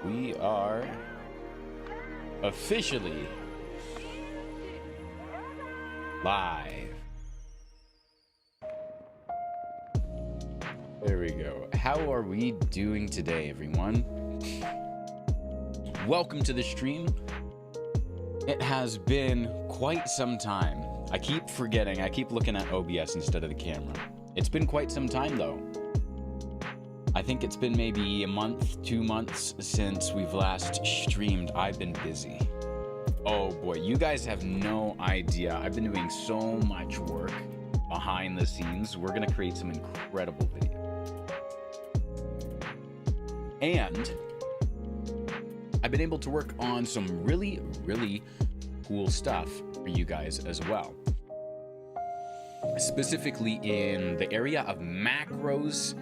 We are officially live. There we go. How are we doing today, everyone? Welcome to the stream. It has been quite some time. I keep forgetting. I keep looking at OBS instead of the camera. It's been quite some time, though. I think it's been maybe a month, 2 months since we've last streamed. I've been busy. Oh boy, you guys have no idea. I've been doing so much work behind the scenes. We're gonna create some incredible videos. And I've been able to work on some really cool stuff for you guys as well. Specifically in the area of macros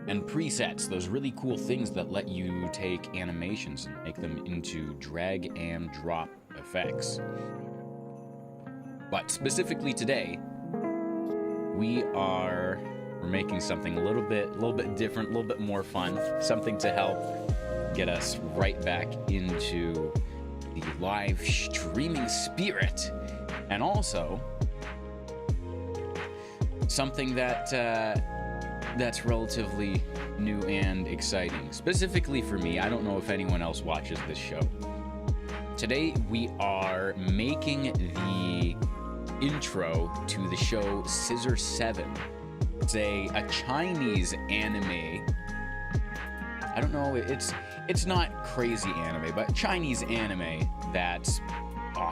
and presets, those really cool things that let you take animations and make them into drag and drop effects. But specifically today, we're making something a little bit different, a little bit more fun, something to help get us right back into the live streaming spirit, and also something that's relatively new and exciting. Specifically for me, I don't know if anyone else watches this show. Today we are making the intro to the show Scissor Seven. It's a Chinese anime. I don't know, it's not crazy anime, but Chinese anime that's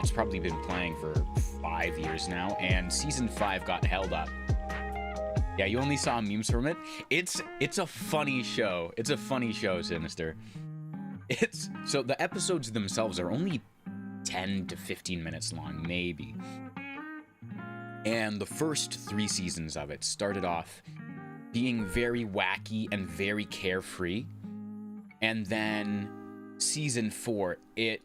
it's probably been playing for 5 years now, and season 5 got held up. Yeah, you only saw memes from it. It's a funny show. It's a funny show, Sinister. So the episodes themselves are only 10 to 15 minutes long, maybe. And the first 3 seasons of it started off being very wacky and very carefree. And then season 4, it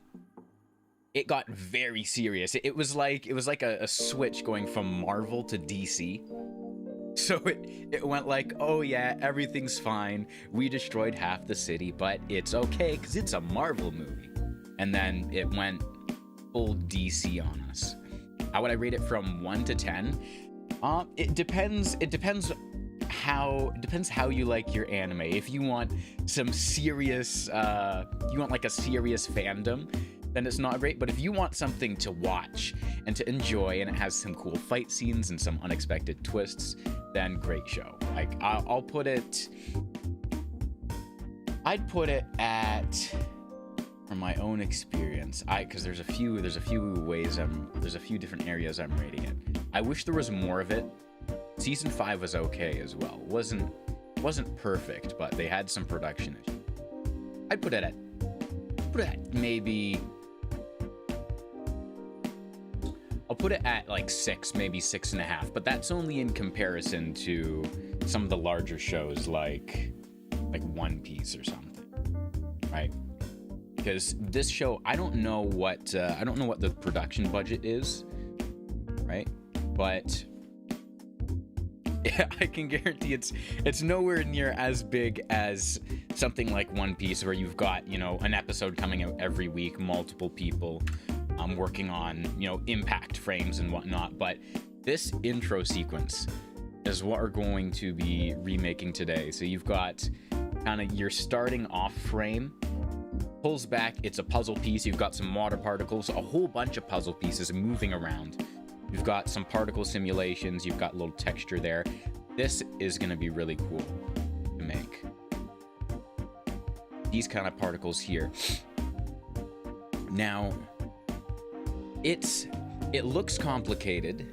got very serious. It was like a switch going from Marvel to DC. So it went like, oh yeah, everything's fine. We destroyed half the city, but it's okay because it's a Marvel movie. And then it went full DC on us. How would I rate it from 1 to 10? It depends how you like your anime. If you want some serious, you want like a serious fandom, then it's not great. But if you want something to watch and to enjoy, and it has some cool fight scenes and some unexpected twists, then great show. Like I'd put it at, from my own experience, because there's a few different areas I'm rating it. I wish there was more of it. Season 5 was okay as well. It wasn't perfect, but they had some production issues. I'd put it at maybe, I'll put it at like 6, maybe 6.5, but that's only in comparison to some of the larger shows like One Piece or something, right? Because this show, I don't know what the production budget is, right? But yeah, I can guarantee it's nowhere near as big as something like One Piece, where you've got, an episode coming out every week, multiple people working on, impact frames and whatnot. But this intro sequence is what we're going to be remaking today. So you've got kind of your starting off frame, pulls back, it's a puzzle piece. You've got some water particles, a whole bunch of puzzle pieces moving around. You've got some particle simulations, you've got a little texture there. This is going to be really cool to make. These kind of particles here. Now, it looks complicated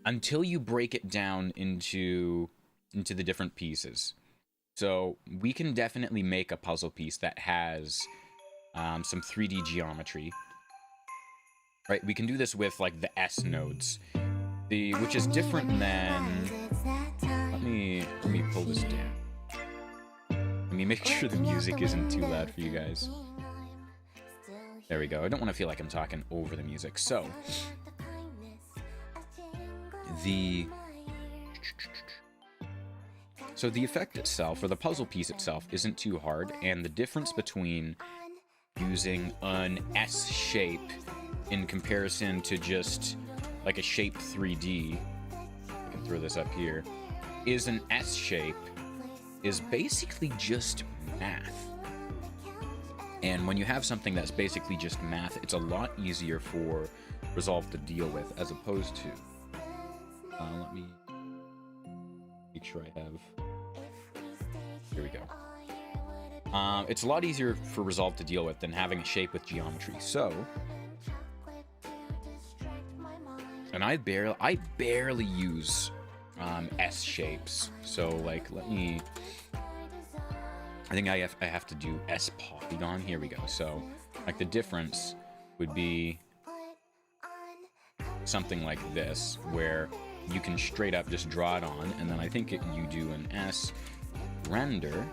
until you break it down into the different pieces. So we can definitely make a puzzle piece that has some 3D geometry. Right, we can do this with like the S nodes, which is different than. Let me pull this down. Let me make sure the music isn't too loud for you guys. There we go. I don't want to feel like I'm talking over the music. So So the effect itself, or the puzzle piece itself, isn't too hard, and the difference between using an S shape in comparison to just like a shape 3D, I can throw this up here, is an S shape is basically just math. And when you have something that's basically just math, it's a lot easier for Resolve to deal with, as opposed to, let me make sure I have, here we go. It's a lot easier for Resolve to deal with than having a shape with geometry. So, and I barely use S shapes. So like, I think I have to do S polygon. Here we go. So like the difference would be something like this, where you can straight up just draw it on, and then I think you do an S render,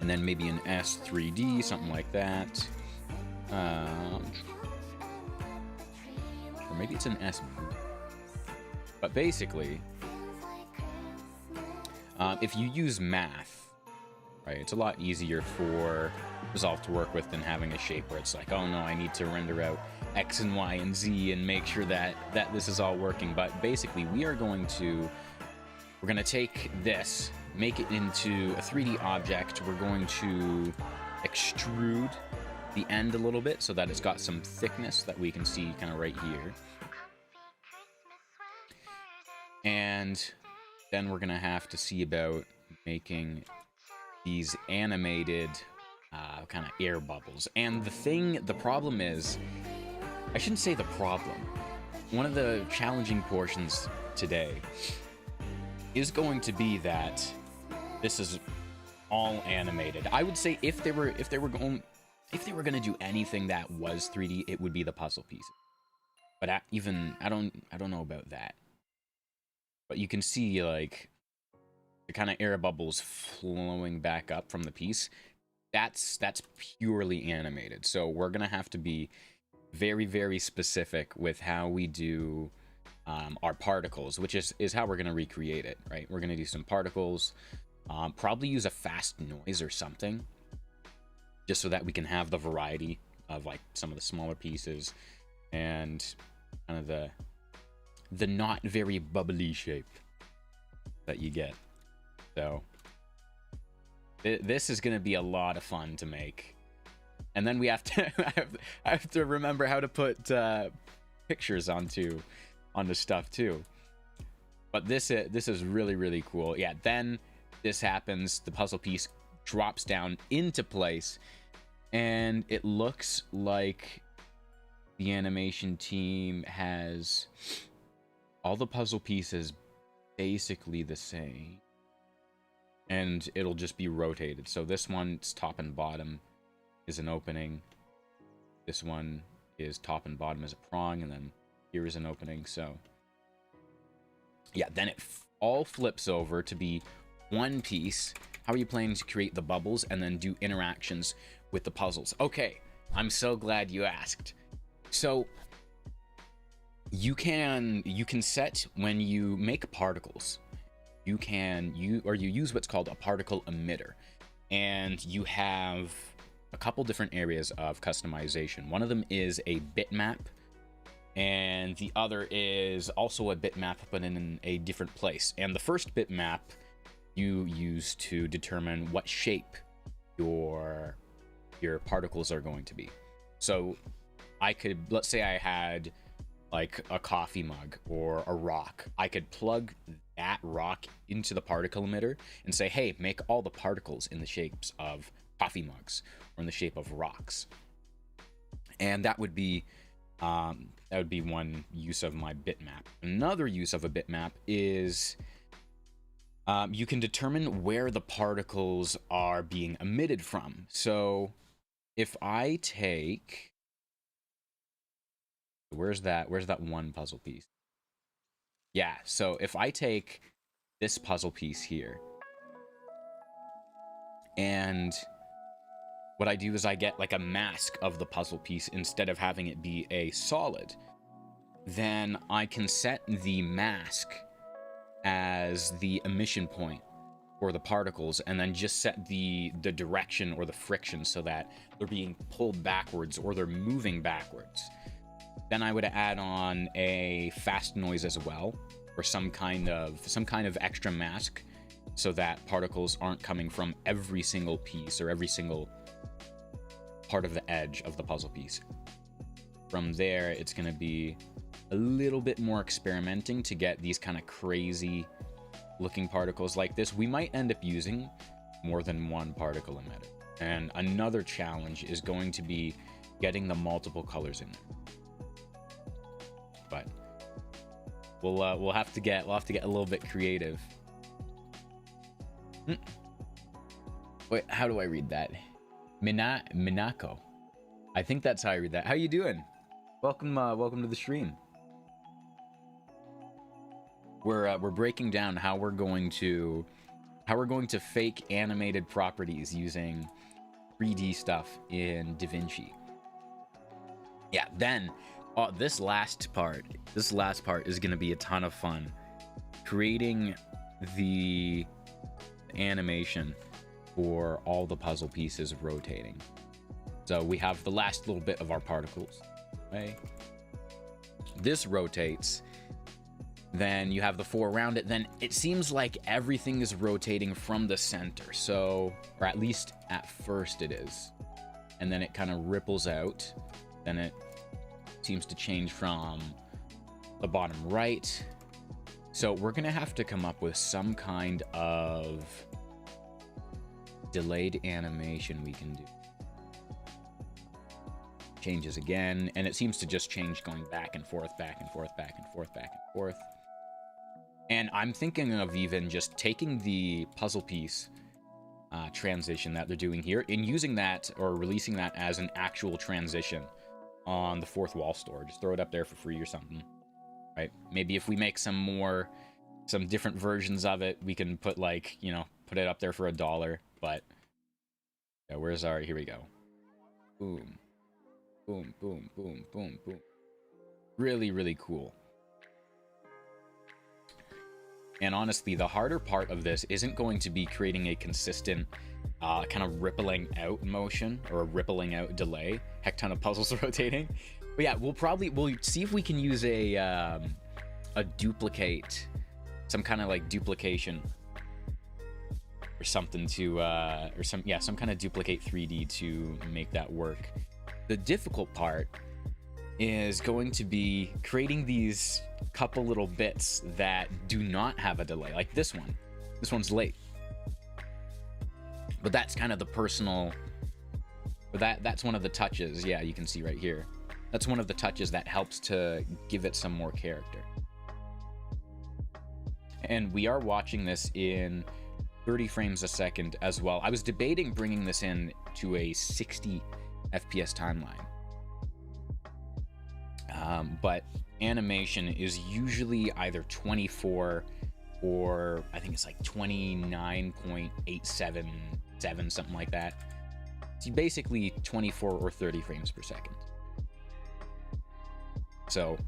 and then maybe an S 3D, something like that. Or maybe it's an S. But basically, if you use math, right, it's a lot easier for Resolve to work with than having a shape where it's like, oh no, I need to render out X and Y and Z and make sure that this is all working. But basically, we're going to take this, make it into a 3D object. We're going to extrude the end a little bit so that it's got some thickness that we can see kind of right here. And then we're gonna have to see about making these animated kind of air bubbles. And the problem is, I shouldn't say the problem. One of the challenging portions today is going to be that this is all animated. I would say if they were going to do anything that was 3D, it would be the puzzle pieces. But I don't know about that. But you can see like the kind of air bubbles flowing back up from the piece. That's purely animated. So we're gonna have to be very, very specific with how we do our particles, which is how we're gonna recreate it, right? We're gonna do some particles, probably use a fast noise or something, just so that we can have the variety of like some of the smaller pieces and kind of the not very bubbly shape that you get. So this is going to be a lot of fun to make. And then we have to I have to remember how to put pictures onto stuff too. But this is really, really cool. Yeah, then this happens, the puzzle piece drops down into place, and it looks like the animation team has all the puzzle pieces basically the same, and it'll just be rotated. So this one's top and bottom is an opening, this one is top and bottom is a prong, and then here is an opening. So yeah, then it all flips over to be one piece. How are you planning to create the bubbles and then do interactions with the puzzles? Okay, I'm so glad you asked. So you can set, when you make particles, you use what's called a particle emitter, and you have a couple different areas of customization. One of them is a bitmap, and the other is also a bitmap but in a different place. And the first bitmap you use to determine what shape your particles are going to be. So I could, let's say I had like a coffee mug or a rock. I could plug that rock into the particle emitter and say, hey, make all the particles in the shapes of coffee mugs or in the shape of rocks. And that would be one use of my bitmap. Another use of a bitmap is you can determine where the particles are being emitted from. So if I take, where's that one puzzle piece? Yeah, so if I take this puzzle piece here, and what I do is I get like a mask of the puzzle piece instead of having it be a solid, then I can set the mask as the emission point for the particles, and then just set the direction or the friction so that they're being pulled backwards or they're moving backwards. Then I would add on a fast noise as well, or some kind of extra mask, so that particles aren't coming from every single piece or every single part of the edge of the puzzle piece. From there, it's going to be a little bit more experimenting to get these kind of crazy looking particles like this. We might end up using more than one particle emitter. And another challenge is going to be getting the multiple colors in there. But we'll have to get a little bit creative. Wait, how do I read that? Minako. I think that's how I read that. How you doing? Welcome to the stream. We're breaking down how we're going to fake animated properties using 3D stuff in DaVinci. Yeah, then this last part is going to be a ton of fun. Creating the animation for all the puzzle pieces rotating. So we have the last little bit of our particles, right? This rotates. Then you have the 4 around it. Then it seems like everything is rotating from the center. So, or at least at first it is. And then it kind of ripples out. Then it seems to change from the bottom right. So we're going to have to come up with some kind of delayed animation we can do. Changes again, and it seems to just change going back and forth, back and forth, back and forth, back and forth. And I'm thinking of even just taking the puzzle piece transition that they're doing here and using that or releasing that as an actual transition on the 4th wall store. Just throw it up there for free or something, right? Maybe if we make some different versions of it, we can put put it up there for $1. But yeah, where's our? Here we go. Boom, boom, boom, boom, boom, boom. Really, really cool. And honestly, the harder part of this isn't going to be creating a consistent kind of rippling out motion or a rippling out delay. Heck ton of puzzles rotating. But yeah, we'll see if we can use a duplicate, some kind of like duplication or something to, some kind of duplicate 3D to make that work. The difficult part is going to be creating these couple little bits that do not have a delay, like this one. This one's late, but that's kind of the personal, or that's one of the touches. Yeah, you can see right here. That's one of the touches that helps to give it some more character. And we are watching this in 30 frames a second as well. I was debating bringing this in to a 60 FPS timeline. But animation is usually either 24 or I think it's like 29.877, something like that. It's basically 24 or 30 frames per second. So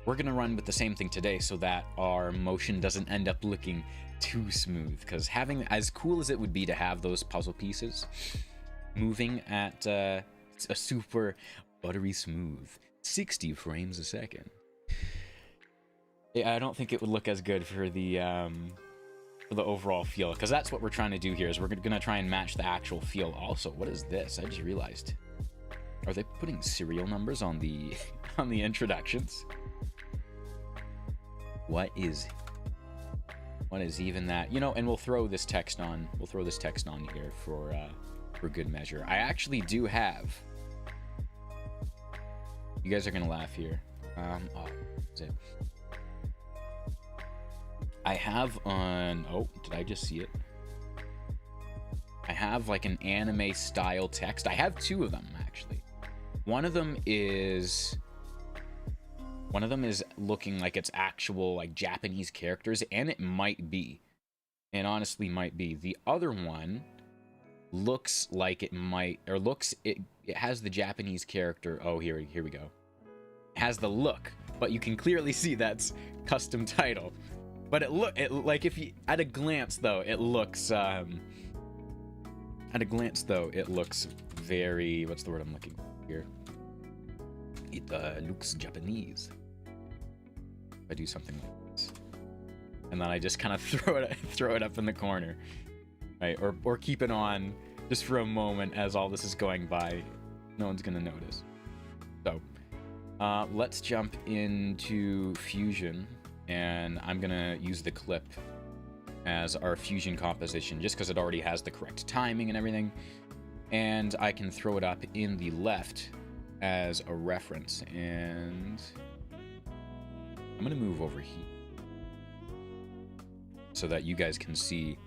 we're going to run with the same thing today so that our motion doesn't end up looking too smooth. Because having, as cool as it would be to have those puzzle pieces moving at a super buttery smooth 60 frames a second, I don't think it would look as good for the overall feel, because that's what we're trying to do here, is we're gonna try and match the actual feel. Also, what is this? I just realized, are they putting serial numbers on the introductions? What is even that? And we'll throw this text on here for good measure. I actually do have, you guys are gonna laugh here. Is it? I have did I just see it? I have like an anime style text. I have 2 of them actually. One of them is looking like it's actual like Japanese characters, and it might be. And honestly might be. The other one looks like it might, or it has the Japanese character. Oh, here we go. It has the look, but you can clearly see that's custom title. But like if you at a glance though, it looks very, what's the word I'm looking for here? It looks Japanese. If I do something like this, and then I just kind of throw it up in the corner, right? Or keep it on just for a moment as all this is going by. No one's gonna notice. So let's jump into Fusion, and I'm gonna use the clip as our Fusion composition just because it already has the correct timing and everything, and I can throw it up in the left as a reference. And I'm gonna move over here so that you guys can see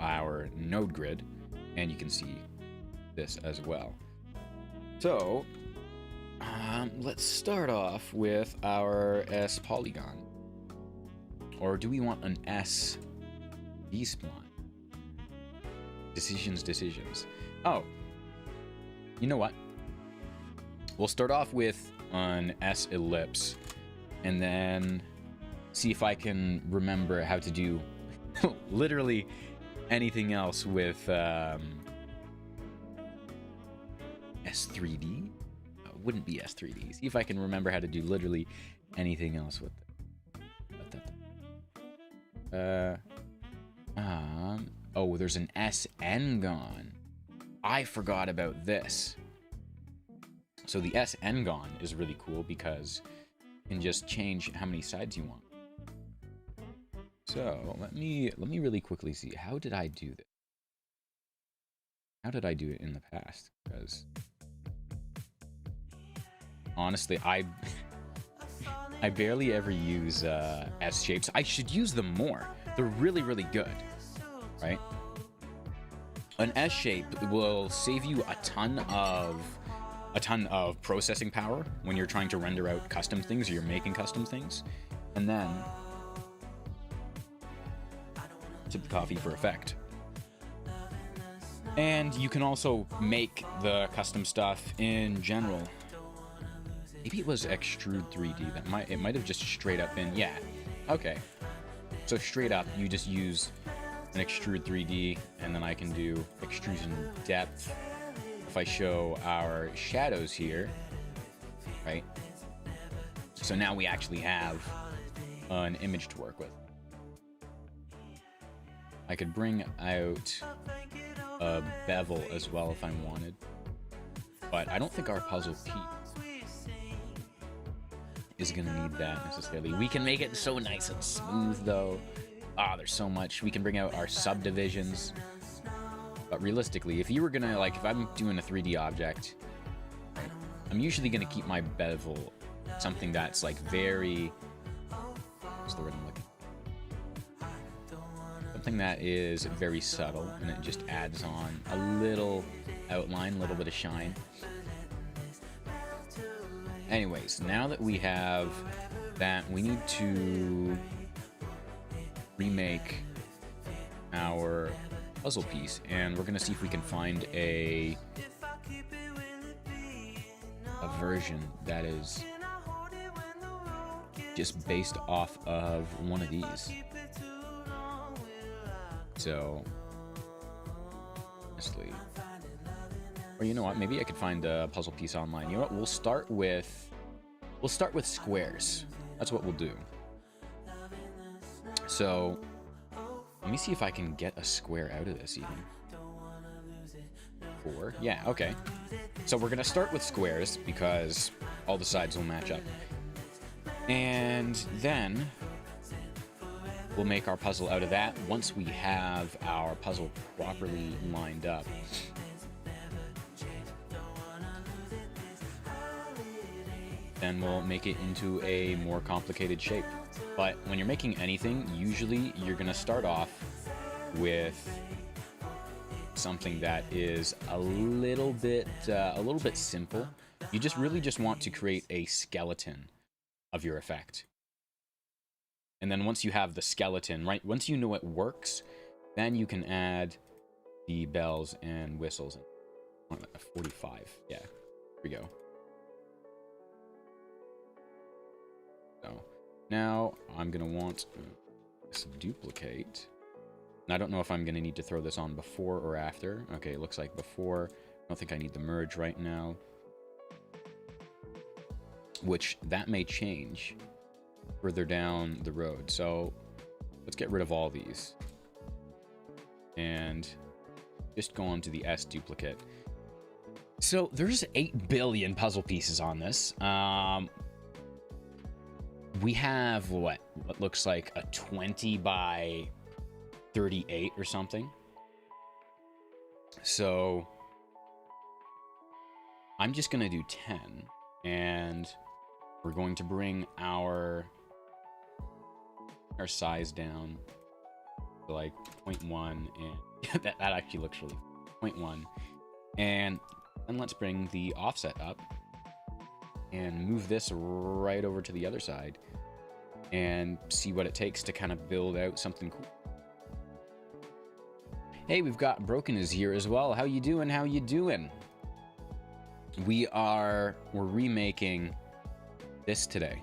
our node grid, and you can see this as well. So let's start off with our S polygon. Or do we want an S B-spline? Decisions. Oh, you know what? We'll start off with an S ellipse, and then see if I can remember how to do literally anything else with S3D. It wouldn't be S3D. See if I can remember how to do literally anything else with it. Oh, there's an SN gone. I forgot about this. So the SN gone is really cool because you can just change how many sides you want. So let me really quickly see, how did I do this? How did I do it in the past? Because honestly, I barely ever use S shapes. I should use them more. They're really, really good, right? An S shape will save you a ton of processing power when you're trying to render out custom things or you're making custom things. And then sip the coffee for effect. And you can also make the custom stuff in general. Maybe it was extrude 3D. It might have just straight up been, yeah. Okay. So straight up, you just use an extrude 3D, and then I can do extrusion depth. If I show our shadows here, right? So now we actually have an image to work with. I could bring out a bevel as well if I wanted, but I don't think our puzzle piece is gonna need that necessarily. We can make it so nice and smooth though. There's so much. We can bring out our subdivisions. But realistically, if you were gonna, like, if I'm doing a 3D object, I'm usually gonna keep my bevel something that's like very, what's the word I'm looking for? Something that is very subtle, and it just adds on a little outline, a little bit of shine. Anyways, now that we have that, we need to remake our puzzle piece, and we're gonna see if we can find a version that is just based off of one of these. So honestly, or you know what, maybe I could find a puzzle piece online. You know what, we'll start with squares. That's what we'll do. So let me see if I can get a square out of this even. 4, yeah, okay. So we're gonna start with squares because all the sides will match up. And then we'll make our puzzle out of that once we have our puzzle properly lined up. Then we'll make it into a more complicated shape. But when you're making anything, usually you're gonna start off with something that is a little bit simple. You just really just want to create a skeleton of your effect. And then once you have the skeleton, right, once you know it works, then you can add the bells and whistles. 45, yeah, here we go. So Now I'm gonna want this duplicate. And I don't know if I'm gonna need to throw this on before or after. Okay, it looks like before. I don't think I need the merge right now. Which that may change further down the road. So let's get rid of all these. And just go on to the S duplicate. So there's 8 billion puzzle pieces on this. We have what looks like a 20 by 38 or something. So I'm just gonna do 10, and we're going to bring our size down to like 0.1, and that actually looks really 0.1. And then let's bring the offset up and move this right over to the other side and see what it takes to kind of build out something cool. Hey, we've got Broken is here as well. How you doing? How you doing? We're remaking this today.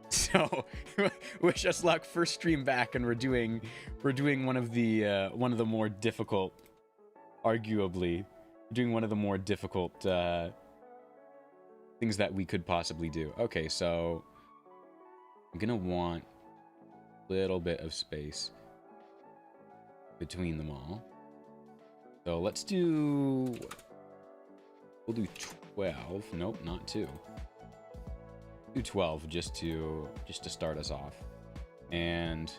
So wish us luck. First stream back, and we're doing one of the more difficult, arguably, doing one of the more difficult things that we could possibly do. Okay, so I'm gonna want a little bit of space between them all. So let's do, we'll do 12. Nope, not 2. Do 12 just to start us off. And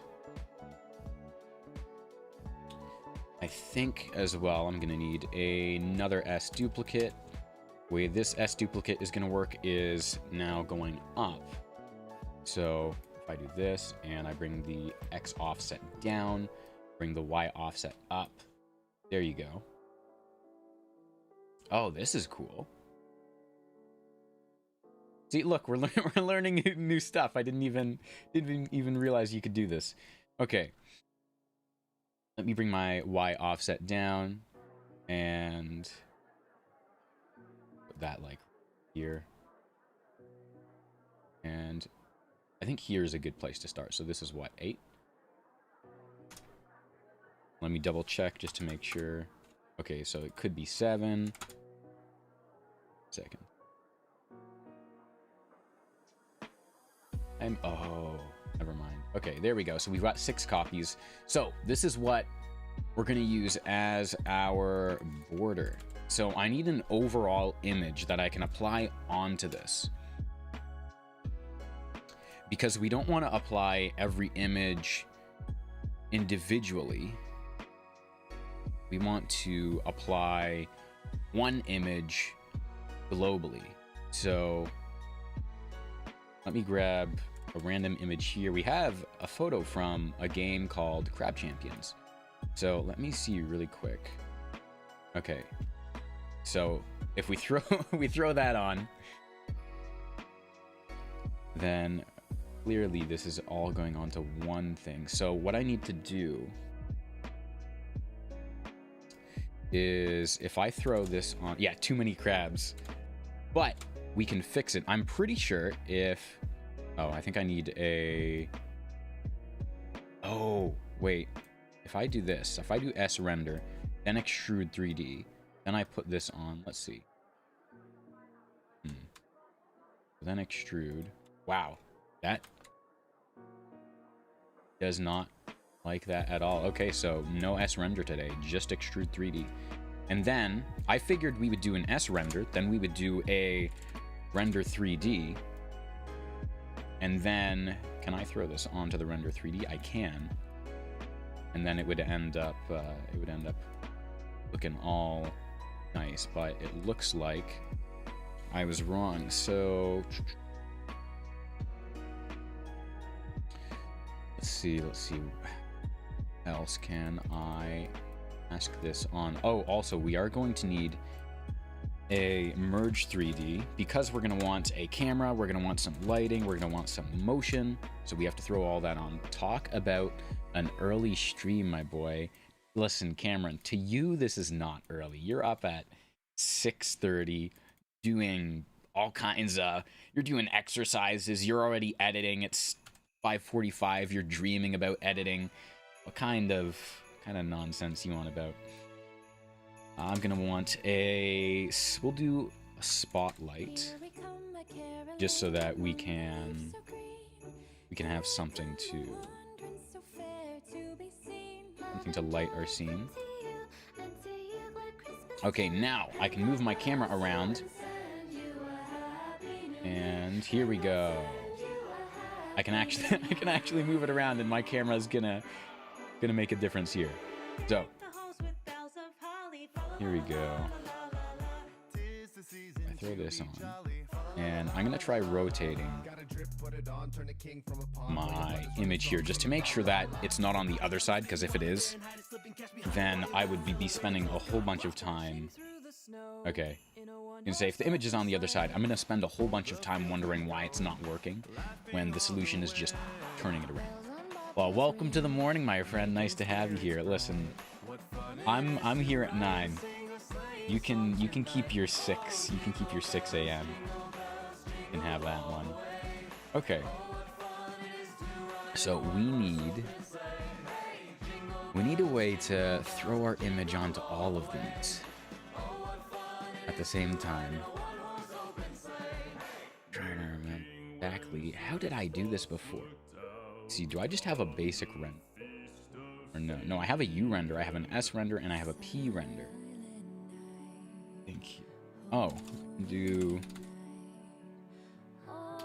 I think as well I'm gonna need another S duplicate. The way this S duplicate is gonna work is now going up. So if I do this and I bring the X offset down, bring the Y offset up, there you go. Oh, this is cool. See, look, we're learning new stuff. I didn't even realize you could do this. Okay. Let me bring my Y offset down and put that like here. And I think here is a good place to start. So this is what, 8? Let me double check just to make sure. Okay, so it could be 7. Second. Oh, never mind. Okay, there we go. So we've got 6 copies. So this is what we're going to use as our border. So I need an overall image that I can apply onto this, because we don't want to apply every image individually. We want to apply one image globally. So let me grab a random image here. We have a photo from a game called Crab Champions. So let me see really quick. Okay. So if we throw that on, then clearly this is all going on to one thing. So what I need to do is, if I throw this on, yeah, too many crabs, but we can fix it. I'm pretty sure if, oh, I think I need a, oh, wait. If I do this, if I do S render, then extrude 3D, then I put this on, let's see. Then extrude. Wow, that does not like that at all. Okay, so no S render today, just extrude 3D. And then I figured we would do an S render, then we would do a render 3D. And then, can I throw this onto the render 3D? I can. And then it would end up looking all nice, but it looks like I was wrong. So let's see. What else can I ask this on? Oh, also we are going to need a merge 3D, because we're going to want a camera, we're going to want some lighting, we're going to want some motion, so we have to throw all that on. Talk about an early stream, my boy. Listen, Cameron, to you this is not early. You're up at 6:30 doing all kinds of, you're doing exercises, you're already editing, it's 5:45, you're dreaming about editing. What kind of nonsense you want about? I'm gonna want we'll do a spotlight, just so that we can have something to light our scene. Okay, now I can move my camera around, and here we go. I can actually move it around, and my camera's gonna make a difference here. So here we go. I throw this on, and I'm gonna try rotating my image here just to make sure that it's not on the other side, because if it is, then I would be spending a whole bunch of time. Okay, I'm gonna say if the image is on the other side, I'm gonna spend a whole bunch of time wondering why it's not working when the solution is just turning it around. Well, welcome to the morning, my friend. Nice to have you here. Listen, I'm here at 9. You can keep your 6. You can keep your 6 a.m. You can have that one. Okay. So we need a way to throw our image onto all of these at the same time. I'm trying to remember exactly, how did I do this before? Let's see, do I just have a basic render? Or no, I have a U render, I have an S render, and I have a P render.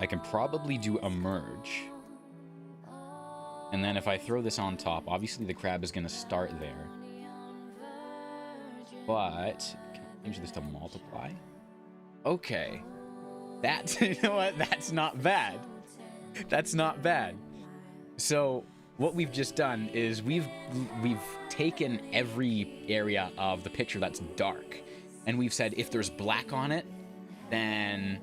I can probably do a merge. And then if I throw this on top, obviously the crab is going to start there. But can I change this to multiply? Okay. You know what? That's not bad. That's not bad. So what we've just done is we've taken every area of the picture that's dark, and we've said if there's black on it, then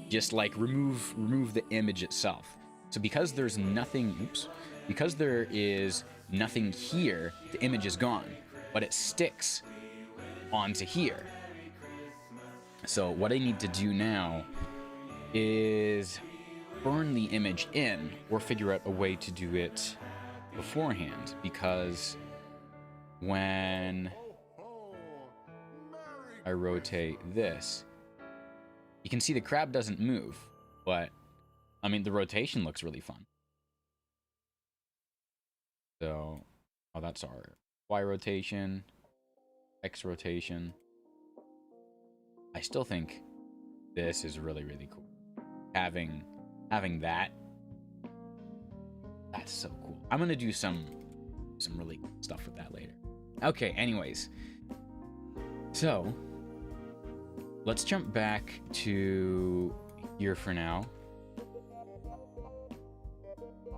just like remove the image itself. So because there's nothing, because there is nothing here, the image is gone, but it sticks onto here. So what I need to do now is burn the image in, or figure out a way to do it beforehand, because when I rotate this, you can see the crab doesn't move, but I mean the rotation looks really fun. So, oh, that's our Y rotation, X rotation. I still think this is really, really cool. Having that, that's so cool. I'm gonna do some really cool stuff with that later. Okay, anyways, so let's jump back to here for now,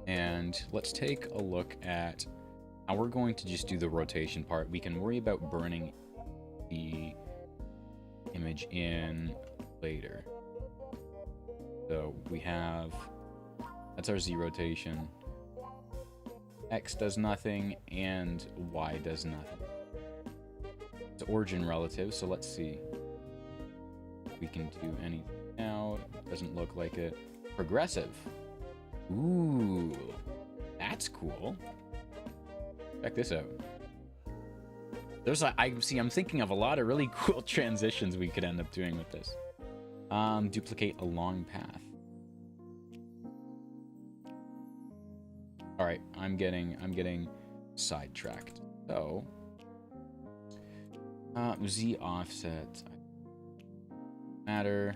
and let's take a look at how we're going to just do the rotation part. We can worry about burning the image in later. So we have, that's our Z rotation. X does nothing, and Y does nothing. It's origin relative, so let's see. We can do anything now. Doesn't look like it. Progressive. Ooh, that's cool. Check this out. I'm thinking of a lot of really cool transitions we could end up doing with this. Duplicate a long path. All right, I'm getting sidetracked. So, Z offset matter.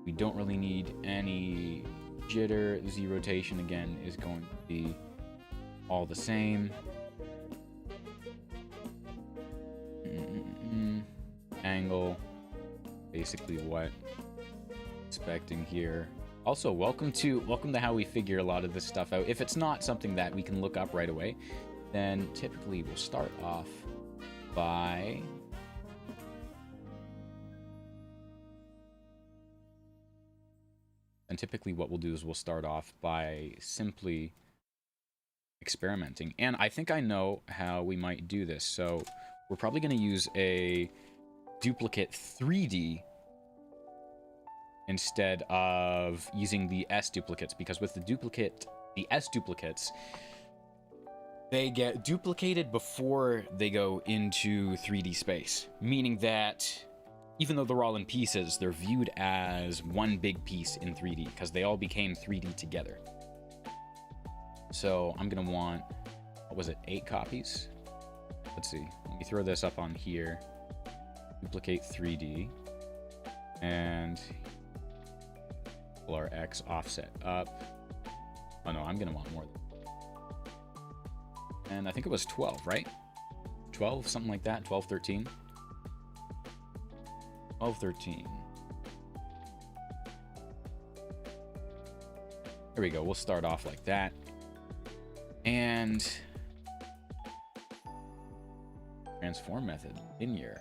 We don't really need any jitter. Z rotation again is going to be all the same. Angle, basically what expecting here. Also, welcome to how we figure a lot of this stuff out. If it's not something that we can look up right away, then typically we'll start off by what we'll do is we'll start off by simply experimenting. And I think I know how we might do this. So we're probably going to use a duplicate 3D instead of using the S duplicates, because with the S duplicates, they get duplicated before they go into 3D space, meaning that even though they're all in pieces, they're viewed as one big piece in 3D because they all became 3D together. So I'm gonna want, what was it, 8 copies? Let's see, let me throw this up on here, duplicate 3D, and pull our X offset up. Oh no, I'm gonna want more. And I think it was 12, right? 12, something like that, 12, 13. 12, 13. There we go, we'll start off like that. And transform method, linear.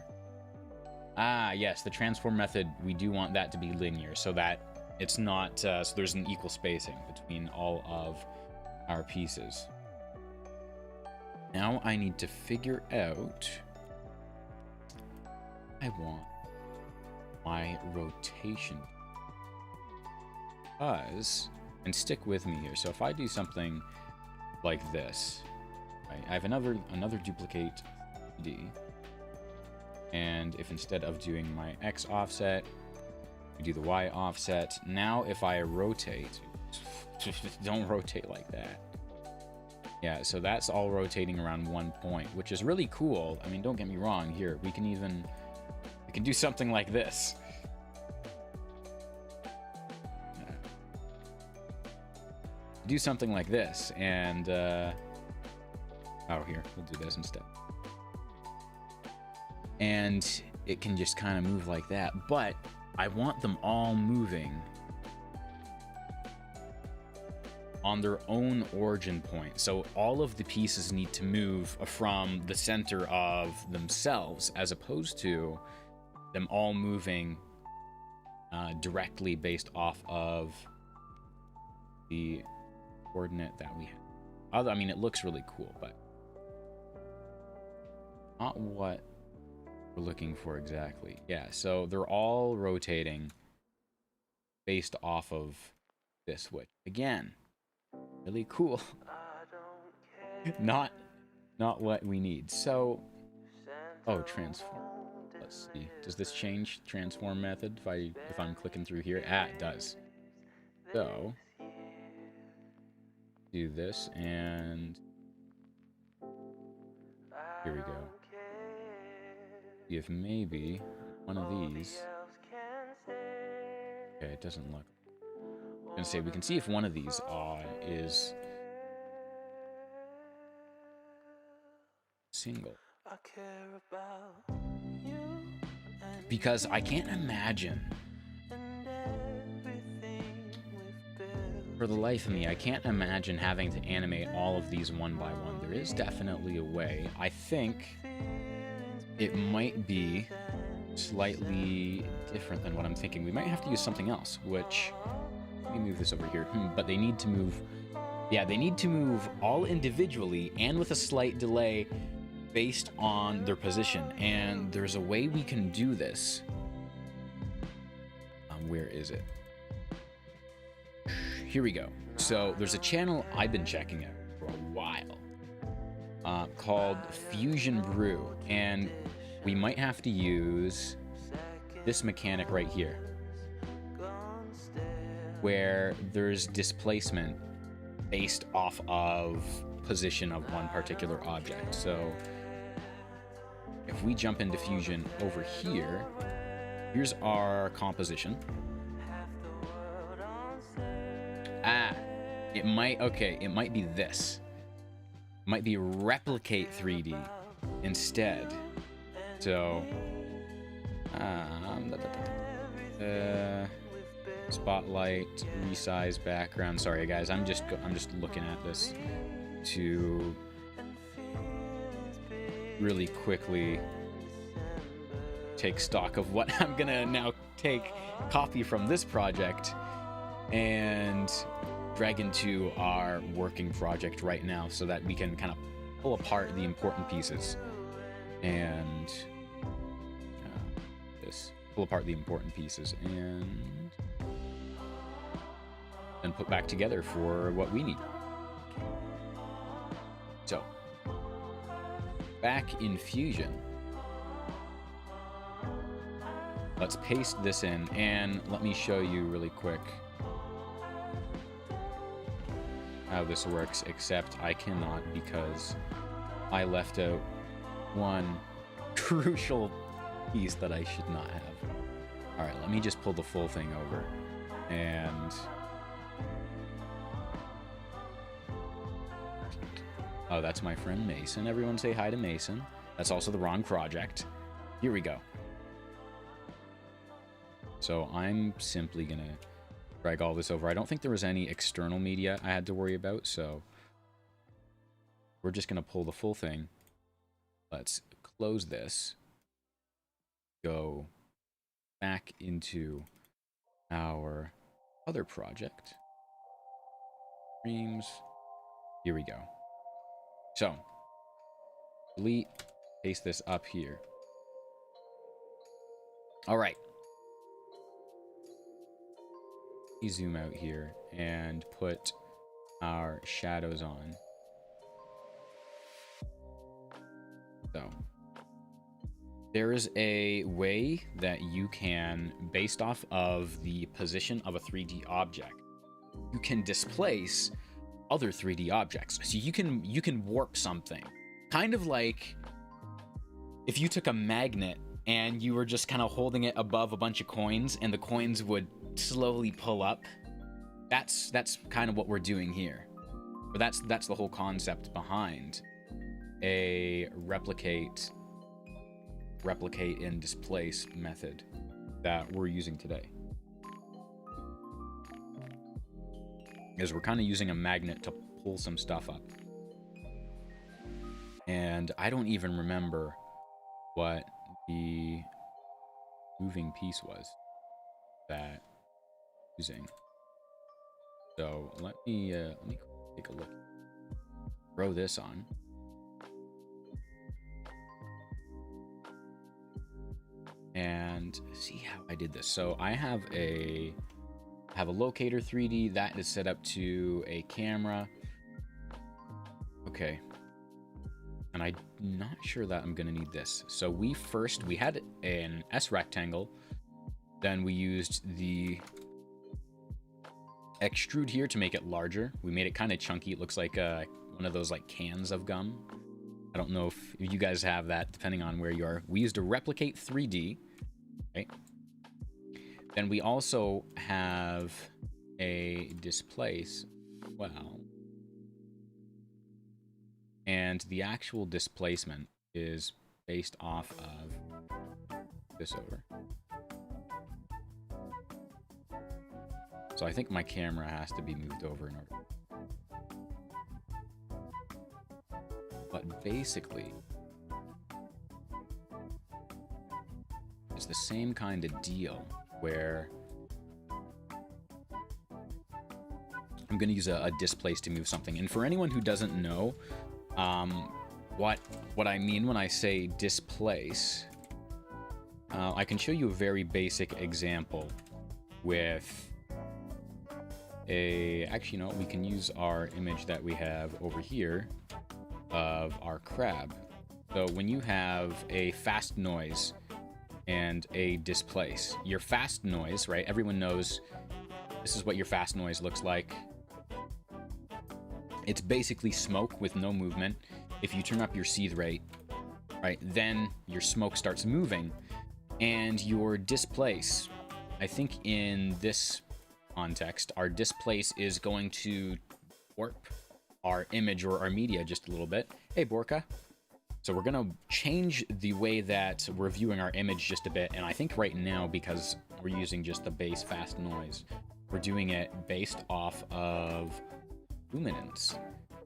Ah, yes, the transform method, we do want that to be linear so that it's not, so there's an equal spacing between all of our pieces. Now I need to figure out, I want my rotation. Because, and stick with me here, so if I do something like this, right, I have another duplicate D, and if instead of doing my X offset, we do the Y offset, now if I rotate, don't rotate like that. Yeah, so that's all rotating around 1 point, which is really cool. I mean, don't get me wrong here. We can do something like this. Do something like this, and, oh, here, we'll do this instead. And it can just kind of move like that, but I want them all moving on their own origin point. So all of the pieces need to move from the center of themselves, as opposed to them all moving directly based off of the coordinate that we have. I mean, it looks really cool, but not what we're looking for exactly. Yeah, so they're all rotating based off of this switch. Again, really cool. not what we need. So, oh, transform. Let's see. Does this change transform method if I'm clicking through here? Ah, it does. So do this, and here we go. See if maybe one of these. Okay, it doesn't look. I'm gonna say we can see if one of these is single. Because I can't imagine, for the life of me, I can't imagine having to animate all of these one by one. There is definitely a way. I think it might be slightly different than what I'm thinking. We might have to use something else, which, let me move this over here. But they need to move, yeah, they need to move all individually and with a slight delay based on their position. And there's a way we can do this. Where is it? Here we go. So there's a channel I've been checking out for a while called Fusion Brew, and we might have to use this mechanic right here, where there's displacement based off of position of one particular object. So if we jump into Fusion over here, here's our composition. Ah, it might be this. It might be replicate 3D instead. So, spotlight, resize background. Sorry guys, I'm just looking at this to really quickly take stock of what I'm gonna now copy from this project and drag into our working project right now, so that we can kind of pull apart the important pieces and pull apart the important pieces. And then put back together for what we need. So, back in Fusion, let's paste this in, and let me show you really quick how this works, except I cannot because I left out one crucial piece that I should not have. All right, let me just pull the full thing over, and oh, that's my friend Mason. Everyone say hi to Mason. That's also the wrong project. Here we go. So I'm simply gonna drag all this over. I don't think there was any external media I had to worry about, so we're just gonna pull the full thing. Let's close this. Go back into our other project. Streams. Here we go. So, delete, paste this up here. All right. We zoom out here and put our shadows on. So, there is a way that you can, based off of the position of a 3D object, you can displace other 3D objects. So you can warp something. Kind of like if you took a magnet and you were just kind of holding it above a bunch of coins and the coins would slowly pull up. That's kind of what we're doing here. But that's the whole concept behind a replicate and displace method that we're using today. Is we're kind of using a magnet to pull some stuff up. And I don't even remember what the moving piece was that using. So let me take a look. Throw this on. And see how I did this. So I have a locator 3D that is set up to a camera. Okay. And I'm not sure that I'm gonna need this. So we had an S rectangle, then we used the extrude here to make it larger. We made it kind of chunky. It looks like one of those like cans of gum. I don't know if you guys have that, depending on where you are. We used a replicate 3D, right? Then we also have a displace. Wow. And the actual displacement is based off of this over. So I think my camera has to be moved over in order. But basically, it's the same kind of deal where I'm going to use a displace to move something. And for anyone who doesn't know what I mean when I say displace, I can show you a very basic example with actually, no, we can use our image that we have over here of our crab. So when you have a fast noise and a displace, your fast noise, right? Everyone knows this is what your fast noise looks like. It's basically smoke with no movement. If you turn up your seethe rate, right, then your smoke starts moving, and your displace, I think in this context, our displace is going to warp our image or our media just a little bit. Hey, Borka. So we're going to change the way that we're viewing our image just a bit, and I think right now, because we're using just the base fast noise, we're doing it based off of luminance.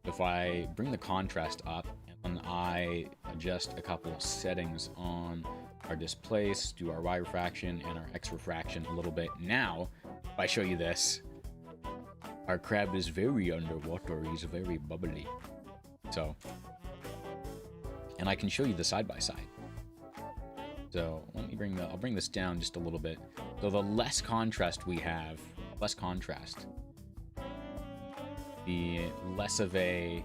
If I bring the contrast up and I adjust a couple of settings on our displace, do our Y refraction and our X refraction a little bit. Now, if I show you this, our crab is very underwater. He's very bubbly. So, and I can show you the side by side. So let me I'll bring this down just a little bit. So the less contrast we have, less contrast, the less of a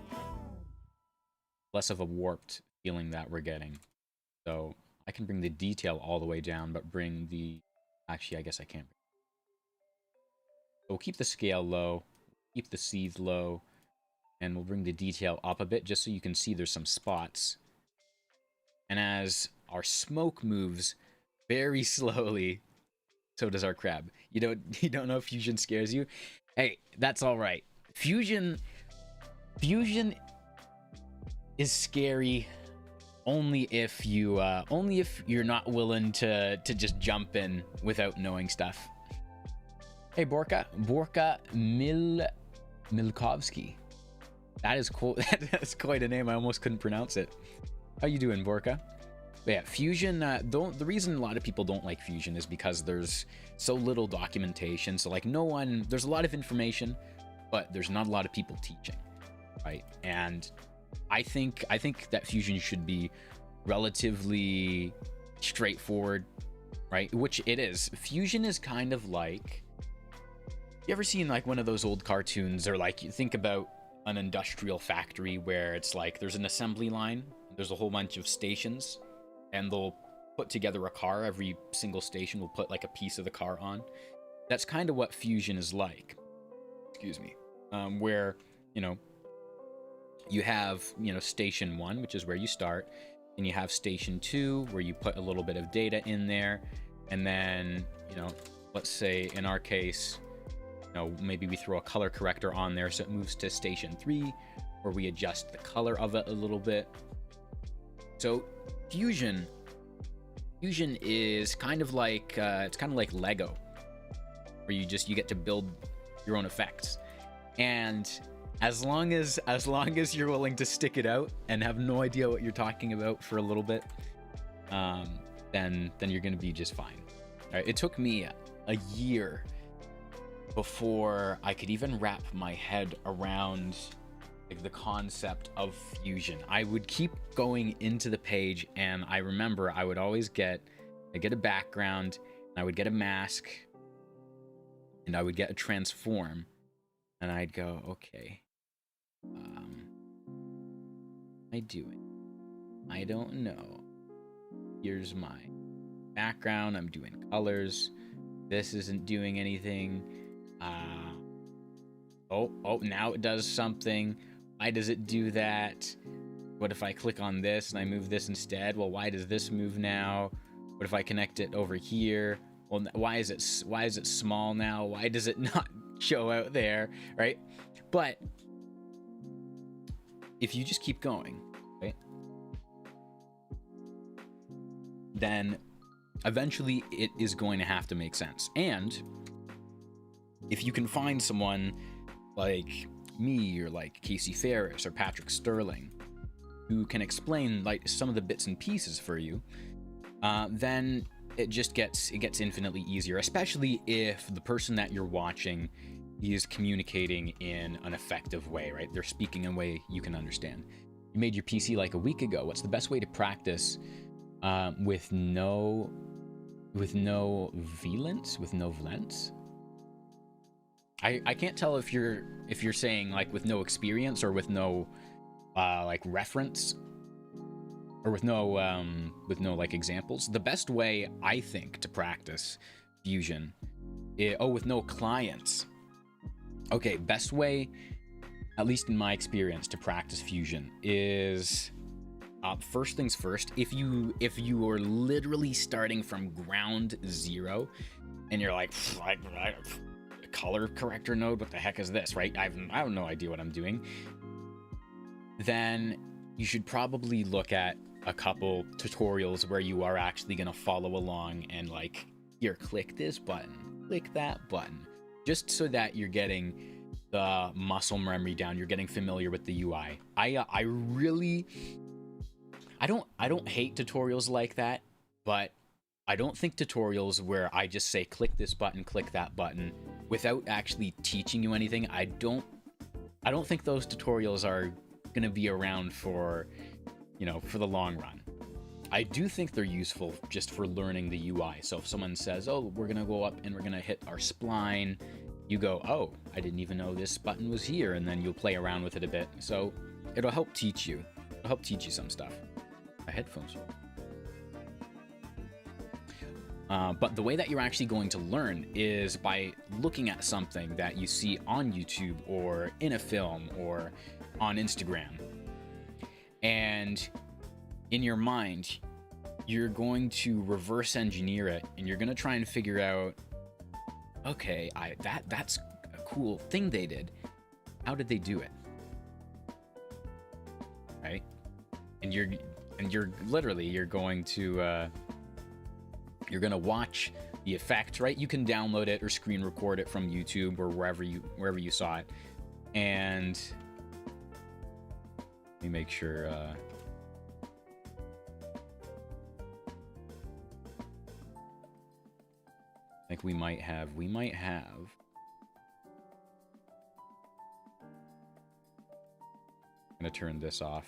warped feeling that we're getting. So I can bring the detail all the way down, but bring the... Actually, I guess I can't. So we'll keep the scale low, keep the seed low, and we'll bring the detail up a bit just so you can see there's some spots. And as our smoke moves very slowly, so does our crab. You don't know if fusion scares you? Hey, that's all right. Fusion is scary only if you're not willing to just jump in without knowing stuff. Hey, Borka Milkovsky. That is cool. That's quite a name. I almost couldn't pronounce it. How you doing, Borka? But yeah, Fusion, the reason a lot of people don't like Fusion is because there's so little documentation. So like there's a lot of information, but there's not a lot of people teaching, right? And I think that Fusion should be relatively straightforward, right? Which it is. Fusion is kind of like, you ever seen like one of those old cartoons, or like you think about an industrial factory where it's like there's an assembly line, there's a whole bunch of stations, and they'll put together a car. Every single station will put like a piece of the car on. That's kind of what Fusion is like. Excuse me. Where, you have, station 1, which is where you start, and you have station 2, where you put a little bit of data in there, and then, let's say in our case, maybe we throw a color corrector on there so it moves to station 3, where we adjust the color of it a little bit. So Fusion is kind of like it's kind of like Lego, where you get to build your own effects. And as long as you're willing to stick it out and have no idea what you're talking about for a little bit, then you're gonna be just fine. All right, it took me a year before I could even wrap my head around the concept of Fusion. I would keep going into the page, and I remember I would always get a background, and I would get a mask, and I would get a transform, and I'd go, okay, what am I doing? I don't know. Here's my background. I'm doing colors. This isn't doing anything. Oh, now it does something. Why does it do that? What if I click on this and I move this instead? Well, why does this move now? What if I connect it over here? Well, why is it small now? Why does it not show out there, right? But if you just keep going, right, then eventually it is going to have to make sense. And if you can find someone like me, or like Casey Ferris or Patrick Sterling, who can explain like some of the bits and pieces for you, then it gets infinitely easier, especially if the person that you're watching is communicating in an effective way, right? They're speaking in a way you can understand. You made your PC like a week ago. What's the best way to practice with no valence? I can't tell if you're saying like with no experience, or with no like reference, or with no like examples. The best way I think to practice Fusion with no clients. Okay, best way, at least in my experience, to practice Fusion is first things first. If you are literally starting from ground zero, and you're like, color corrector node, what the heck is this, right? I have no idea what I'm doing. Then you should probably look at a couple tutorials where you are actually going to follow along and like, here, click this button, click that button, just so that you're getting the muscle memory down, you're getting familiar with the UI. I don't hate tutorials like that, but I don't think tutorials where I just say click this button, click that button without actually teaching you anything, I don't think those tutorials are going to be around for the long run. I do think they're useful just for learning the UI. So if someone says, oh, we're going to go up and we're going to hit our spline, you go, oh, I didn't even know this button was here, and then you'll play around with it a bit. So it'll help teach you. It'll help teach you some stuff. My headphones. But the way that you're actually going to learn is by looking at something that you see on YouTube or in a film or on Instagram. And in your mind, you're going to reverse engineer it, and you're going to try and figure out, okay, that's a cool thing they did. How did they do it? Right? And you're going to you're gonna watch the effect, right? You can download it or screen record it from YouTube or wherever you saw it. And let me make sure. I think we might have. I'm gonna turn this off.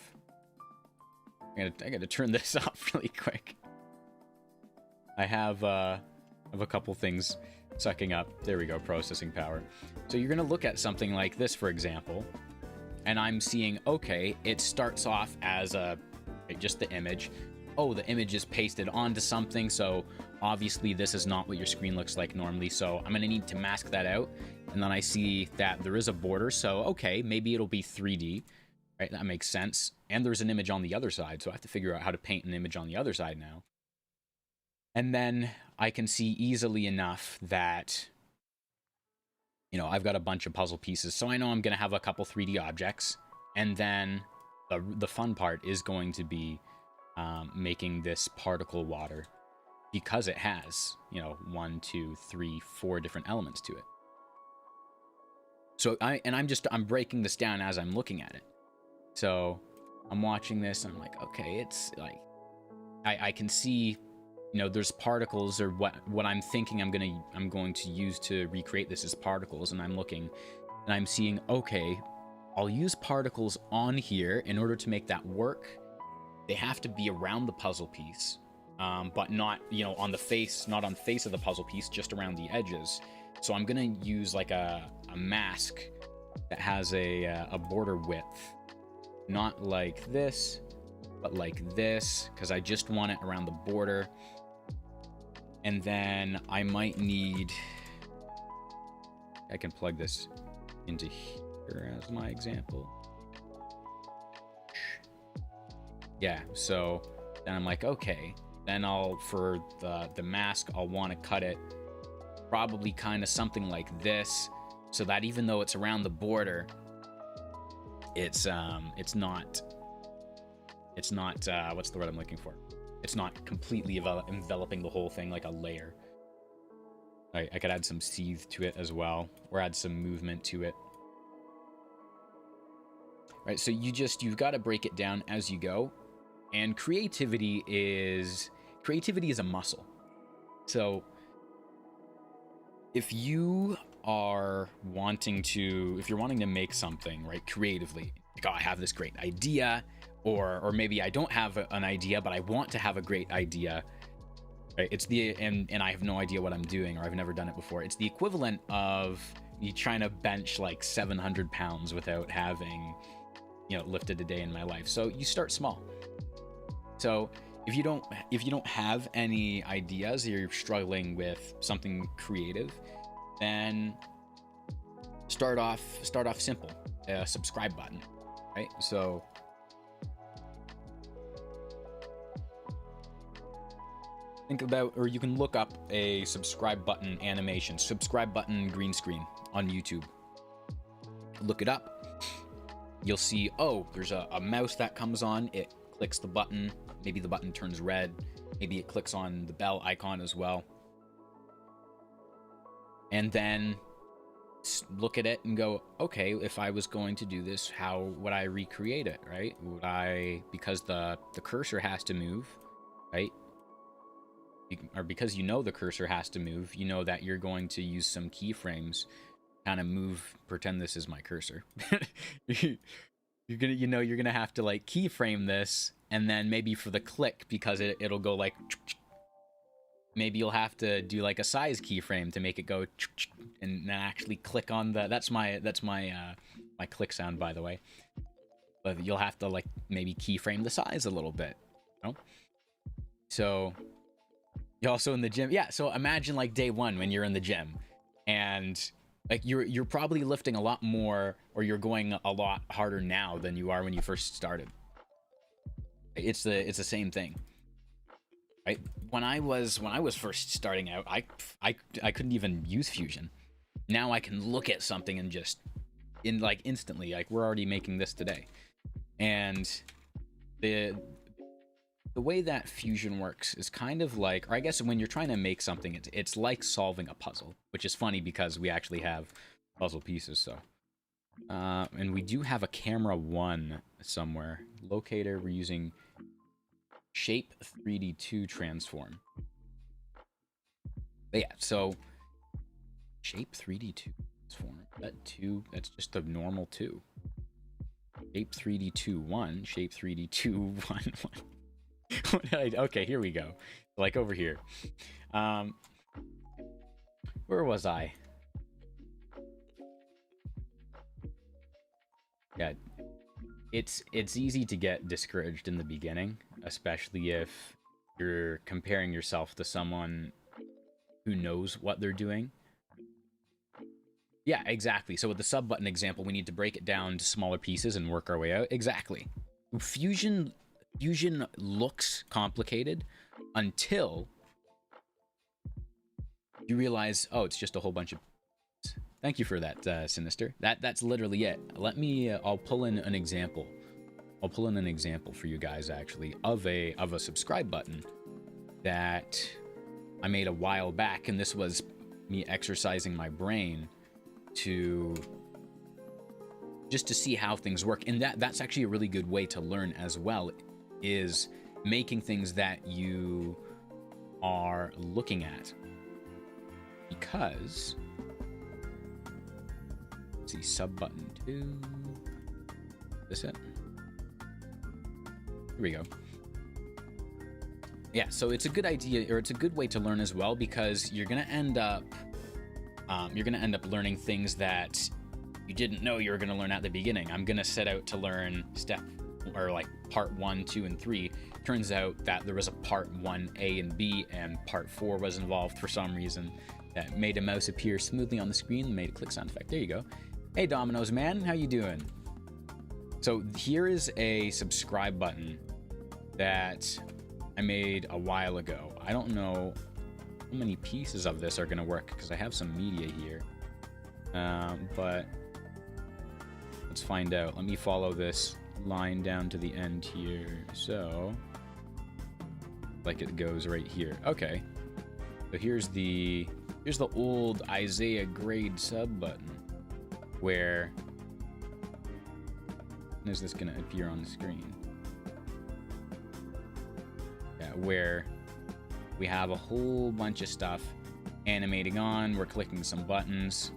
I gotta turn this off really quick. I have a couple things sucking up. There we go, processing power. So you're gonna look at something like this, for example, and I'm seeing, okay, it starts off as just the image. Oh, the image is pasted onto something, so obviously this is not what your screen looks like normally, so I'm gonna need to mask that out. And then I see that there is a border, so okay, maybe it'll be 3D, right? That makes sense. And there's an image on the other side, so I have to figure out how to paint an image on the other side now. And then I can see easily enough that, you know, I've got a bunch of puzzle pieces, so I know I'm going to have a couple 3D objects. And then the fun part is going to be making this particle water, because it has, you know, 1, 2, 3, 4 different elements to it. So I'm breaking this down as I'm looking at it. So I'm watching this and I'm like, okay, it's like, I can see, you know, there's particles, or what I'm thinking I'm going to use to recreate this is particles, and I'm looking and I'm seeing, okay, I'll use particles on here in order to make that work. They have to be around the puzzle piece, but not, you know, on the face, not on the face of the puzzle piece, just around the edges. So I'm gonna use like a mask that has a border width, not like this, but like this, because I just want it around the border. And then I might need, I can plug this into here as my example. Yeah, so then I'm like, okay, then for the mask, I'll want to cut it probably kind of something like this, so that even though it's around the border, it's not what's the word I'm looking for? It's not completely enveloping the whole thing like a layer. I could add some seethe to it as well, or add some movement to it. Right, so you've got to break it down as you go. And creativity is a muscle. So if you're wanting to make something, right, creatively, like, oh, I have this great idea, or maybe I don't have an idea, but I want to have a great idea, right? And I have no idea what I'm doing, or I've never done it before. It's the equivalent of you trying to bench like 700 pounds without having, you know, lifted a day in my life. So you start small. So if you don't have any ideas, or you're struggling with something creative, then start off simple. A subscribe button, right? So think about, or you can look up a subscribe button animation, subscribe button green screen on YouTube. Look it up. You'll see, oh, there's a mouse that comes on. It clicks the button. Maybe the button turns red. Maybe it clicks on the bell icon as well. And then look at it and go, okay, if I was going to do this, how would I recreate it, right? Because the cursor has to move, right? Or because you know the cursor has to move, you know that you're going to use some keyframes, kind of move, pretend this is my cursor. You're gonna have to like keyframe this, and then maybe for the click, because it'll go like, maybe you'll have to do like a size keyframe to make it go and then actually click on the. That's my my click sound, by the way. But you'll have to like maybe keyframe the size a little bit, you know? So you're also in the gym. Yeah, so imagine like day one when you're in the gym and like you're probably lifting a lot more, or you're going a lot harder now than you are when you first started. It's the same thing. Right? When I was first starting out, I couldn't even use Fusion. Now I can look at something and just like instantly, like we're already making this today. And the way that Fusion works is kind of like, or I guess when you're trying to make something, it's like solving a puzzle, which is funny because we actually have puzzle pieces. So, and we do have a camera 1 somewhere. Locator, we're using Shape 3D2 transform. But yeah, so Shape 3D2 transform. That 2, that's just a normal 2. Shape 3D2 1, Shape 3D2 1 1. Okay, here we go. Like over here. Where was I? Yeah, it's easy to get discouraged in the beginning, especially if you're comparing yourself to someone who knows what they're doing. Yeah, exactly. So with the sub button example, we need to break it down to smaller pieces and work our way out. Exactly. Fusion looks complicated until you realize, oh, it's just a whole bunch of. Thank you for that, Sinister. That's literally it. Let me. I'll pull in an example. I'll pull in an example for you guys actually of a subscribe button that I made a while back, and this was me exercising my brain to just to see how things work. And that's actually a really good way to learn as well, is making things that you are looking at. Because let's see, sub button 2. This it? Here we go. Yeah, so it's a good idea, or it's a good way to learn as well, because you're gonna end up learning things that you didn't know you were gonna learn at the beginning. I'm gonna set out to learn part 1, 2, and 3. Turns out that there was a part 1A and B, and part 4 was involved for some reason. That made a mouse appear smoothly on the screen and made a click sound effect. There you go. Hey, Domino's man, how you doing? So here is a subscribe button that I made a while ago. I don't know how many pieces of this are going to work because I have some media here. But let's find out. Let me follow this line down to the end here. So, like it goes right here. Okay. So here's the old Isaiah grade sub button, where when is this going to appear on the screen? Yeah, where we have a whole bunch of stuff animating on. We're clicking some buttons.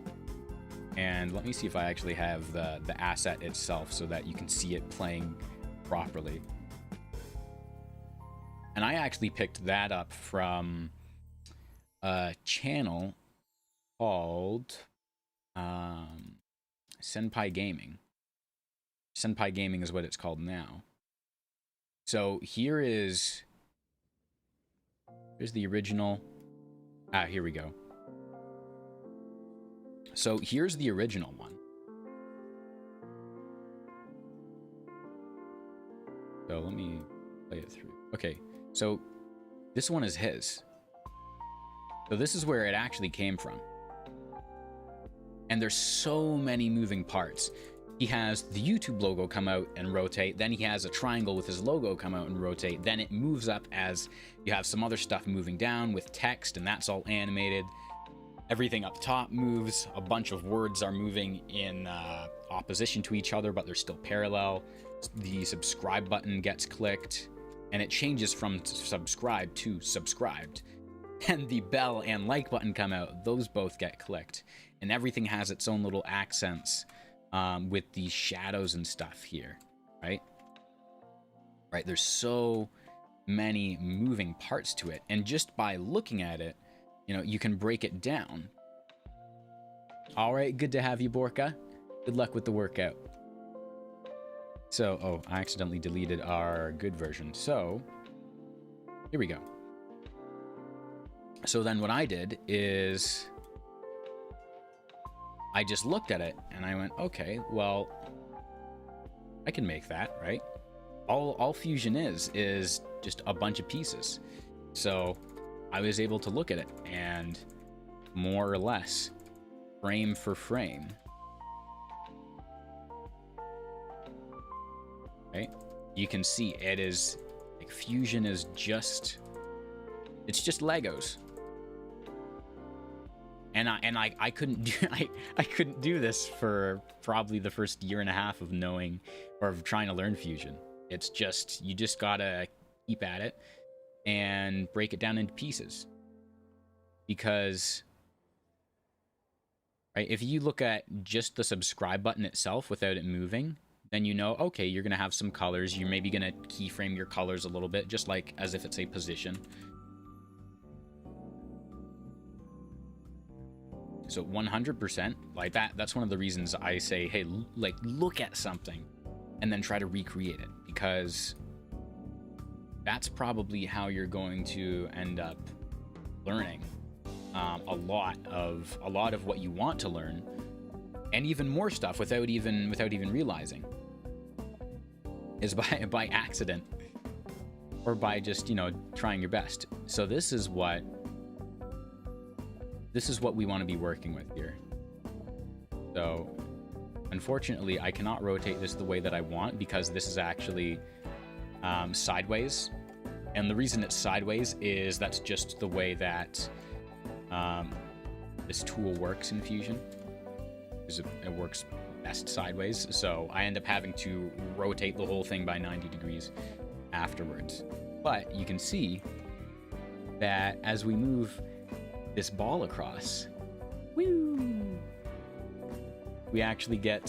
And let me see if I actually have the asset itself so that you can see it playing properly. And I actually picked that up from a channel called Senpai Gaming. Senpai Gaming is what it's called now. So here's the original. Here we go. So here's the original one. So let me play it through. Okay, so this one is his. So this is where it actually came from. And there's so many moving parts. He has the YouTube logo come out and rotate. Then he has a triangle with his logo come out and rotate. Then it moves up as you have some other stuff moving down with text, and that's all animated. Everything up top moves. A bunch of words are moving in opposition to each other, but they're still parallel. The subscribe button gets clicked, and it changes from subscribe to subscribed. And the bell and like button come out. Those both get clicked. And everything has its own little accents with these shadows and stuff here, right? Right, there's so many moving parts to it. And just by looking at it, you know, you can break it down. All right, good to have you, Borka. Good luck with the workout. So, oh, I accidentally deleted our good version. So, here we go. So then what I did is I just looked at it and I went, okay, well, I can make that, right? All Fusion is just a bunch of pieces. So I was able to look at it and more or less frame for frame, right? You can see it is like Fusion is just, it's just Legos. And I couldn't do I couldn't do this for probably the first year and a half of knowing or of trying to learn Fusion. It's just, you just gotta keep at it and break it down into pieces. Because, right, if you look at just the subscribe button itself without it moving, then you know, okay, you're gonna have some colors. You're maybe gonna keyframe your colors a little bit, just like as if it's a position. So 100%, like that's one of the reasons I say, hey, like, look at something and then try to recreate it, because that's probably how you're going to end up learning a lot of what you want to learn, and even more stuff without even realizing, is by accident or by just, you know, trying your best. So this is what we want to be working with here. So unfortunately, I cannot rotate this the way that I want, because this is actually sideways. And the reason it's sideways is that's just the way that this tool works in Fusion. It works best sideways. So I end up having to rotate the whole thing by 90 degrees afterwards. But you can see that as we move this ball across, woo, we actually get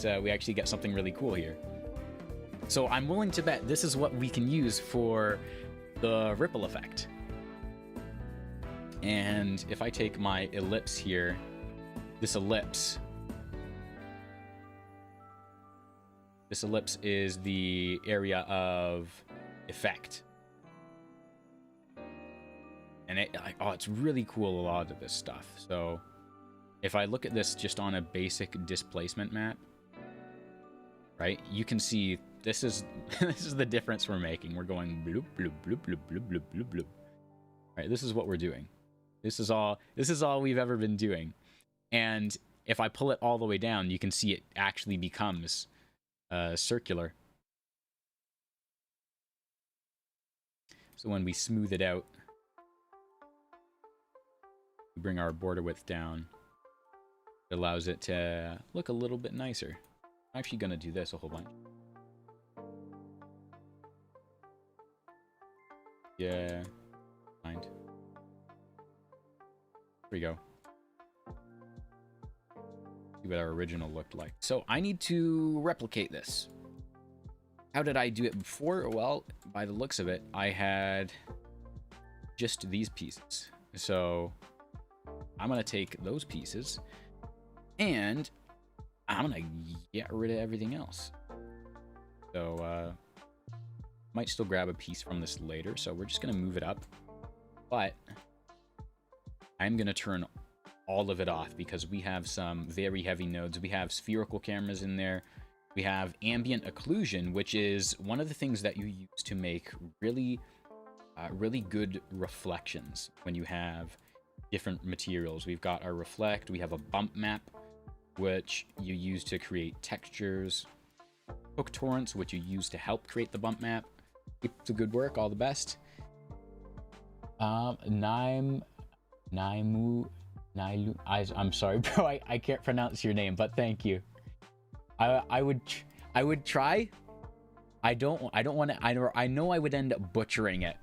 something really cool here. So I'm willing to bet this is what we can use for the ripple effect. And if I take my ellipse here, this ellipse is the area of effect. And it's really cool, a lot of this stuff. So if I look at this just on a basic displacement map, right, you can see this is this is the difference we're making. We're going bloop bloop bloop bloop bloop bloop bloop bloop. Right, this is what we're doing. This is all we've ever been doing. And if I pull it all the way down, you can see it actually becomes circular. So when we smooth it out, we bring our border width down, it allows it to look a little bit nicer. I'm actually going to do this a whole bunch. Yeah, mind. Here we go. See what our original looked like. So I need to replicate this. How did I do it before? Well, by the looks of it, I had just these pieces. So I'm going to take those pieces and I'm going to get rid of everything else. So might still grab a piece from this later. So we're just going to move it up. But I'm going to turn all of it off because we have some very heavy nodes. We have spherical cameras in there. We have ambient occlusion, which is one of the things that you use to make really good reflections when you have different materials. We've got our reflect. We have a bump map, which you use to create textures. Hook torrents, which you use to help create the bump map. Keep the good work. All the best. I'm sorry, bro. I can't pronounce your name, but thank you. I would try. I don't want to. I know I would end up butchering it.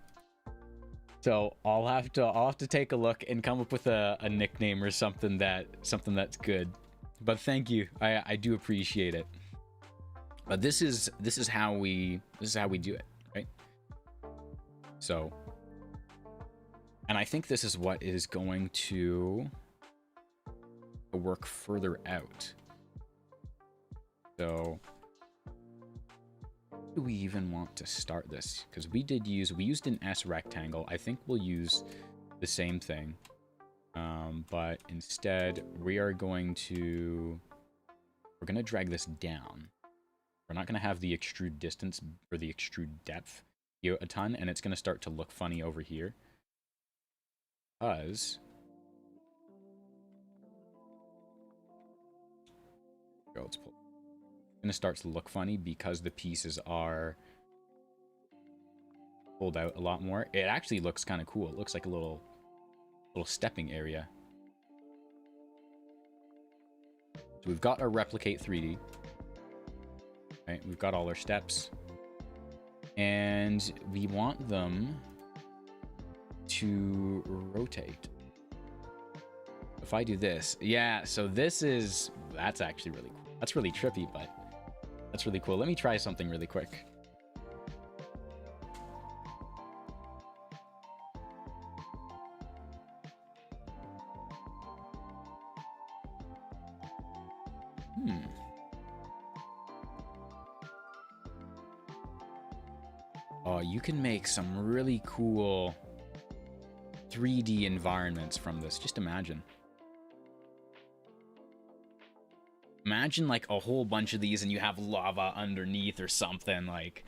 So I'll have to take a look and come up with a nickname or something that's good. But thank you. I do appreciate it. But this is how we do it, right? So, and I think this is what is going to work further out. So, do we even want to start this? Because we used an S rectangle. I think we'll use the same thing. But instead, we're going to drag this down. We're not going to have the extrude distance or the extrude depth here a ton, and it's going to start to look funny over here. Because it's going to start to look funny because the pieces are pulled out a lot more. It actually looks kind of cool. It looks like a little stepping area. So we've got our replicate 3D. Right, we've got all our steps. And we want them to rotate. If I do this, yeah, so that's actually really cool. That's really trippy, but that's really cool. Let me try something really quick. Oh, you can make some really cool 3D environments from this. Just imagine. Imagine like a whole bunch of these and you have lava underneath or something like.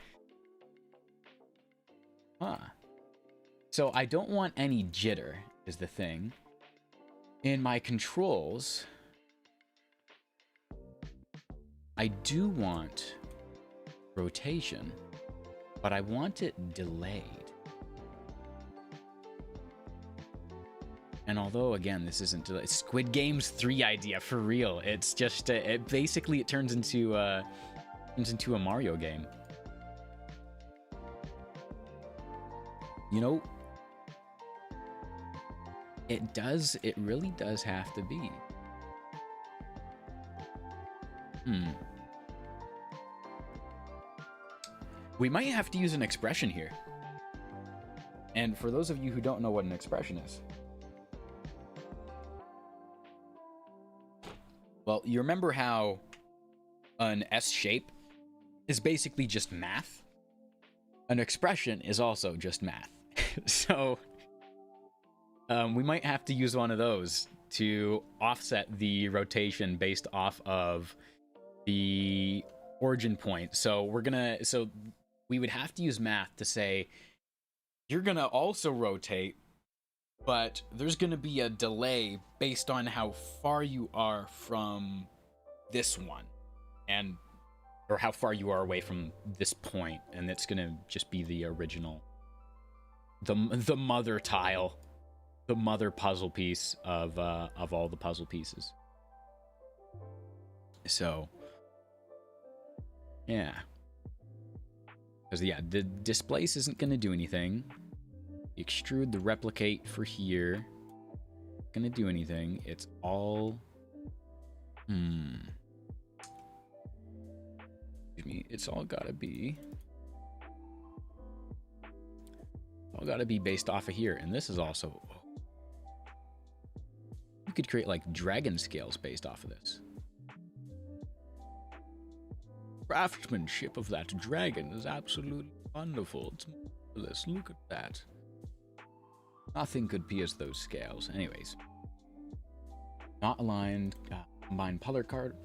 So I don't want any jitter is the thing. In my controls, I do want rotation, but I want it delayed. And although, again, this isn't delayed, Squid Game's 3 idea, for real. It's just, it turns into a Mario game. You know, it really does have to be. We might have to use an expression here. And for those of you who don't know what an expression is, well, you remember how an S shape is basically just math? An expression is also just math. So we might have to use one of those to offset the rotation based off of the origin point. So we would have to use math to say, you're gonna also rotate, but there's gonna be a delay based on how far you are from this one, or how far you are away from this point, and it's gonna just be the original, the mother tile, the mother puzzle piece of all the puzzle pieces. So, yeah. Because, yeah, the displace isn't going to do anything. Extrude the replicate for here. Going to do anything. It's all... Excuse me. It's all got to be... all got to be based off of here. And this is also... You could create, like, dragon scales based off of this. Craftsmanship of that dragon is absolutely wonderful. It's marvelous. Look at that. Nothing could pierce those scales. Anyways. Not aligned. Combine color card.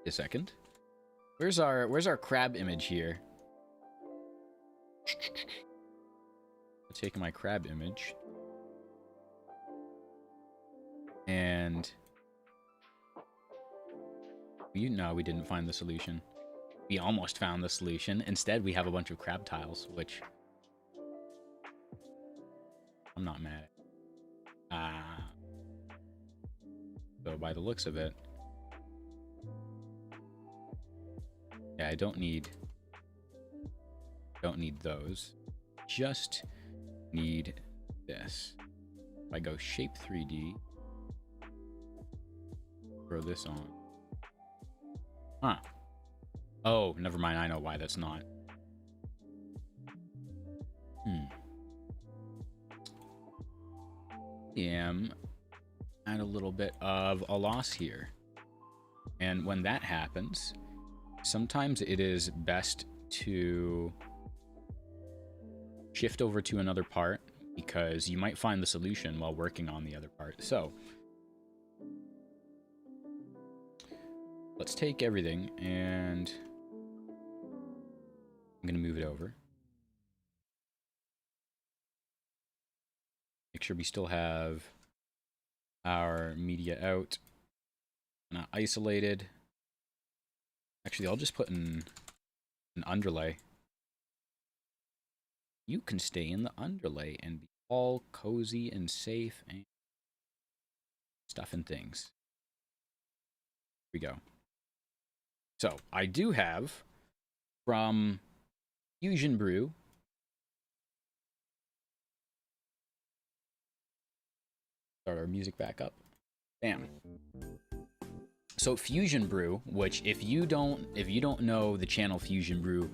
A second. Where's our crab image here? I'll take my crab image. And... No, we didn't find the solution. We almost found the solution. Instead, we have a bunch of crab tiles, which I'm not mad at. So by the looks of it, yeah, I don't need those. Just need this. If I go shape 3D, throw this on. Huh. Oh, never mind. I know why that's not. am at a little bit of a loss here. And when that happens, sometimes it is best to shift over to another part, because you might find the solution while working on the other part. So let's take everything and I'm going to move it over. Make sure we still have our media out, not isolated. Actually, I'll just put in an underlay. You can stay in the underlay and be all cozy and safe and stuff and things. Here we go. So I do have from Fusion Brew start our music back up. Bam. So Fusion Brew, which if you don't know the channel Fusion Brew,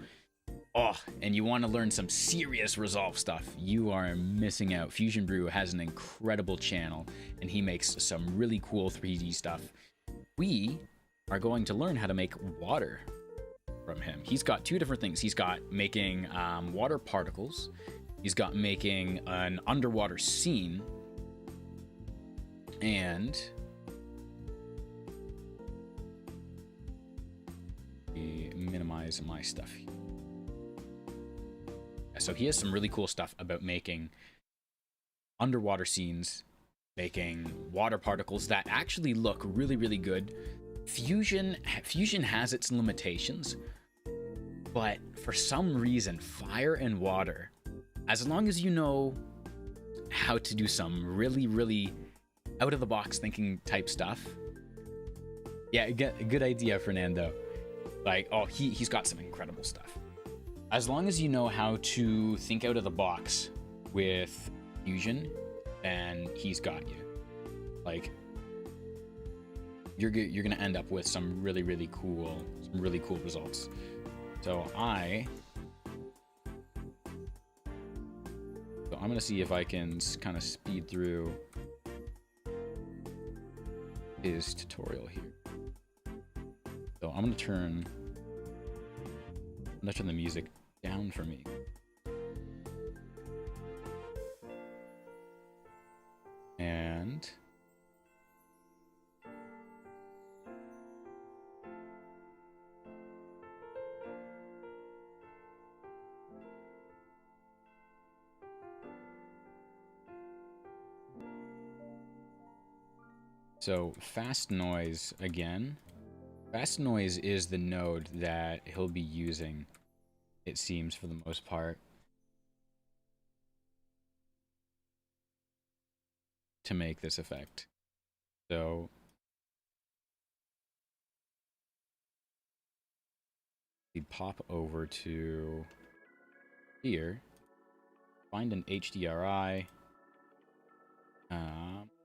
and you want to learn some serious Resolve stuff, you are missing out. Fusion Brew has an incredible channel, and he makes some really cool 3D stuff. We are going to learn how to make water from him. He's got two different things. He's got making water particles. He's got making an underwater scene. And minimize my stuff here. So he has some really cool stuff about making underwater scenes, making water particles that actually look really, really good. Fusion has its limitations, but for some reason, fire and water, as long as you know how to do some really, really out-of-the-box thinking type stuff. Yeah, good idea, Fernando. Like, he's got some incredible stuff. As long as you know how to think out of the box with Fusion, then he's got you. Like, you're gonna end up with some really cool results. So I'm gonna see if I can kind of speed through his tutorial here. So I'm gonna turn the music down for me. And so fast noise again. Fast noise is the node that he'll be using, it seems, for the most part, to make this effect. So we'd pop over to here, find an HDRI,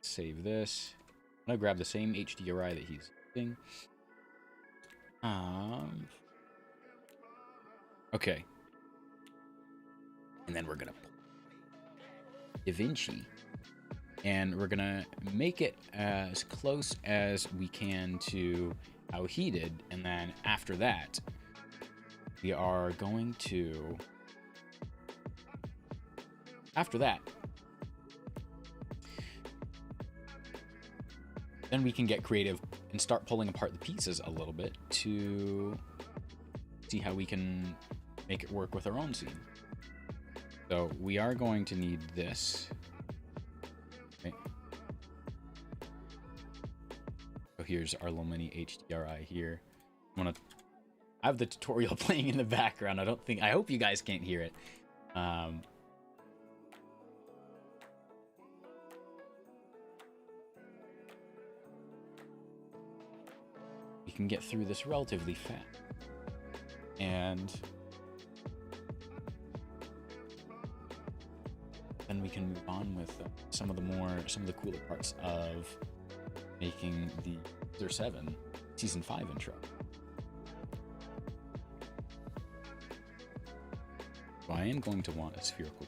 save this. I'm gonna grab the same HDRI that he's using. Okay. And then we're gonna DaVinci, and we're gonna make it as close as we can to how he did, and then after that, we are going to then we can get creative and start pulling apart the pieces a little bit to see how we can make it work with our own scene. So we are going to need this. Okay. So here's our little mini HDRI here. I have the tutorial playing in the background. I hope you guys can't hear it. We can get through this relatively fast, and then we can move on with some of the cooler parts of making the Scissor 7 Season 5 intro. So I am going to want a spherical.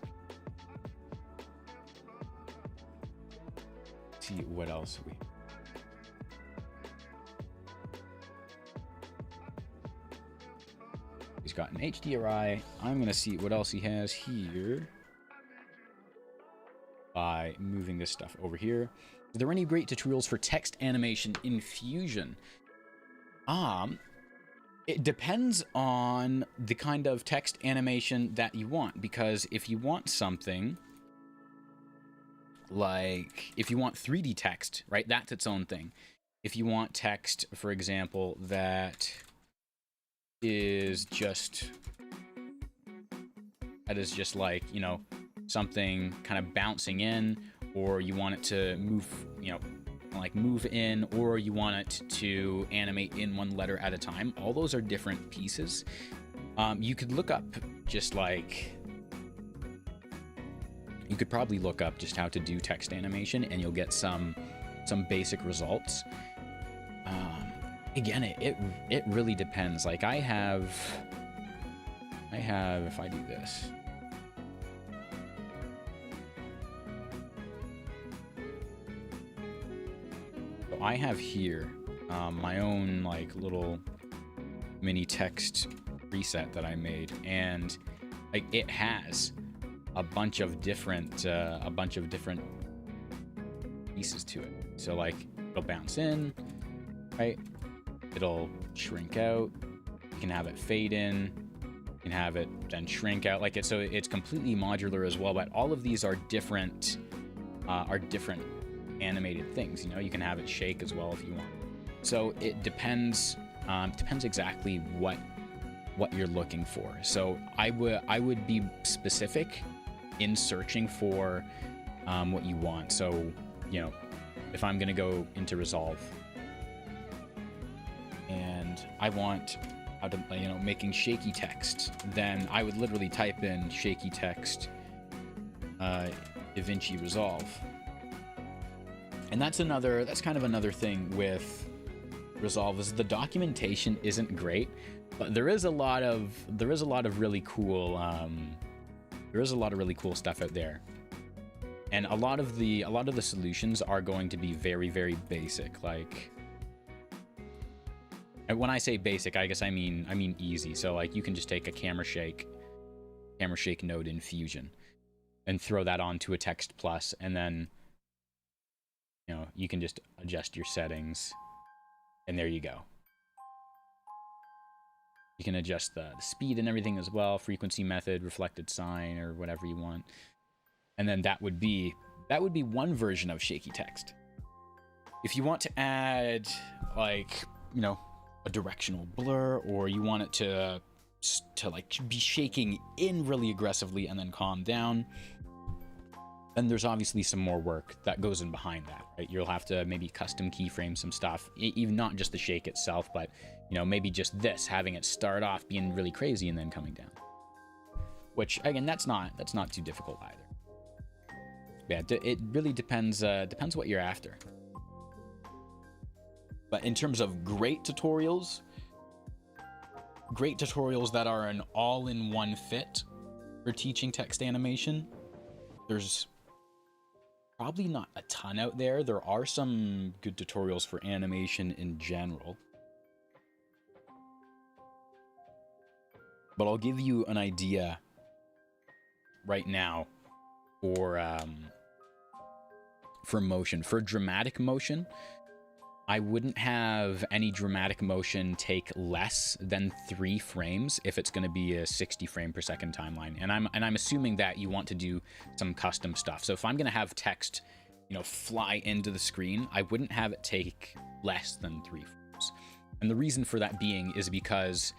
see what else we. He's got an HDRI. I'm gonna see what else he has here by moving this stuff over here. Are there any great tutorials for text animation in Fusion? It depends on the kind of text animation that you want, because if you want something like, if you want 3D text, right, that's its own thing. If you want text, for example, that is just like, you know, something kind of bouncing in, or you want it to move, you know, like move in, or you want it to animate in one letter at a time. All those are different pieces. You could look up just like, you could probably look up just how to do text animation, and you'll get some basic results. Again, it really depends. Like I have, if I do this. So I have here my own like little mini text preset that I made, and like it has a bunch of different pieces to it. So like it'll bounce in, right? It'll shrink out. You can have it fade in. You can have it then shrink out like it. So it's completely modular as well. But all of these are different animated things. You know, you can have it shake as well if you want. So it depends. Depends exactly what you're looking for. So I would be specific in searching for what you want. So, you know, if I'm gonna go into Resolve and I want how to, you know, making shaky text, then I would literally type in shaky text DaVinci Resolve. And that's kind of another thing with Resolve, is the documentation isn't great, but there is a lot of really cool stuff out there. And a lot of the solutions are going to be very, very basic. Like, and when I say basic, I guess I mean easy. So like you can just take a camera shake node in Fusion and throw that onto a text plus, and then, you know, you can just adjust your settings, and there you go. You can adjust the speed and everything as well, frequency method, reflected sign, or whatever you want. And then that would be one version of shaky text. If you want to add, like, you know, a directional blur, or you want it to like be shaking in really aggressively and then calm down, then there's obviously some more work that goes in behind that, right? You'll have to maybe custom keyframe some stuff, even not just the shake itself, but, you know, maybe just this, having it start off being really crazy and then coming down. Which, again, that's not too difficult either. Yeah, it really depends what you're after. But in terms of great tutorials that are an all-in-one fit for teaching text animation, there's probably not a ton out there. There are some good tutorials for animation in general, but I'll give you an idea right now for motion. For dramatic motion, I wouldn't have any dramatic motion take less than 3 frames if it's going to be a 60 frame per second timeline. And I'm assuming that you want to do some custom stuff. So if I'm going to have text, you know, fly into the screen, I wouldn't have it take less than 3 frames. And the reason for that being is because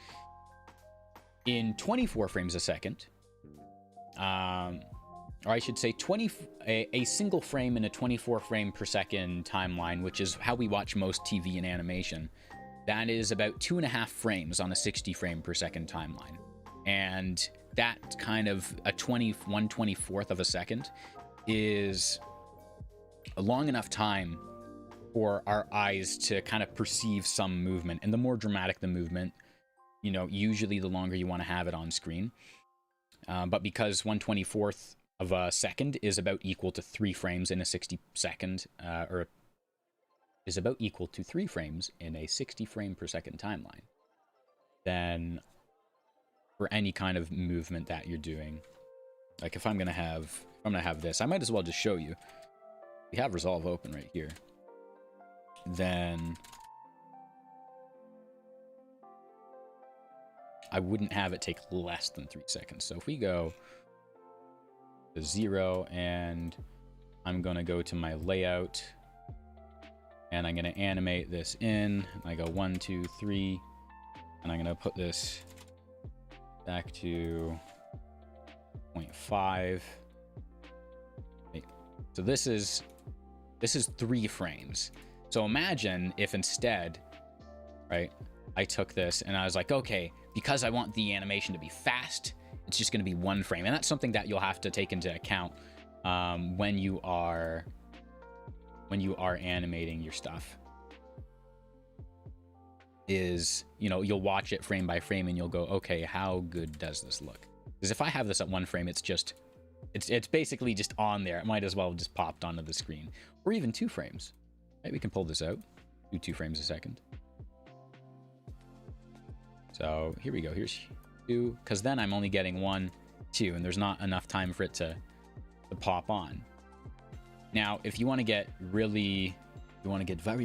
in 24 frames a second, or I should say a single frame in a 24 frame per second timeline, which is how we watch most TV and animation, that is about 2.5 frames on a 60 frame per second timeline. And that kind of a 1/24th of a second is a long enough time for our eyes to kind of perceive some movement. And the more dramatic the movement, you know, usually the longer you want to have it on screen. But because 1/24th of a second is about equal to 3 frames in a 60-second, or is about equal to 3 frames in a 60 frame per second timeline, then for any kind of movement that you're doing, like if I'm gonna have this, I might as well just show you. We have Resolve open right here. Then I wouldn't have it take less than 3 seconds. So if we go to 0, and I'm gonna go to my layout, and I'm gonna animate this in. I go 1, 2, 3, and I'm gonna put this back to 0.5. So this is 3 frames. So imagine if instead, right, I took this and I was like, okay, because I want the animation to be fast, it's just going to be 1 frame. And that's something that you'll have to take into account when you are animating your stuff. Is, you know, you'll watch it frame by frame and you'll go, okay, how good does this look? Because if I have this at 1 frame, it's basically just on there. It might as well have just popped onto the screen. Or even 2 frames. Right, we can pull this out. Do 2 frames a second. So here we go. Here's 2, because then I'm only getting 1, 2, and there's not enough time for it to pop on. Now, if you want to get very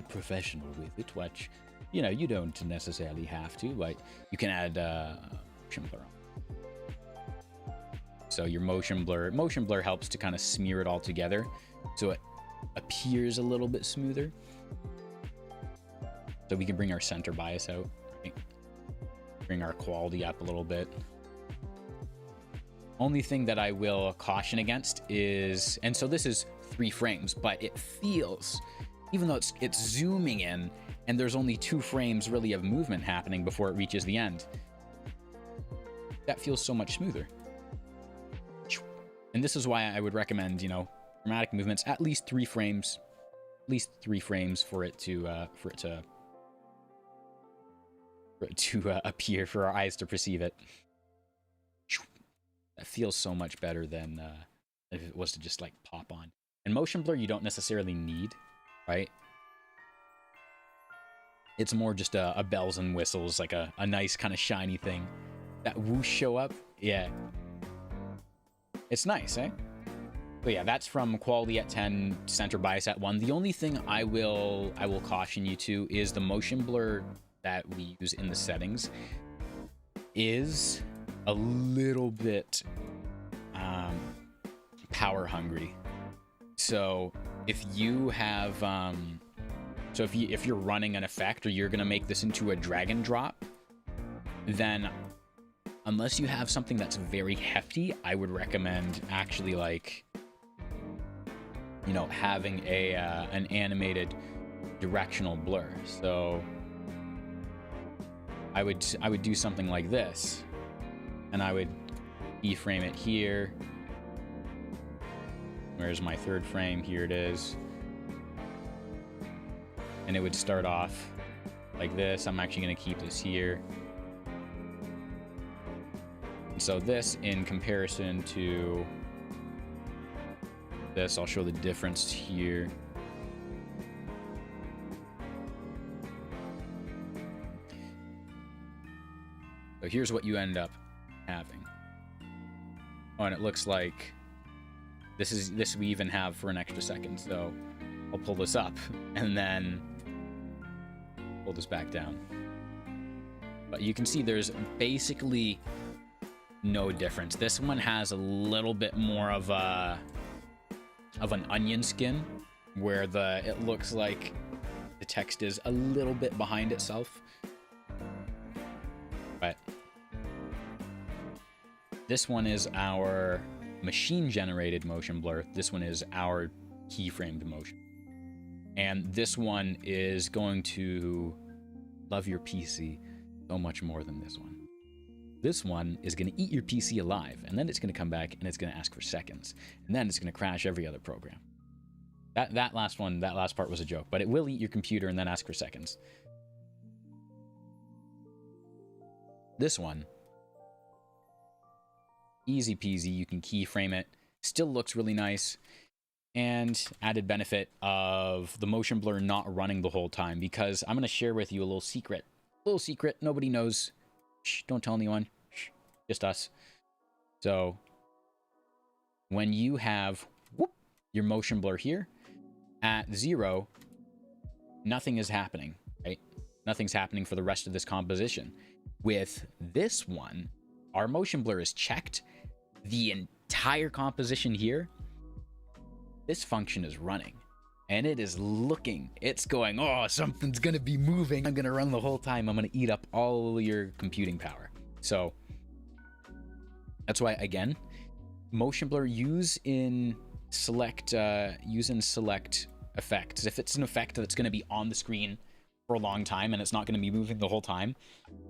professional with it, which, you know, you don't necessarily have to, but you can add motion blur on. So your motion blur helps to kind of smear it all together, so it appears a little bit smoother. So we can bring our center bias out, right? Bring our quality up a little bit. Only thing that I will caution against is, and so this is 3 frames, but it feels, even though it's zooming in and there's only 2 frames really of movement happening before it reaches the end, that feels so much smoother. And this is why I would recommend, you know, dramatic movements, at least 3 frames, for it to appear, for our eyes to perceive it. That feels so much better than if it was to just like pop on. And motion blur you don't necessarily need, right? It's more just a bells and whistles, like a nice kind of shiny thing. That whoosh show up, yeah. It's nice, eh? But yeah, that's from quality at 10, center bias at 1. The only thing I will caution you to is the motion blur that we use in the settings is a little bit power hungry. So if you have if you're running an effect, or you're gonna make this into a drag and drop, then unless you have something that's very hefty, I would recommend actually, like, you know, having an animated directional blur. So I would do something like this, and I would keyframe it here. Where's my 3rd frame? Here it is. And it would start off like this. I'm actually going to keep this here. And so this, in comparison to this, I'll show the difference here. So here's what you end up having. Oh, and it looks like this we even have for an extra second. So I'll pull this up and then pull this back down. But you can see there's basically no difference. This one has a little bit more of an onion skin, where it looks like the text is a little bit behind itself. But this one is our machine-generated motion blur. This one is our keyframed motion. And this one is going to love your PC so much more than this one. This one is going to eat your PC alive, and then it's going to come back and it's going to ask for seconds, and then it's going to crash every other program. That last part was a joke, but it will eat your computer and then ask for seconds. This one, easy peasy, you can keyframe it, Still looks really nice. And added benefit of the motion blur not running the whole time, because I'm going to share with you a little secret. Little secret. Nobody knows. Shh, don't tell anyone. Shh, just us. So when you have your motion blur here at 0, nothing is happening, right? Nothing's happening for the rest of this composition. With this one, our motion blur is checked. The entire composition here, this function is running. And it is looking, it's going, oh, something's gonna be moving. I'm gonna run the whole time. I'm gonna eat up all your computing power. So that's why, again, motion blur use in select effects. If it's an effect that's gonna be on the screen for a long time and it's not gonna be moving the whole time,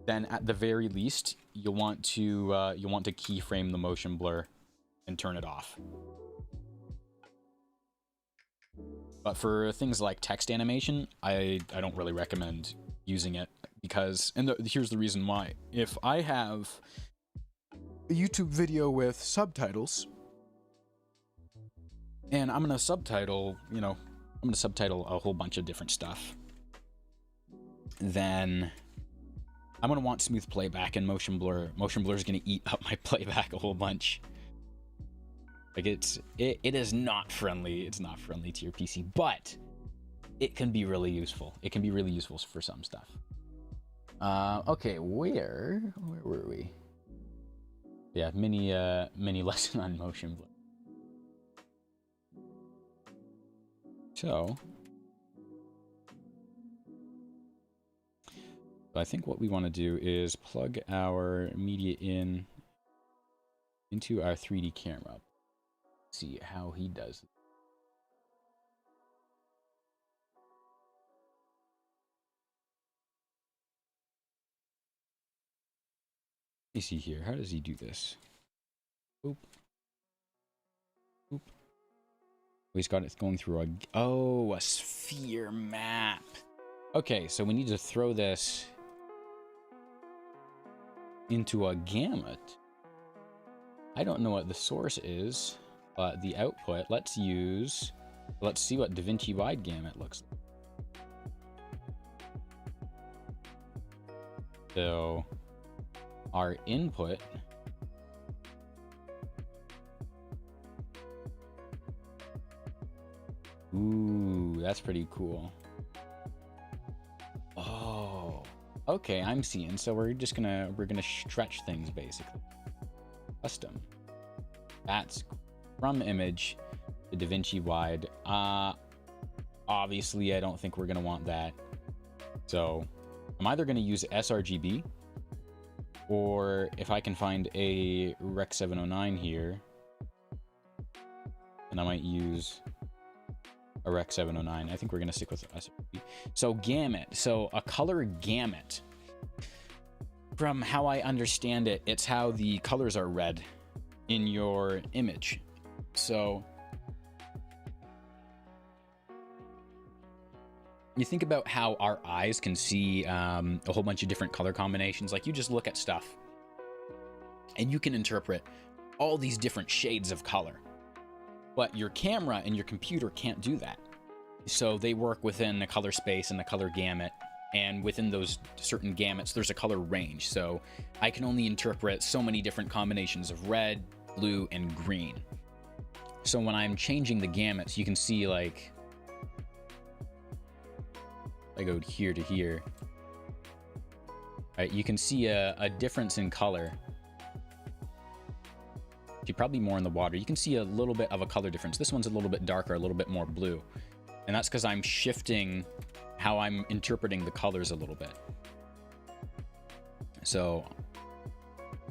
then at the very least, you'll want to keyframe the motion blur and turn it off. But for things like text animation, I don't really recommend using it, because, and here's the reason why. If I have a YouTube video with subtitles, and I'm gonna subtitle, I'm gonna subtitle a whole bunch of different stuff, then I'm gonna want smooth playback, and motion blur is gonna eat up my playback a whole bunch. Like it is not friendly. It's not friendly to your PC, but it can be really useful. It can be really useful for some stuff. Okay, where were we? Yeah, mini lesson on motion blur. So I think what we want to do is plug our media into our 3D camera. See how he does it. Let me see here. How does he do this? Oop. Oop. He's got it going through a sphere map. Okay, so we need to throw this into a gamut. I don't know what the source is, but the output, let's see what DaVinci wide gamut looks like. So our input ooh, that's pretty cool. Oh, okay, I'm seeing. So we're gonna stretch things basically. Custom. That's from image to DaVinci wide. Obviously, I don't think we're gonna want that. So I'm either gonna use sRGB, or if I can find a Rec 709 here, and I might use a Rec 709. I think we're gonna stick with sRGB. So gamut. So a color gamut. From how I understand it, it's how the colors are read in your image. So you think about how our eyes can see a whole bunch of different color combinations. Like, you just look at stuff and you can interpret all these different shades of color, but your camera and your computer can't do that. So they work within the color space and the color gamut, and within those certain gamuts there's a color range. So I can only interpret so many different combinations of red, blue, and green. So when I'm changing the gamuts, you can see, like, I go here to here, right? You can see a difference in color. You're probably more in the water. You can see a little bit of a color difference. This one's a little bit darker, a little bit more blue. And that's because I'm shifting how I'm interpreting the colors a little bit. So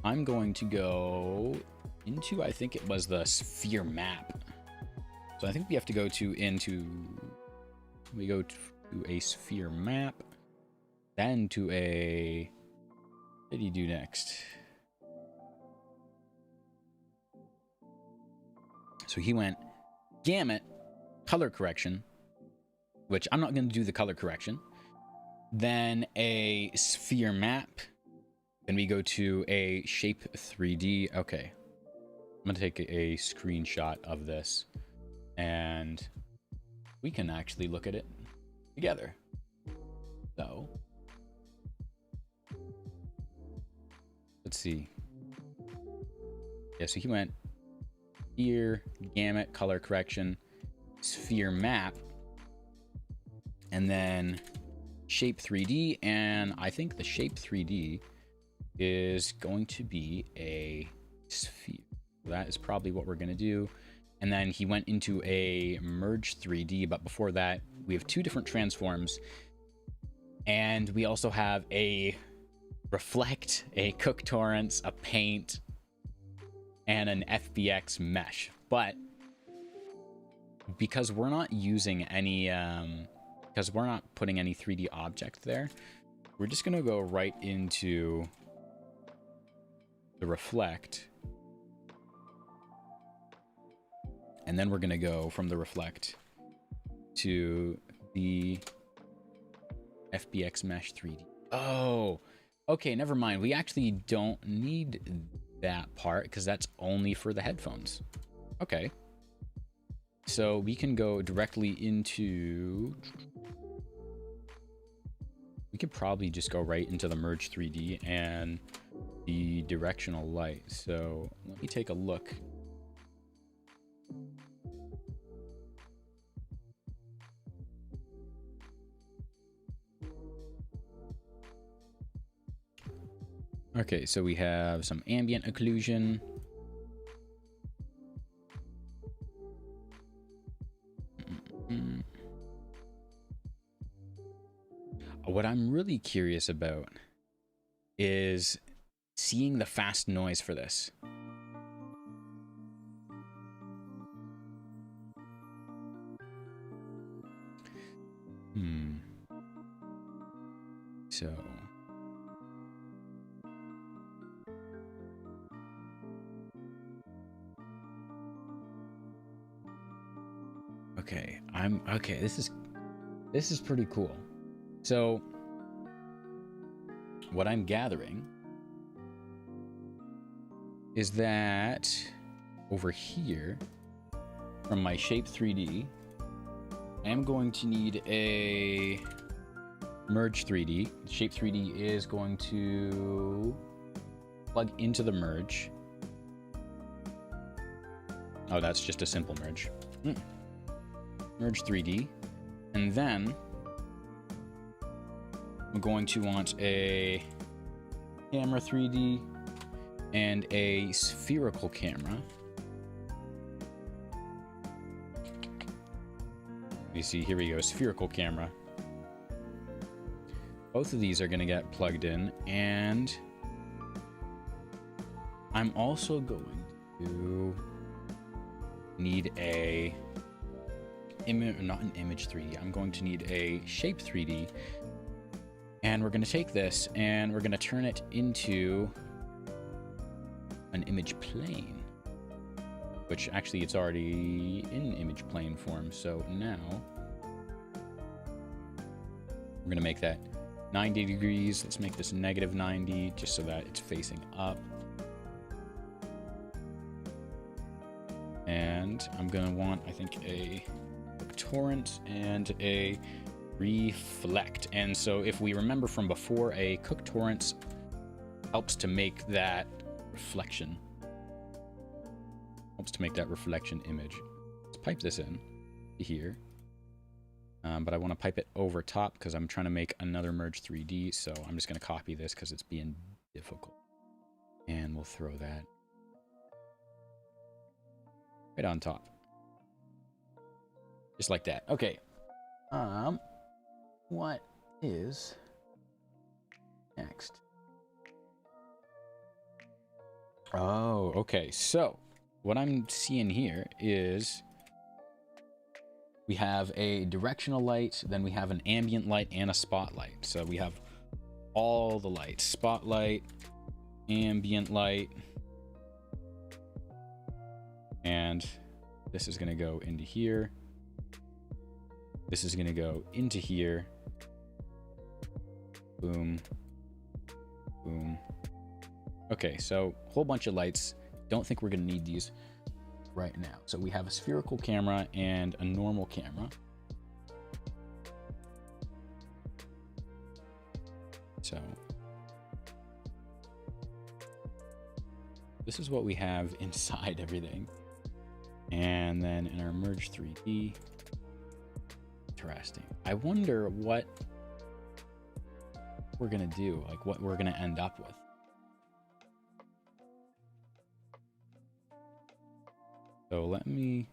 I'm going to go into, I think it was the sphere map. So I think we have to go we go to a sphere map, then to a, what did he do next? So he went gamut, color correction, which I'm not going to do the color correction. Then a sphere map. Then we go to a shape 3D. Okay. I'm I'm gonna take a screenshot of this, and we can actually look at it together. So let's see. Yeah, so he went here, gamut, color correction, sphere map, and then shape 3D. And I think the shape 3D is going to be a sphere. That is probably what we're going to do. And then he went into a merge 3D, but before that, we have two different transforms. And we also have a reflect, a cook torrents, a paint, and an FBX mesh. But because we're not using any, because we're not putting any 3D object there, we're just going to go right into the reflect. And then we're going to go from the reflect to the FBX mesh 3D. Oh, okay, never mind. We actually don't need that part because that's only for the headphones. Okay. So we can go directly into... We could probably just go right into the merge 3D and the directional light. So let me take a look. Okay, so we have some ambient occlusion. What I'm really curious about is seeing the fast noise for this. So... Okay, okay, this is pretty cool. So what I'm gathering is that over here from my shape 3D, I am going to need a merge 3D. Shape 3D is going to plug into the merge. Oh, that's just a simple merge. Merge 3D, and then I'm going to want a camera 3D and a spherical camera. You see, here we go, spherical camera. Both of these are going to get plugged in, and I'm also going to need a not an image 3D. I'm going to need a shape 3D, and we're going to take this and we're going to turn it into an image plane, which actually it's already in image plane form. So now we're going to make that 90 degrees. Let's make this negative 90 just so that it's facing up. And I'm going to want, I think, a torrent and a reflect. And so if we remember from before, a cook torrent helps to make that reflection. Helps to make that reflection image. Let's pipe this in here. But I want to pipe it over top because I'm trying to make another merge 3D. So I'm just going to copy this because it's being difficult. And we'll throw that right on top. Just like that. Okay. What is next? Oh, okay. So what I'm seeing here is we have a directional light, then we have an ambient light and a spotlight. So we have all the lights: spotlight, ambient light, and this is going to go into here. This is going to go into here. Boom. Boom. Okay, so a whole bunch of lights don't think we're going to need these right now. So we have a spherical camera and a normal camera. So this is what we have inside everything. And then in our merge 3D, interesting. I wonder what we're gonna do, like what we're gonna end up with. So let me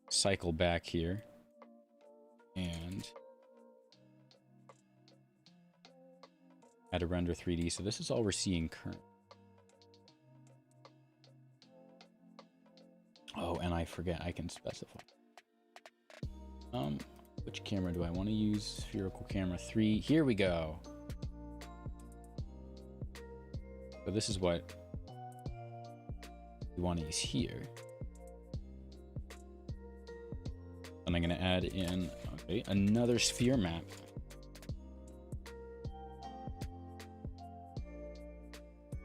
cycle back here and add a render 3D. So this is all we're seeing currently. Oh, and I forget, I can specify. Which camera do I want to use? Spherical camera 3. Here we go. So this is what we want to use here. And I'm going to add in, okay, another sphere map.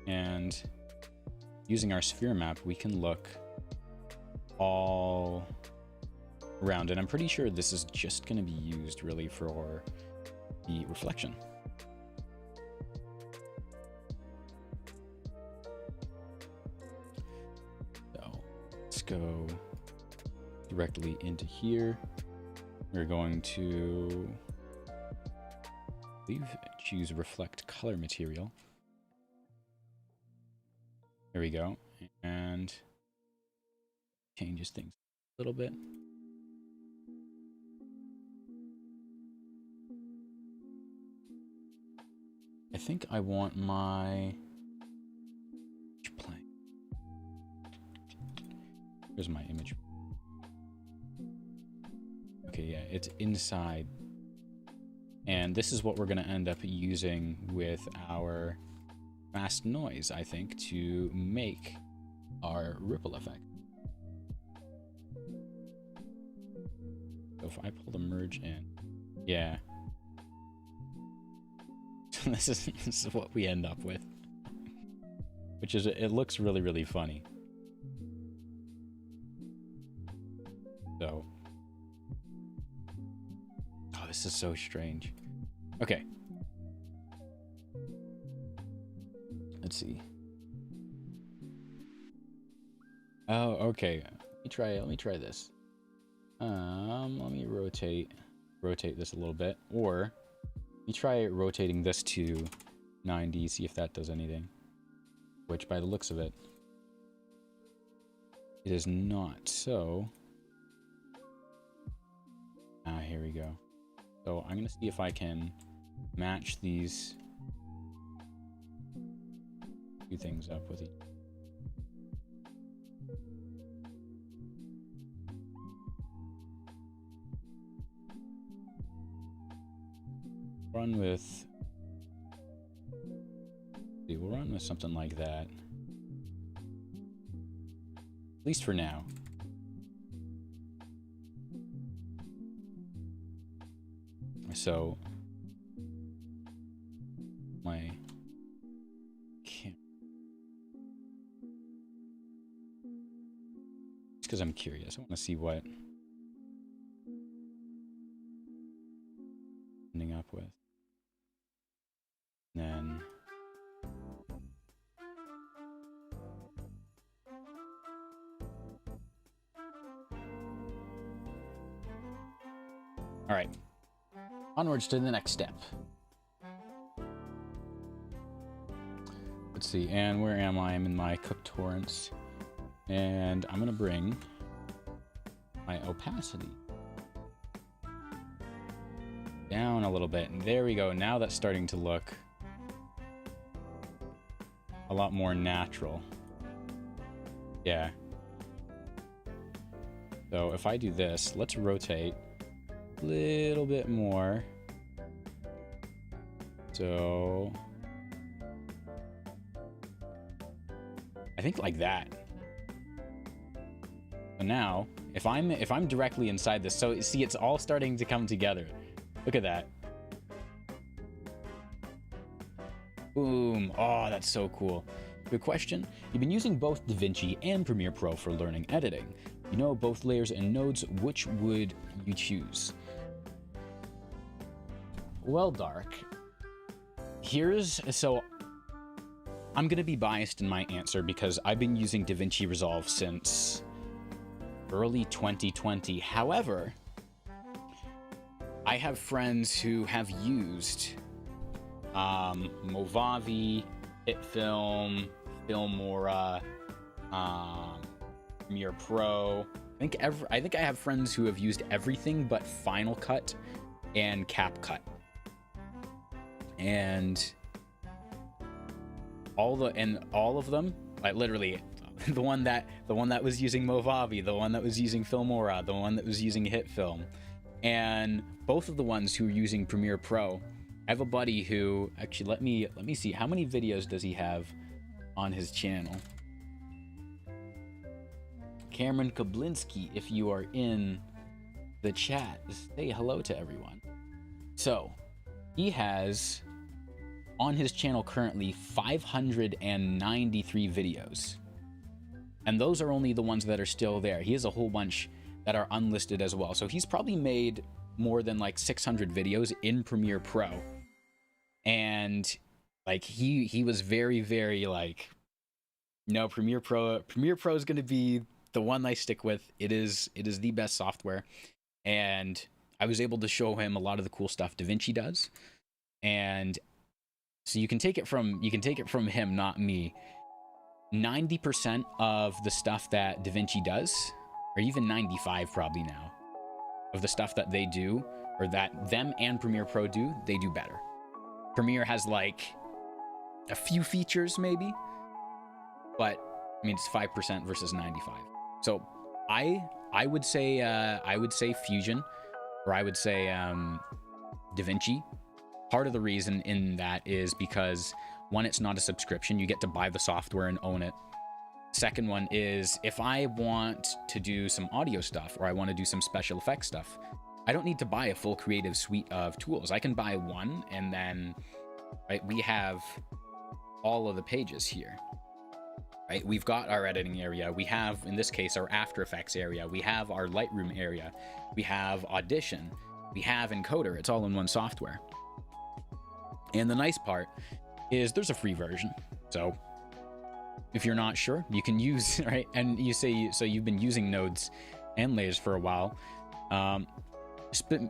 And using our sphere map, we can look all around, and I'm pretty sure this is just going to be used really for the reflection. So let's go directly into here. We're going to, I believe, choose reflect color material. There we go, and changes things a little bit. I think I want my plane. Here's my image. Okay, yeah, it's inside. And this is what we're going to end up using with our fast noise, I think, to make our ripple effect. So if I pull the merge in, yeah. this is what we end up with, which is, it looks really, really funny. So, oh, this is so strange. Okay. Let's see. Oh, okay. Let me try this. Let me rotate this a little bit, or let me try rotating this to 90, see if that does anything. Which, by the looks of it, it is not. So, here we go. So I'm gonna see if I can match these two things up with each. We'll run with something like that. At least for now. So my camera. Just because I'm curious, I want to see what ending up with. And then all right, onwards to the next step. Let's see, and where am I? I'm in my cook torrents, and I'm gonna bring my opacity down a little bit, and there we go. Now that's starting to look a lot more natural. Yeah. So if I do this, let's rotate a little bit more. So I think like that. So now if I'm directly inside this, so see, it's all starting to come together. Look at that. Boom. Oh, that's so cool. Good question. You've been using both DaVinci and Premiere Pro for learning editing. You know both layers and nodes. Which would you choose? Well, Dark, so I'm going to be biased in my answer because I've been using DaVinci Resolve since early 2020. However, I have friends who have used Movavi, HitFilm, Filmora, Premiere Pro. I think I have friends who have used everything but Final Cut and CapCut. And all of them, like literally, the one that was using Movavi, the one that was using Filmora, the one that was using HitFilm, and both of the ones who are using Premiere Pro. I have a buddy who actually let me see how many videos does he have on his channel. Cameron Kablinski, if you are in the chat, say hello to everyone. So he has on his channel currently 593 videos. And those are only the ones that are still there. He has a whole bunch that are unlisted as well. So he's probably made more than like 600 videos in Premiere Pro. And like he was very, very like, no, Premiere Pro is going to be the one I stick with. It is the best software. And I was able to show him a lot of the cool stuff DaVinci does. And so you can take it from him, not me. 90% of the stuff that DaVinci does, or even 95 probably now, of the stuff that they do, or that them and Premiere Pro do, they do better. Premiere has like a few features maybe, but I mean it's 5% versus 95. So I would say Fusion, or I would say DaVinci. Part of the reason in that is because, one, it's not a subscription. You get to buy the software and own it. Second one is, if I want to do some audio stuff or I want to do some special effects stuff, I don't need to buy a full creative suite of tools. I can buy one, and then, right, we have all of the pages here. Right, we've got our editing area. We have, in this case, our After Effects area. We have our Lightroom area. We have Audition. We have Encoder. It's all in one software. And the nice part is there's a free version. So if you're not sure, you can use, right? And you say, so you've been using nodes and layers for a while.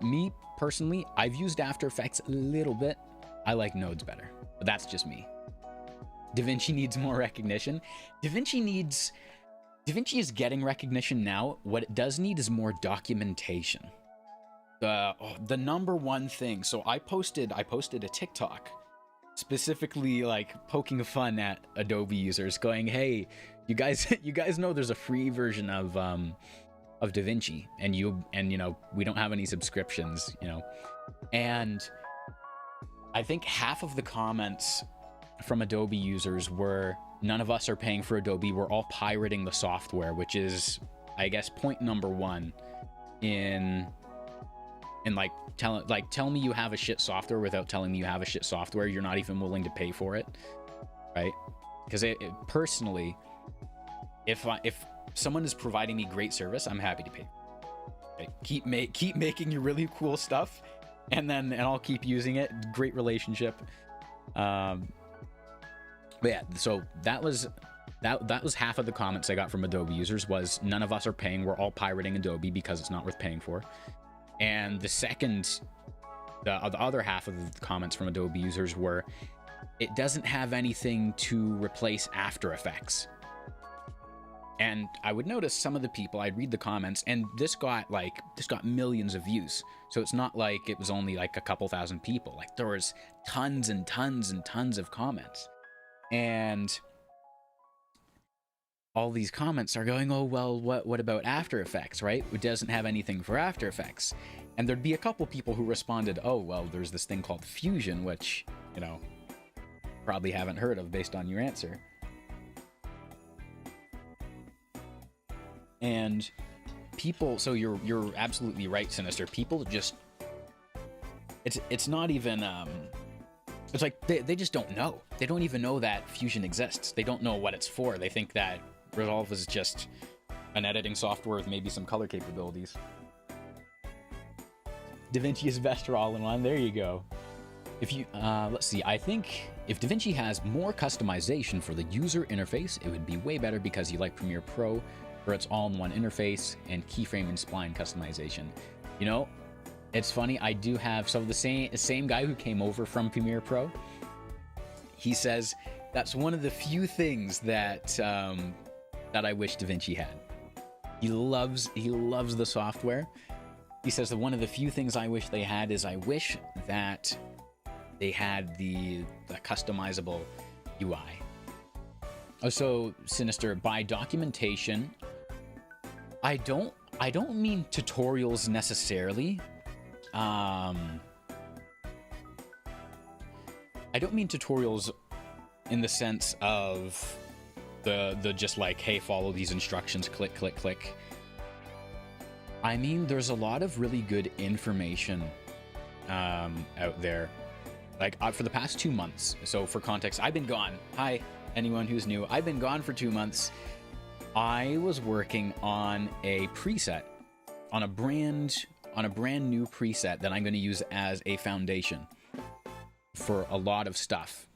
Me personally, I've used After Effects a little bit. I like nodes better, but that's just me. DaVinci needs more recognition. DaVinci is getting recognition now. What it does need is more documentation. The number one thing. So I posted a TikTok specifically like poking fun at Adobe users, going, "Hey, you guys know there's a free version of DaVinci, and you know we don't have any subscriptions, you know." And I think half of the comments from Adobe users were, "None of us are paying for Adobe. We're all pirating the software," which is, I guess, point number one in like tell me you have a shit software without telling me you have a shit software. You're not even willing to pay for it, right? Because personally, if someone is providing me great service, I'm happy to pay. Right? Keep making your really cool stuff, and I'll keep using it. Great relationship. But yeah, so that was half of the comments I got from Adobe users was, "None of us are paying. We're all pirating Adobe because it's not worth paying for." And the other half of the comments from Adobe users were, "It doesn't have anything to replace After Effects." And I would notice some of the people, I'd read the comments, and this got millions of views. So it's not like it was only like a couple thousand people. Like there was tons and tons and tons of comments. And all these comments are going, "Oh, well, what about After Effects, right? It doesn't have anything for After Effects." And there'd be a couple people who responded, "Oh, well, there's this thing called Fusion," which, you know, probably haven't heard of based on your answer. And people, so you're absolutely right, Sinister. People just, it's not even It's like they just don't know. They don't even know that Fusion exists. They don't know what it's for. They think that Resolve is just an editing software with maybe some color capabilities. DaVinci is best for all-in-one. There you go. If you, let's see, I think if DaVinci has more customization for the user interface, it would be way better because you like Premiere Pro for its all-in-one interface and keyframe and spline customization. You know, it's funny, I do have, so the same guy who came over from Premiere Pro, he says that's one of the few things that that I wish DaVinci had. He loves the software. He says that one of the few things I wish they had is I wish that they had the customizable UI. So Sinister, by documentation, I don't mean tutorials necessarily. I don't mean tutorials in the sense of the just like, hey, follow these instructions, click, click, click. I mean, there's a lot of really good information out there. Like for the past 2 months. So for context, I've been gone. Hi, anyone who's new. I've been gone for 2 months. I was working on a preset, on a brand new preset that I'm going to use as a foundation for a lot of stuff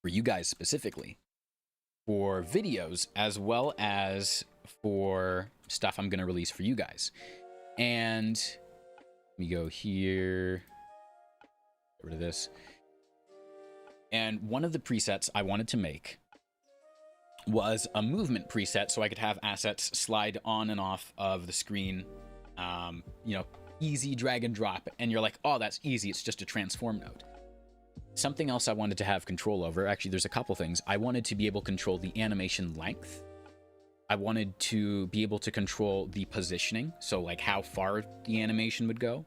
for you guys specifically, for videos as well as for stuff I'm going to release for you guys. And let me go here, get rid of this. And one of the presets I wanted to make was a movement preset so I could have assets slide on and off of the screen, you know, easy drag and drop. And you're like, oh, that's easy. It's just a transform node. Something else I wanted to have control over, actually, there's a couple things. I wanted to be able to control the animation length. I wanted to be able to control the positioning, so like how far the animation would go.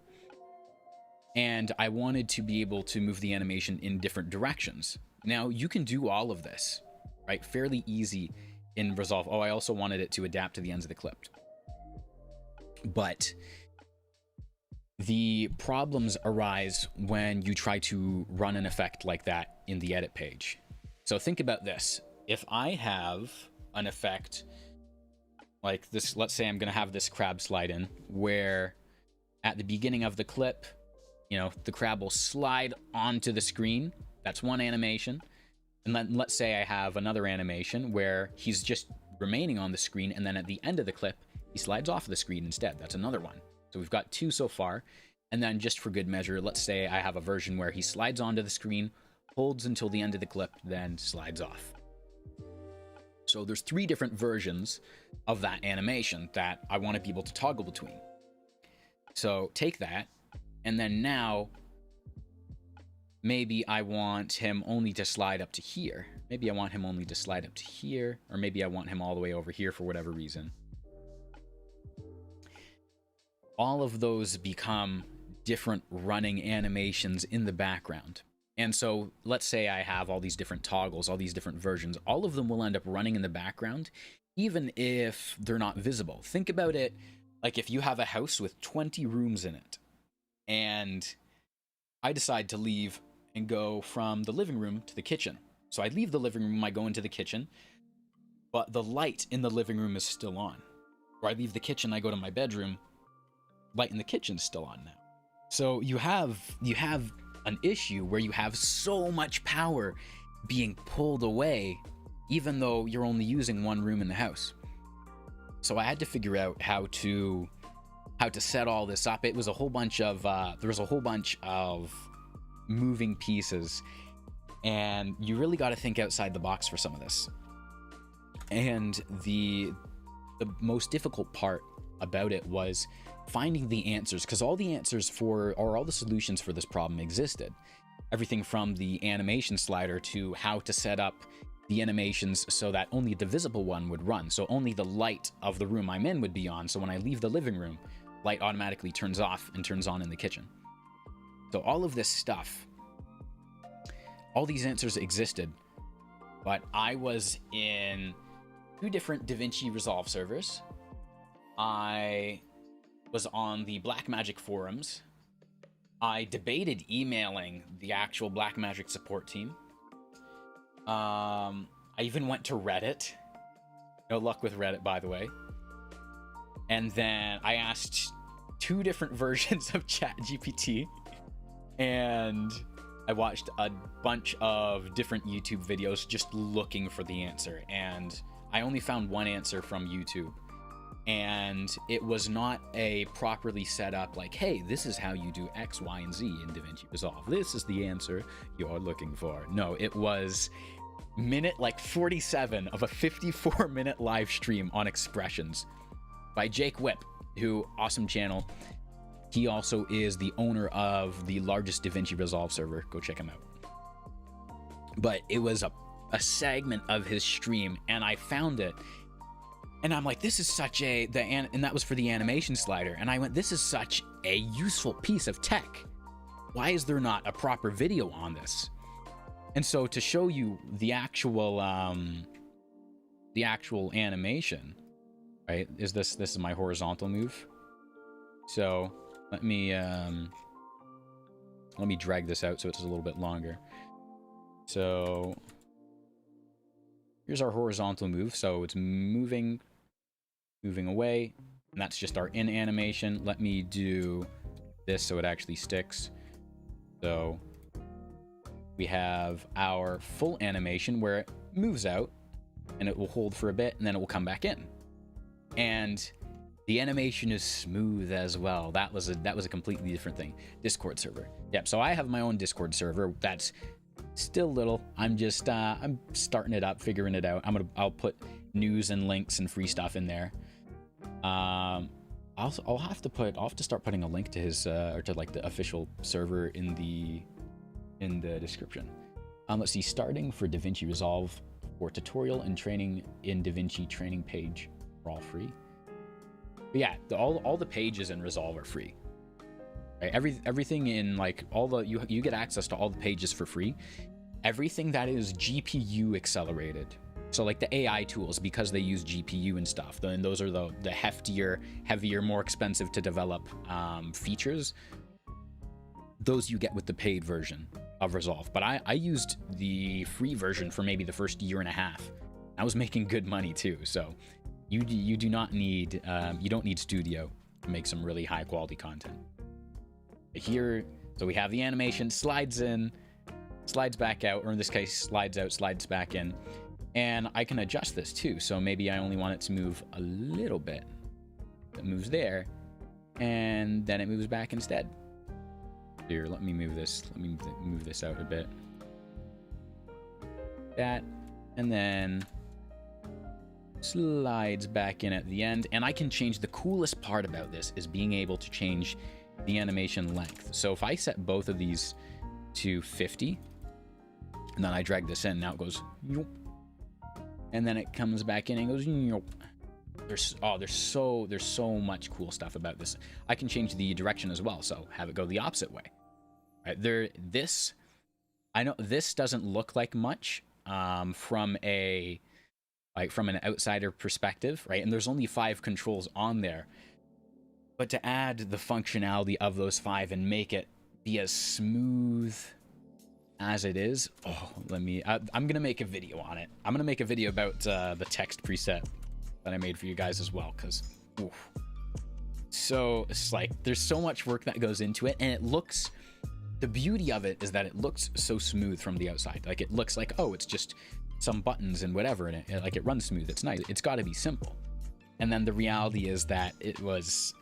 And I wanted to be able to move the animation in different directions. Now, you can do all of this, right? Fairly easy in Resolve. Oh, I also wanted it to adapt to the ends of the clip. But the problems arise when you try to run an effect like that in the edit page. So think about this. If I have an effect like this, let's say I'm going to have this crab slide in, where at the beginning of the clip, you know, the crab will slide onto the screen. That's one animation. And then let's say I have another animation where he's just remaining on the screen, and then at the end of the clip, he slides off the screen instead. That's another one. So we've got 2 so far. And then just for good measure, let's say I have a version where he slides onto the screen, holds until the end of the clip, then slides off. So there's 3 different versions of that animation that I want to be able to toggle between. So take that, and then now maybe I want him only to slide up to here. Maybe I want him only to slide up to here, or maybe I want him all the way over here for whatever reason. All of those become different running animations in the background. And so let's say I have all these different toggles, all these different versions. All of them will end up running in the background, even if they're not visible. Think about it like if you have a house with 20 rooms in it, and I decide to leave and go from the living room to the kitchen. So I leave the living room, I go into the kitchen, but the light in the living room is still on. Or I leave the kitchen, I go to my bedroom, light in the kitchen's still on now. So you have an issue where you have so much power being pulled away, even though you're only using one room in the house. So I had to figure out how to set all this up. It was a whole bunch of there was a whole bunch of moving pieces, and you really got to think outside the box for some of this. And the most difficult part about it was finding the answers, because all the answers for, or all the solutions for this problem existed. Everything from the animation slider to how to set up the animations so that only the visible one would run. So only the light of the room I'm in would be on. So when I leave the living room, light automatically turns off and turns on in the kitchen. So all of this stuff, all these answers existed, but I was in 2 different DaVinci Resolve servers. I was on the Blackmagic forums, I debated emailing the actual Blackmagic support team. I even went to Reddit. No luck with Reddit, by the way. And then I asked 2 different versions of ChatGPT, and I watched a bunch of different YouTube videos just looking for the answer, and I only found one answer from YouTube, and it was not a properly set up, like, hey, this is how you do X, Y, and Z in DaVinci Resolve. This is the answer you're looking for. No, it was minute like 47 of a 54-minute live stream on expressions by Jake Whip, who, awesome channel. He also is the owner of the largest DaVinci Resolve server. Go check him out. But it was a segment of his stream, and I found it, and I'm like, this is such a and that was for the animation slider, and I went, this is such a useful piece of tech. Why is there not a proper video on this? And so to show you the actual animation, right? This is my horizontal move. So let me drag this out so it's a little bit longer. So here's our horizontal move. So it's moving away, and that's just our in animation. Let me do this so it actually sticks. So we have our full animation where it moves out and it will hold for a bit and then it will come back in. And the animation is smooth as well. That was a completely different thing. Discord server. Yep, so I have my own Discord server that's still little. I'm just I'm starting it up, figuring it out. I'll put news and links and free stuff in there. I'll have to start putting a link to his or to like the official server in the description. Let's see, starting for DaVinci Resolve for tutorial and training in DaVinci training page are all free. But yeah, all the pages in Resolve are free. Right? Everything in like all the you get access to all the pages for free. Everything that is GPU accelerated. So like the AI tools, because they use GPU and stuff, then those are the heftier, heavier, more expensive to develop features. Those you get with the paid version of Resolve. But I used the free version for maybe the first year and a half. I was making good money too. So you do not need you don't need Studio to make some really high quality content. Here, so we have the animation, slides in, slides back out, or in this case, slides out, slides back in. And I can adjust this too. So maybe I only want it to move a little bit. It moves there, and then it moves back instead. Here, let me move this. Let me move this out a bit. That, and then slides back in at the end. And I can change, the coolest part about this is being able to change the animation length. So if I set both of these to 50, and then I drag this in, now it goes, and then it comes back in and goes, there's so much cool stuff about this. I can change the direction as well, so have it go the opposite way. Right there, I know this doesn't look like much from an outsider perspective, right? And there's only 5 controls on there. But to add the functionality of those 5 and make it be as smooth as it is, I'm gonna make a video on it. I'm gonna make a video about the text preset that I made for you guys as well, because so it's like there's so much work that goes into it, and it looks, the beauty of it is that it looks so smooth from the outside. Like it looks like, oh, it's just some buttons and whatever, and it runs smooth. It's nice. It's got to be simple. And then the reality is that it was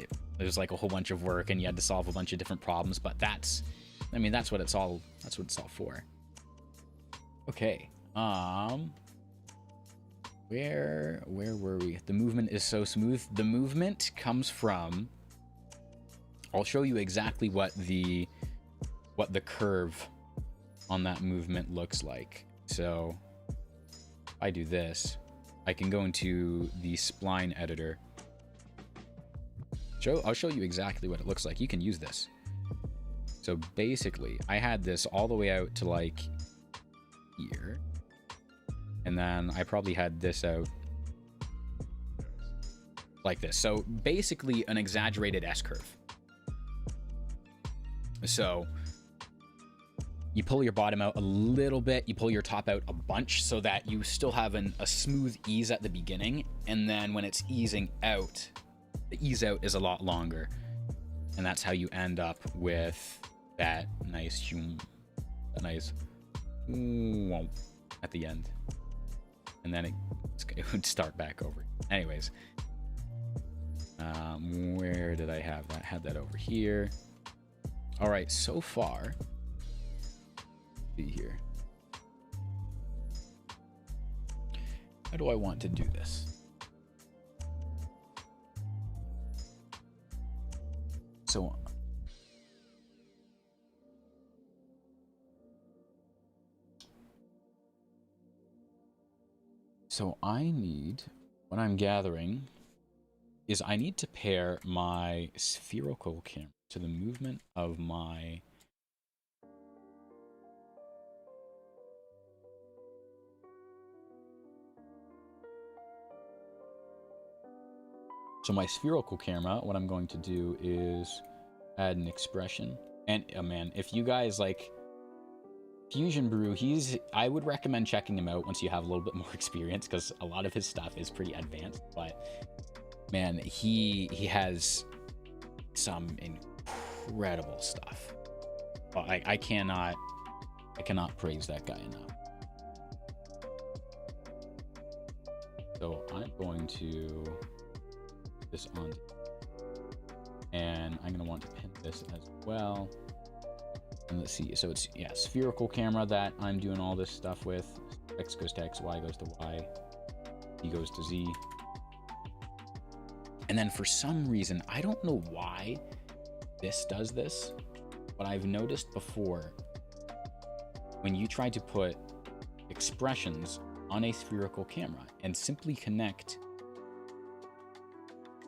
like a whole bunch of work, and you had to solve a bunch of different problems. But that's what it's all for. Okay. Where were we? The movement is so smooth. The movement comes from, I'll show you exactly what the curve on that movement looks like. So if I do this, I can go into the spline editor. I'll show you exactly what it looks like. You can use this. So basically, I had this all the way out to like here. And then I probably had this out like this. So basically an exaggerated S-curve. So you pull your bottom out a little bit, you pull your top out a bunch so that you still have a smooth ease at the beginning, and then when it's easing out, the ease out is a lot longer, and that's how you end up with that nice at the end, and then it would start back over. Anyways, where did I have that? I had that over here. All right, so far, see here. How do I want to do this? So I need, what I'm gathering is I need to pair my spherical camera to the movement of my spherical camera, what I'm going to do is add an expression. And man, if you guys like Fusion Brew, I would recommend checking him out once you have a little bit more experience, because a lot of his stuff is pretty advanced. But man, he has some incredible stuff. I cannot praise that guy enough. So I'm going to put this on, and I'm going to want to pin this as well. And let's see, so it's, yeah, spherical camera that I'm doing all this stuff with. X goes to X, Y goes to Y, Z goes to Z. And then for some reason, I don't know why this does this, but I've noticed before, when you try to put expressions on a spherical camera and simply connect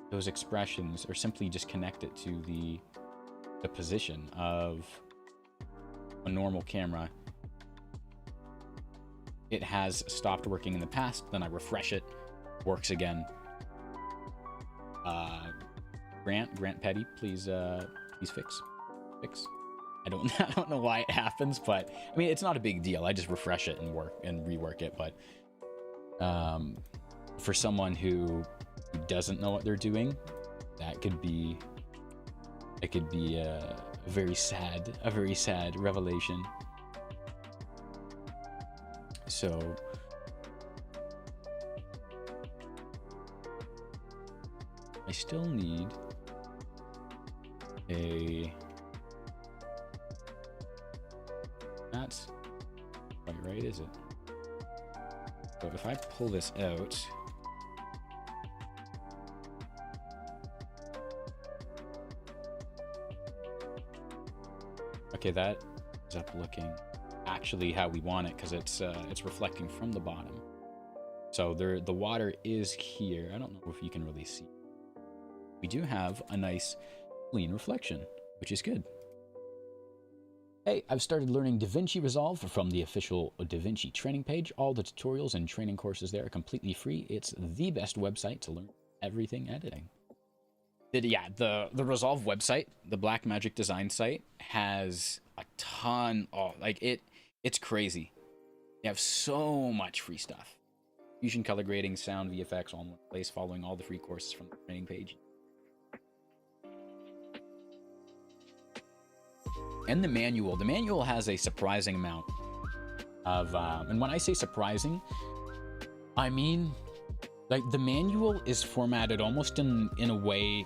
those expressions, or simply just connect it to the position of a normal camera, it has stopped working in the past. Then I refresh it, works again. Grant Petty, please fix. I don't know why it happens, but I mean, it's not a big deal. I just refresh it and rework it. But for someone who doesn't know what they're doing, that could be a very sad revelation. So I still need that's quite right, is it? So if I pull this out, okay, that is up looking actually how we want it, because it's reflecting from the bottom. So the water is here. I don't know if you can really see. We do have a nice clean reflection, which is good. Hey, I've started learning DaVinci Resolve from the official DaVinci training page. All the tutorials and training courses there are completely free. It's the best website to learn everything editing. Yeah, the Resolve website, the Blackmagic design site, has a ton of, it's crazy. You have so much free stuff. Fusion, color grading, sound, VFX, all in one place, following all the free courses from the training page. And the manual has a surprising amount of, and when I say surprising, I mean, like, the manual is formatted almost in a way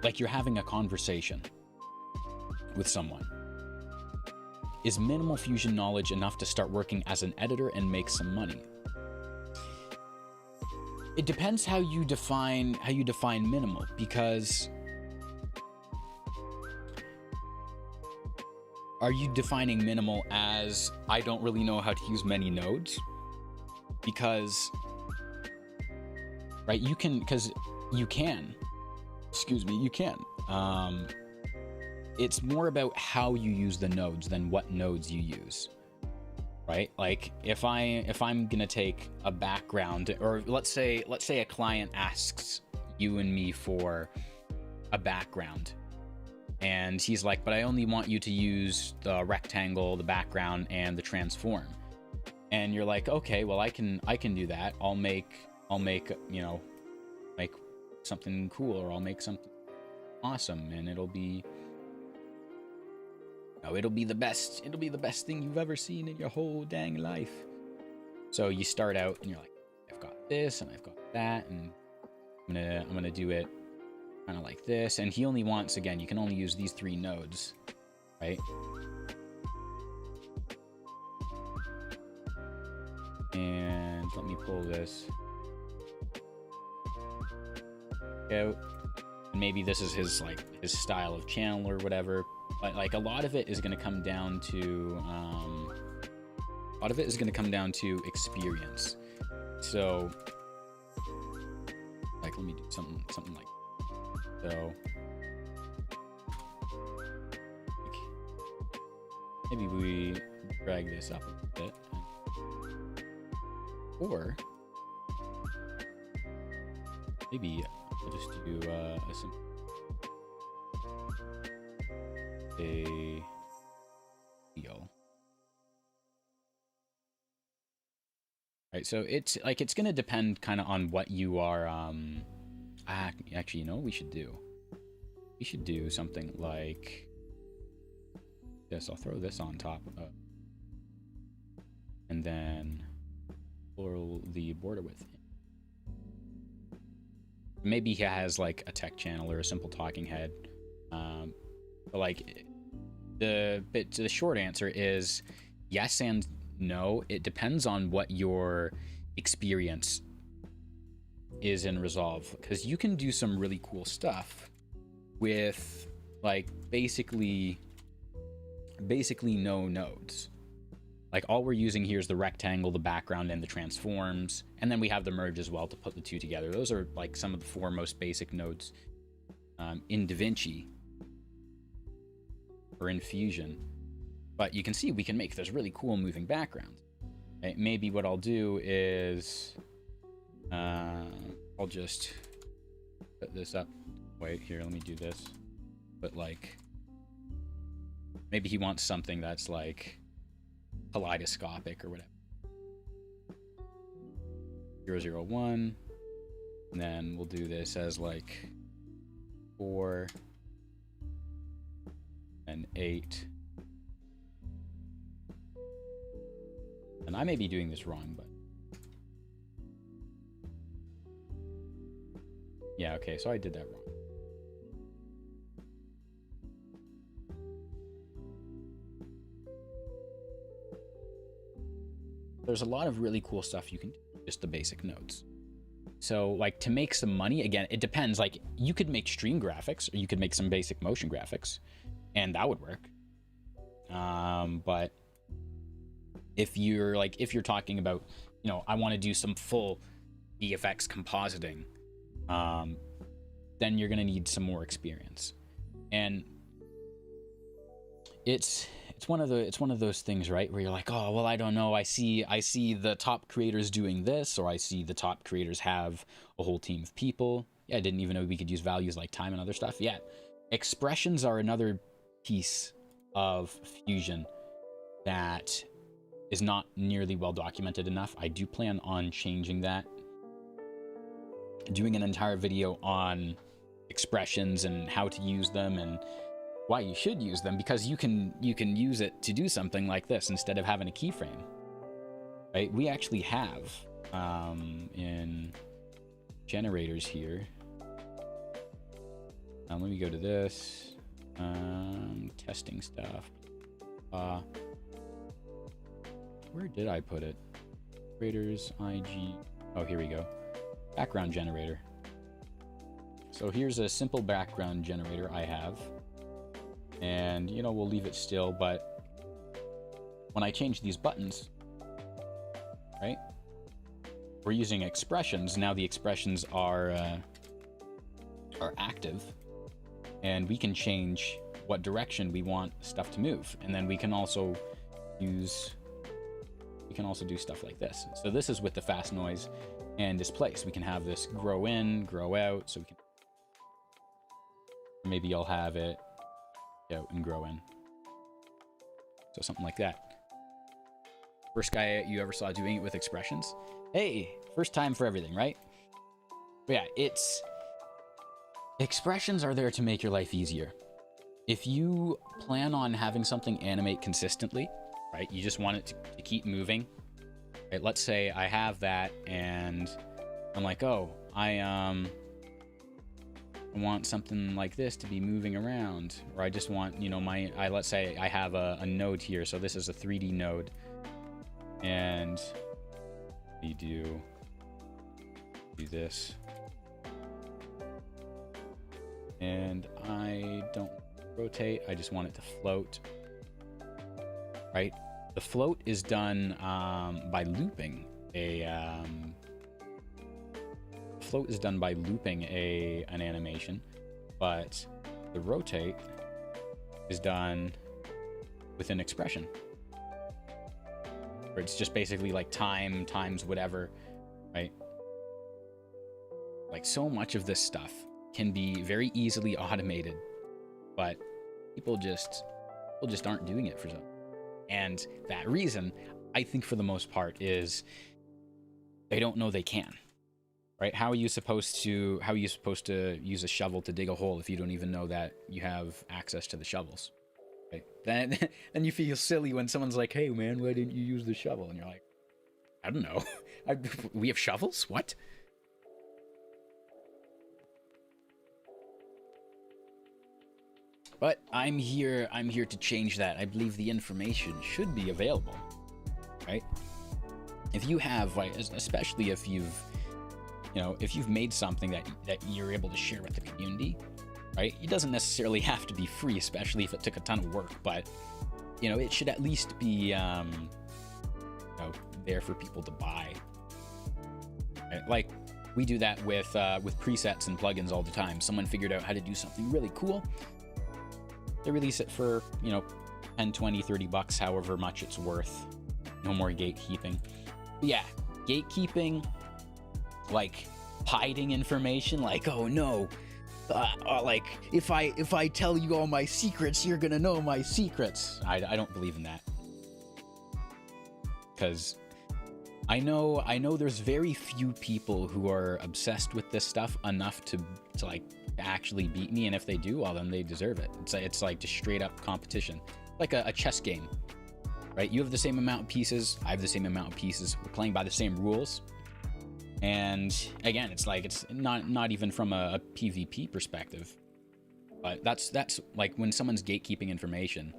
like you're having a conversation with someone. Is minimal Fusion knowledge enough to start working as an editor and make some money? It depends how you define minimal, because are you defining minimal as I don't really know how to use many nodes? Because, right, you can. It's more about how you use the nodes than what nodes you use, right? Like if I'm gonna take a background, or let's say a client asks you and me for a background, And he's like, but I only want you to use the rectangle, the background, and the transform. And you're like, okay, well, I can do that. I'll make, you know, make something cool, or I'll make something awesome, and it'll be the best. It'll be the best thing you've ever seen in your whole dang life. So you start out and you're like, I've got this and I've got that, and I'm gonna do it kind of like this. And he only wants, again, you can only use these 3 nodes, right? And let me pull this out. And maybe this is his style of channel or whatever. But like a lot of it is going to come down to experience. So like, let me do something like so. Like, maybe we drag this up a bit, or maybe I'll just do a simple deal. Right, so it's going to depend kind of on what you are. Actually, you know what we should do? We should do something like this. I'll throw this on top, and then pull the border width in. Maybe he has like a tech channel or a simple talking head. But like the short answer is yes and no. It depends on what your experience is in Resolve, because you can do some really cool stuff with like basically no nodes. Like all we're using here is the rectangle, the background, and the transforms, and then we have the merge as well to put the 2 together. Those are like some of the 4 most basic nodes in DaVinci or in Fusion. But you can see we can make this really cool moving background. Okay, maybe what I'll do is I'll just put this up. Wait, here, let me do this. But like, maybe he wants something that's like kaleidoscopic or whatever. 001, and then we'll do this as like 4 and 8. And I may be doing this wrong, but yeah, okay, so I did that wrong. There's a lot of really cool stuff you can do, just the basic nodes. So like to make some money, again, it depends. Like you could make stream graphics, or you could make some basic motion graphics, and that would work. But if you're talking about, you know, I want to do some full VFX compositing, then you're gonna need some more experience. And it's one of those things, right, where you're like, oh well, I don't know, I see the top creators doing this, or I see the top creators have a whole team of people. Yeah, I didn't even know we could use values like time and other stuff. Yeah, expressions are another piece of Fusion that is not nearly well documented enough. I do plan on changing that, doing an entire video on expressions and how to use them and why you should use them, because you can use it to do something like this instead of having a keyframe, right? We actually have in generators here. Let me go to this testing stuff. Where did I put it? Generators, IG. Oh, here we go. Background generator. So here's a simple background generator I have. And, you know, we'll leave it still, but when I change these buttons, right, we're using expressions. Now the expressions are active, and we can change what direction we want stuff to move. And then we can also do stuff like this. So this is with the fast noise and displace. We can have this grow in, grow out, so we can, maybe I'll have it out and grow in. So something like that. First guy you ever saw doing it with expressions? Hey, first time for everything, right? But yeah, expressions are there to make your life easier. If you plan on having something animate consistently, right? You just want it to keep moving. Right? Let's say I have that and I'm like, oh, I want something like this to be moving around, or I just want, you know, let's say I have a node here. So this is a 3D node, and we do this, and I don't rotate. I just want it to float, right? The float is done by looping an animation, but the rotate is done with an expression. Or it's just basically like time times whatever, right? Like, so much of this stuff can be very easily automated, but people just aren't doing it for some. And that reason, I think for the most part, is they don't know they can. Right? How are you supposed to use a shovel to dig a hole if you don't even know that you have access to the shovels? Right? Then you feel silly when someone's like, "Hey man, why didn't you use the shovel?" And you're like, "I don't know. We have shovels? What?" But I'm here to change that. I believe the information should be available, right? If you have, like, especially if you've made something that you're able to share with the community, right? It doesn't necessarily have to be free, especially if it took a ton of work, but, you know, it should at least be, there for people to buy. Right? Like, we do that with presets and plugins all the time. Someone figured out how to do something really cool. They release it for, 10, 20, 30 bucks, however much it's worth. No more gatekeeping. But yeah, gatekeeping, like hiding information, like, oh no, like if I tell you all my secrets, you're gonna know my secrets. I don't believe in that, because I know there's very few people who are obsessed with this stuff enough to like actually beat me, and if they do, well, then they deserve it. It's like just straight up competition, like a chess game, right? You have the same amount of pieces, I have the same amount of pieces, we're playing by the same rules. And again, it's like, it's not even from a PvP perspective, but that's like when someone's gatekeeping information,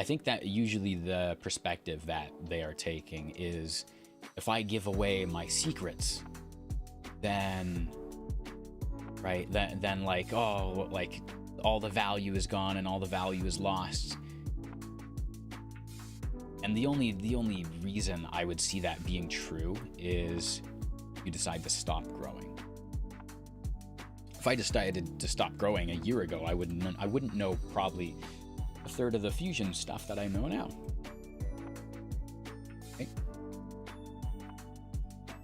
I think that usually the perspective that they are taking is, if I give away my secrets, then right, then like, oh, like all the value is gone and all the value is lost. And the only reason I would see that being true is you decide to stop growing. If I decided to stop growing a year ago, I wouldn't know probably a third of the fusion stuff that I know now. Okay?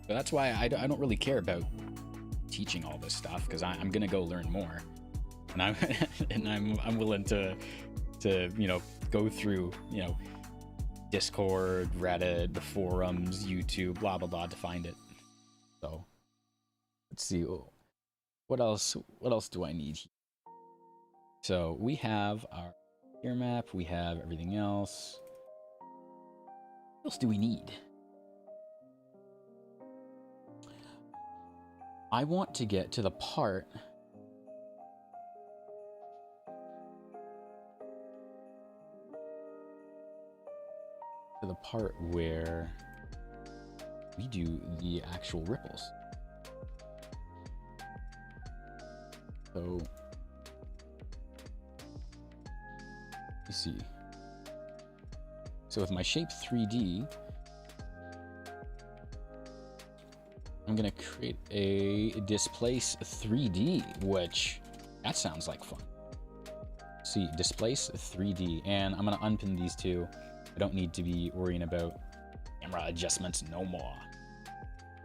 So that's why I don't really care about teaching all this stuff, because I'm gonna go learn more, and I'm willing to go through Discord, Reddit, the forums, YouTube, blah blah blah, to find it. So let's see, what else do I need here? So we have our gear map, we have everything else. What else do we need? I want to get to the part where we do the actual ripples. So you see. So with my shape 3D, I'm gonna create a displace 3D, which that sounds like fun. See, displace 3D, and I'm gonna unpin these two. I don't need to be worrying about camera adjustments no more.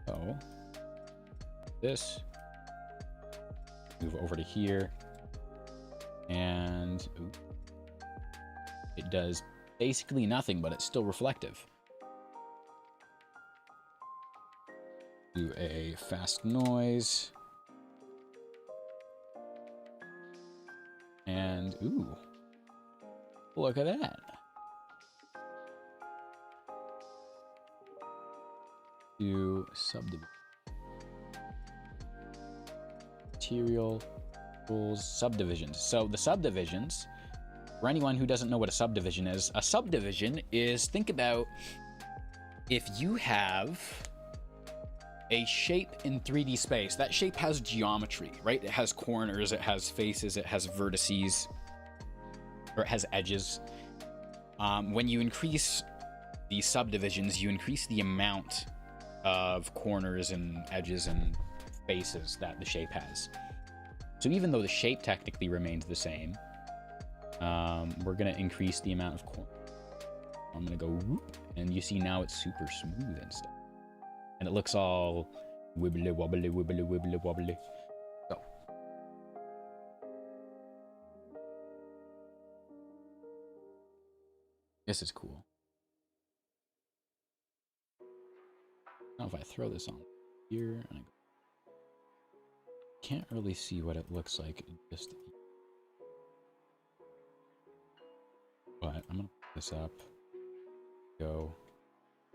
So this, move over to here, and it does basically nothing, but it's still reflective. Do a fast noise. And, ooh, look at that. Do subdivision. Material, rules, subdivisions. So the subdivisions, for anyone who doesn't know what a subdivision is, think about if you have a shape in 3D space. That shape has geometry, right? It has corners, it has faces, it has vertices, or it has edges. When you increase the subdivisions, you increase the amount of corners and edges and faces that the shape has. So even though the shape technically remains the same, we're gonna increase the amount of corners. I'm gonna go whoop, and you see now it's super smooth and stuff. And it looks all wibbly wobbly, wibbly wibbly wobbly. So. This is cool. Now if I throw this on here, and I can't really see what it looks like just. But I'm gonna put this up. Go.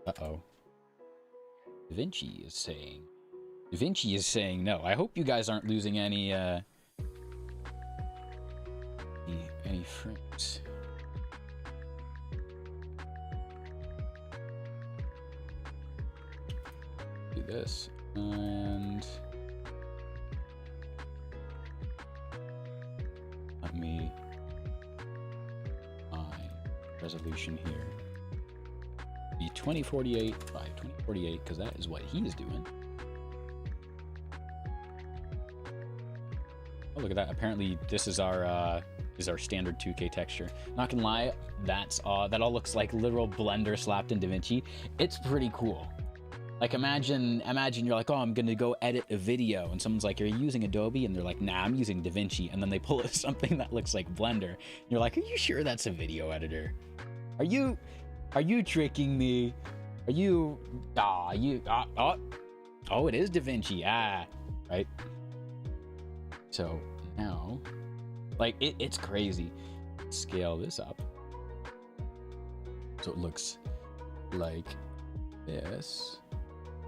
Uh-oh. DaVinci is saying no. I hope you guys aren't losing any frames. Do this and let me my resolution here be 2048 by 2048 because that is what he's doing. Oh, look at that! Apparently, this is our standard 2K texture. Not gonna lie, that all looks like literal Blender slapped in DaVinci. It's pretty cool. Like imagine you're like, oh, I'm gonna go edit a video, and someone's like, are you using Adobe? And they're like, nah, I'm using DaVinci, and then they pull up something that looks like Blender. And you're like, are you sure that's a video editor? Are you tricking me? Are you? Oh, it is DaVinci. Right. So now, like it's crazy. Scale this up so it looks like this.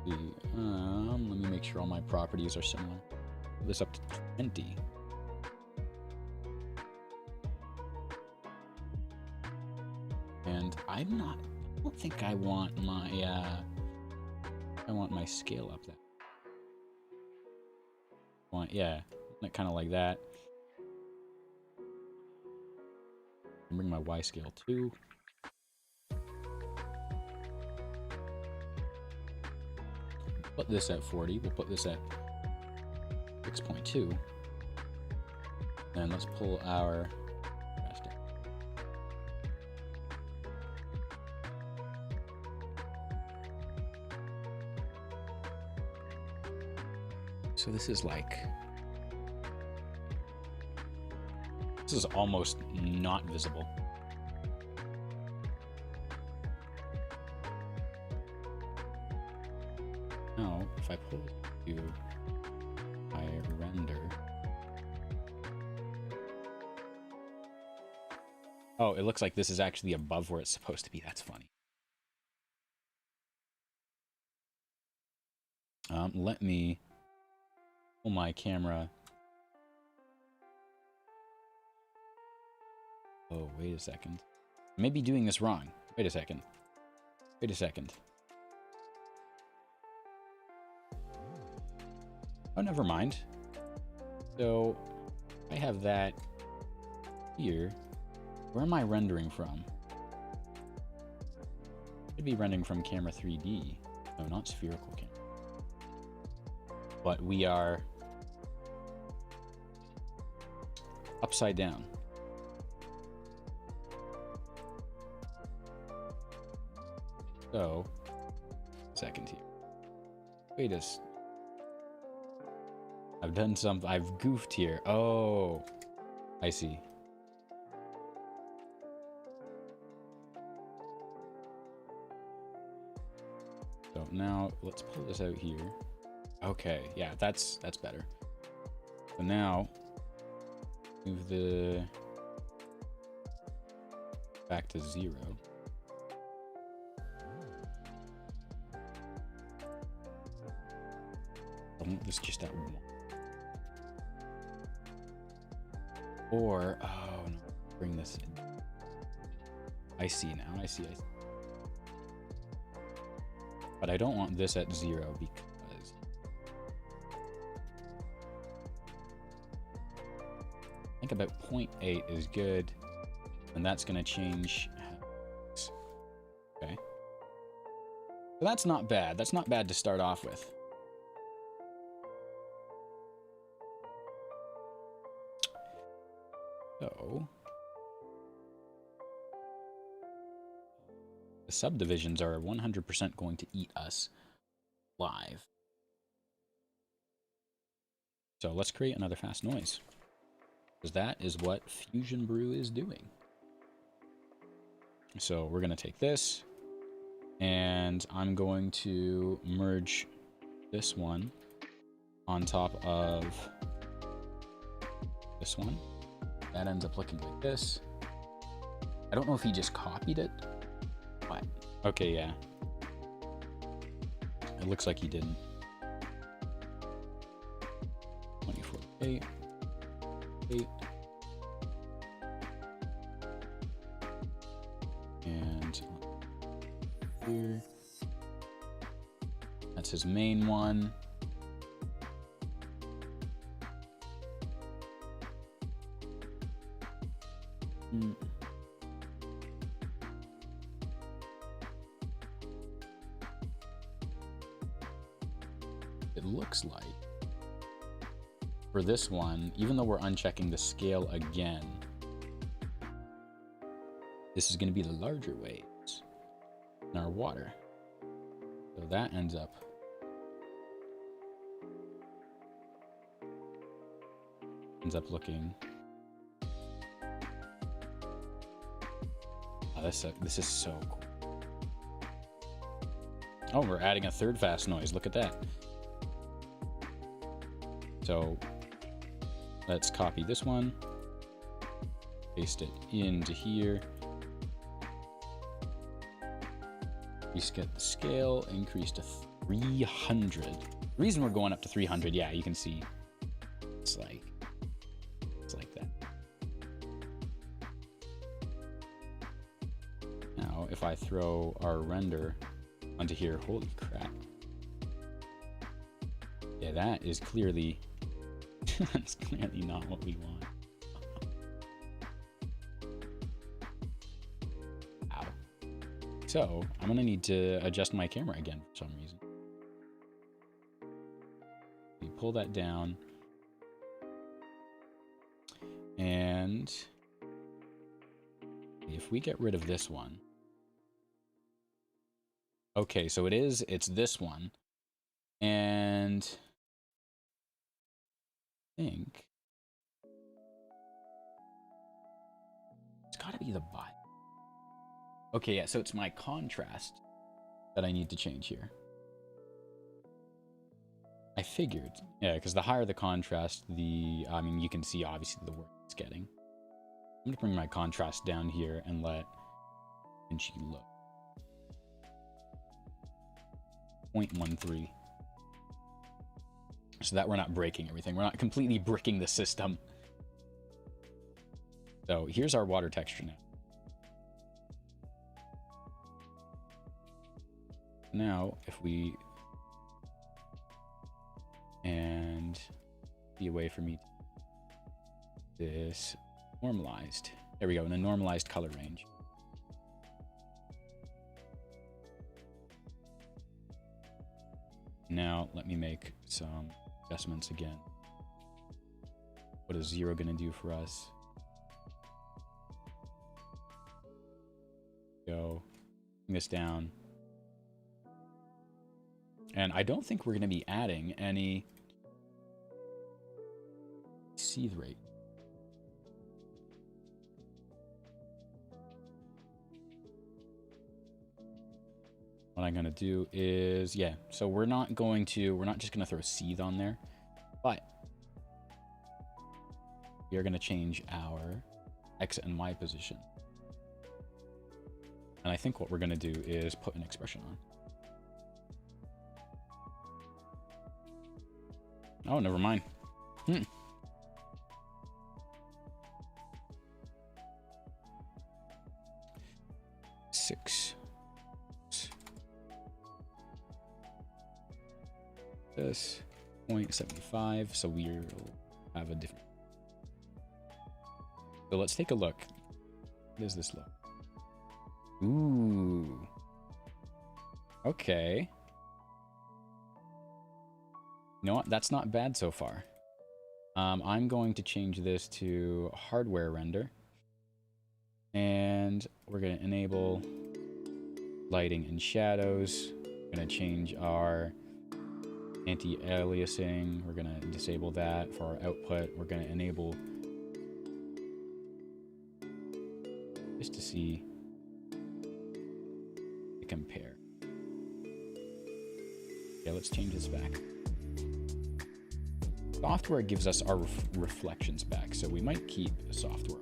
Let me make sure all my properties are similar. Put this up to 20. And I don't think I want my scale up that. Kind of like that. And bring my Y scale too. Put this at 40. We'll put this at 6.2. And let's pull our rest down. So this is almost not visible. Now, if I pull it to my render. Oh, it looks like this is actually above where it's supposed to be. That's funny. Let me pull my camera. Oh, wait a second. I may be doing this wrong. Wait a second. Oh, never mind. So, I have that here. Where am I rendering from? Should be rendering from camera 3D. No, not spherical camera. But we are upside down. So, second here. Wait a second. I've goofed here. Oh, I see. So now let's pull this out here. Okay, yeah, that's better. So now move the back to 0. I want this just at 1. Or, oh no, bring this in. I see now, I see. But I don't want this at 0 because I think about 0.8 is good, and that's going to change. Okay. So that's not bad. That's not bad to start off with. So the subdivisions are 100% going to eat us live. So let's create another fast noise, because that is what Fusion Brew is doing. So we're going to take this, and I'm going to merge this one on top of this one. That ends up looking like this. I don't know if he just copied it. But, okay, yeah. It looks like he didn't. 24.8. 8. And here. That's his main one. It looks like for this one, even though we're unchecking the scale again, this is going to be the larger waves in our water. So that ends up looking. Oh, this is so cool. Oh, we're adding a third fast noise. Look at that. So let's copy this one, paste it into here. We get the scale increased to 300. The reason we're going up to 300, yeah, you can see it's like that. Now, if I throw our render onto here, holy crap. Yeah, that is clearly, that's clearly not what we want. Ow. So, I'm gonna need to adjust my camera again for some reason. We pull that down. And if we get rid of this one. Okay, so it's this one. And I think it's gotta be the bot. Okay, yeah, so it's my contrast that I need to change here. I figured, yeah, because the higher the contrast, I mean, you can see obviously the work it's getting. I'm gonna bring my contrast down here and let DaVinci load. 0.13. So that we're not breaking everything. We're not completely bricking the system. So here's our water texture now. Now, if we... And be a way for me to this normalized. There we go, in a normalized color range. Now, let me make some adjustments again. What is 0 going to do for us? Go, bring this down. And I don't think we're going to be adding any seethe rate. what I'm going to do is, yeah, so we're not just going to throw seethe on there, but we are going to change our X and Y position. And I think what we're going to do is put an expression on. Oh, never mind. 6. This 0.75, so we'll have a different. So let's take a look. What does this look? Ooh. Okay. You know what? That's not bad so far. I'm going to change this to hardware render. And we're going to enable lighting and shadows. We're going to change our anti-aliasing. We're going to disable that for our output. We're going to enable, just to see, to compare. Okay, let's change this back. Software gives us our reflections back, so we might keep the software.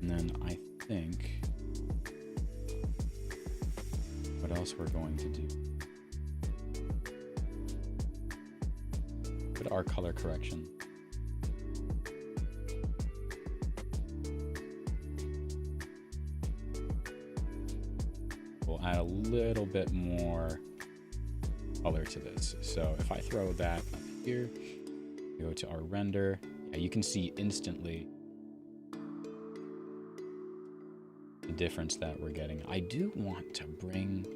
And then I think what else we're going to do. Put our color correction. We'll add a little bit more color to this. So if I throw that up here, go to our render, yeah, you can see instantly the difference that we're getting. I do want to bring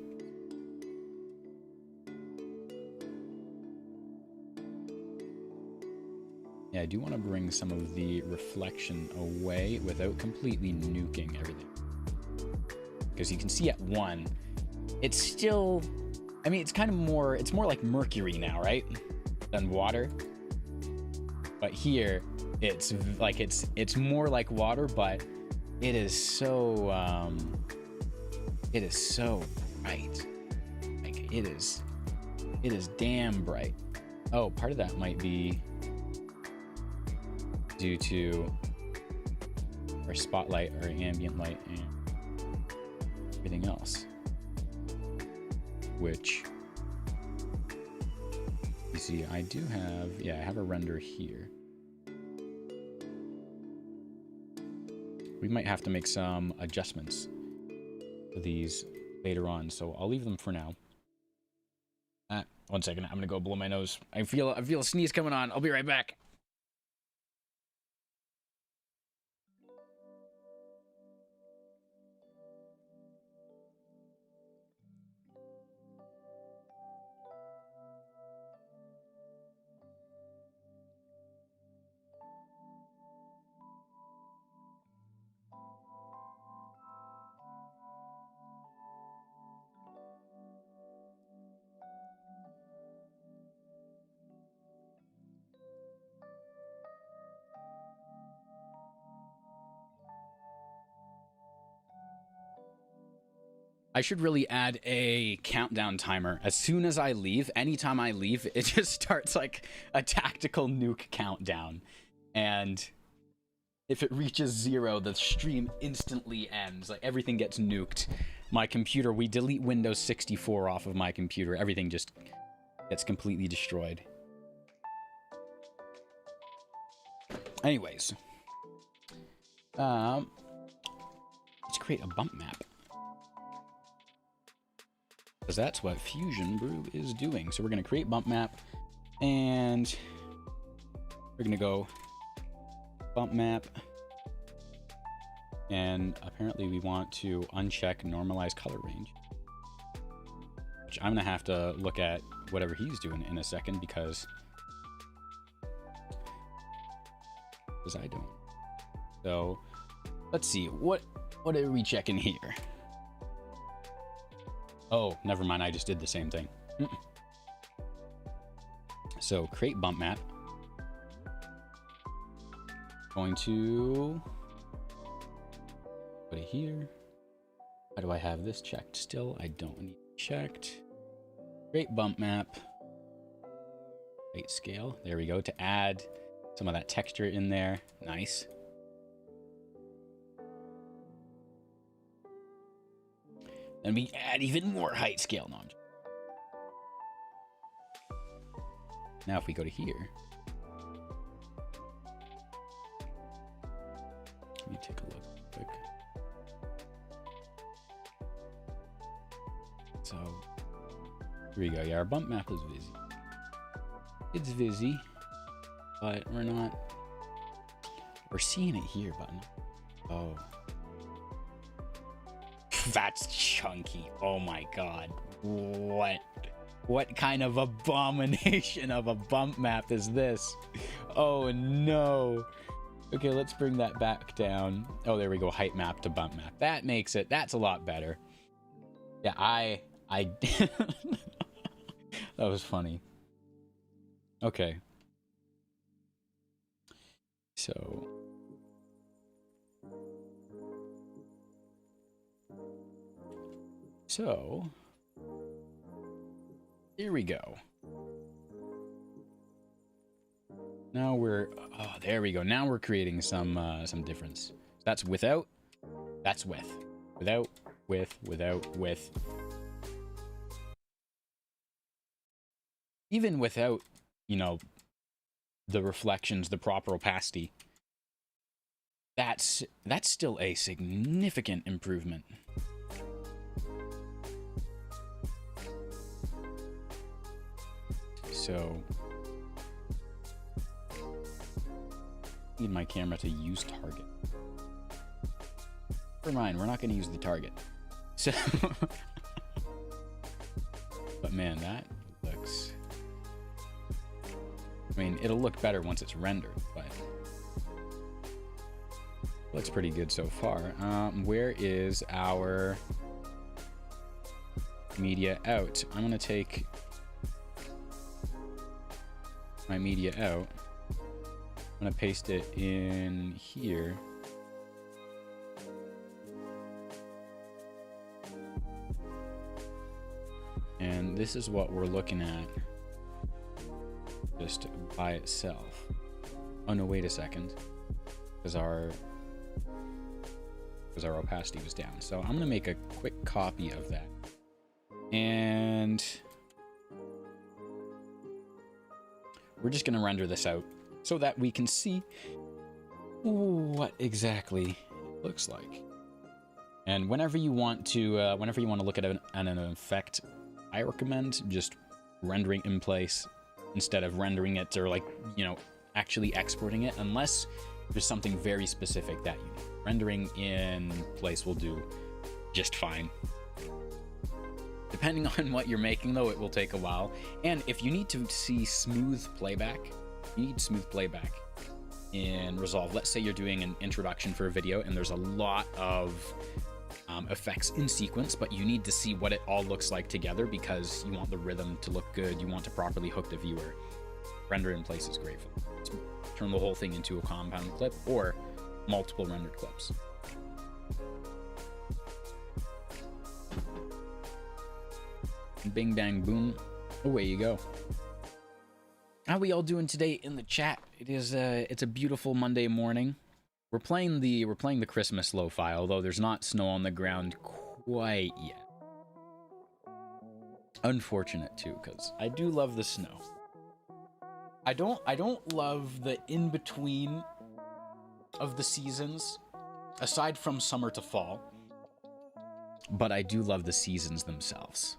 I do want to bring some of the reflection away without completely nuking everything. Because you can see at 1, it's still, I mean, it's kind of more, it's more like mercury now, right? Than water. But here, it's like, it's more like water, but it is so bright. Like, it is damn bright. Oh, part of that might be due to our spotlight, our ambient light, and everything else, which you see I do have, yeah, I have a render here. We might have to make some adjustments to these later on, so I'll leave them for now. 1 second, I'm gonna go blow my nose. I feel a sneeze coming on. I'll be right back. I should really add a countdown timer. As soon as I leave, anytime I leave, it just starts like a tactical nuke countdown. And if it reaches 0, the stream instantly ends. Like, everything gets nuked. My computer, we delete Windows 64 off of my computer. Everything just gets completely destroyed. Anyways. Let's create a bump map. Because that's what Fusion Brew is doing. So we're going to create bump map, and we're going to go bump map, and apparently we want to uncheck normalize color range, which I'm going to have to look at whatever he's doing in a second, because I don't. So let's see, what are we checking here? Oh, never mind. I just did the same thing. So create bump map. Going to put it here. How do I have this checked still? I don't need it checked. Create bump map. Height scale. There we go. To add some of that texture in there. Nice. Then we add even more height scale. No, now if we go to here. Let me take a look quick. So here we go. Yeah, our bump map is busy. It's busy, but we're seeing it here, but oh, that's chunky. Oh my god, what kind of abomination of a bump map is this? Oh no. Okay, let's bring that back down. Oh, there we go. Height map to bump map. That makes it. That's a lot better. Yeah, I that was funny. Okay. So here we go. Now we're, oh, there we go. Now we're creating some difference. That's without, that's with. Without, with. Even without, you know, the reflections, the proper opacity, that's still a significant improvement. So I need my camera to use target. Never mind, we're not going to use the target. So, but man, that looks. I mean, it'll look better once it's rendered, but looks pretty good so far. Where is our media out? I'm gonna take my media out. I'm gonna paste it in here. And this is what we're looking at just by itself. Oh no, wait a second. Because our opacity was down. So I'm gonna make a quick copy of that. And we're just gonna render this out so that we can see what exactly it looks like. And whenever you want to look at an effect, I recommend just rendering in place instead of rendering it or, like, you know, actually exporting it, unless there's something very specific that you need. Rendering in place will do just fine. Depending on what you're making, though, it will take a while. And if you need to see smooth playback, you need smooth playback in Resolve. Let's say you're doing an introduction for a video and there's a lot of effects in sequence, but you need to see what it all looks like together because you want the rhythm to look good. You want to properly hook the viewer. Render in place is great for that. Turn the whole thing into a compound clip or multiple rendered clips. Bing, bang, boom. Away you go. How we all doing today in the chat? It's a beautiful Monday morning. We're playing the Christmas lo-fi, although there's not snow on the ground quite yet. Unfortunate too, because I do love the snow. I don't love the in-between of the seasons, aside from summer to fall. But I do love the seasons themselves.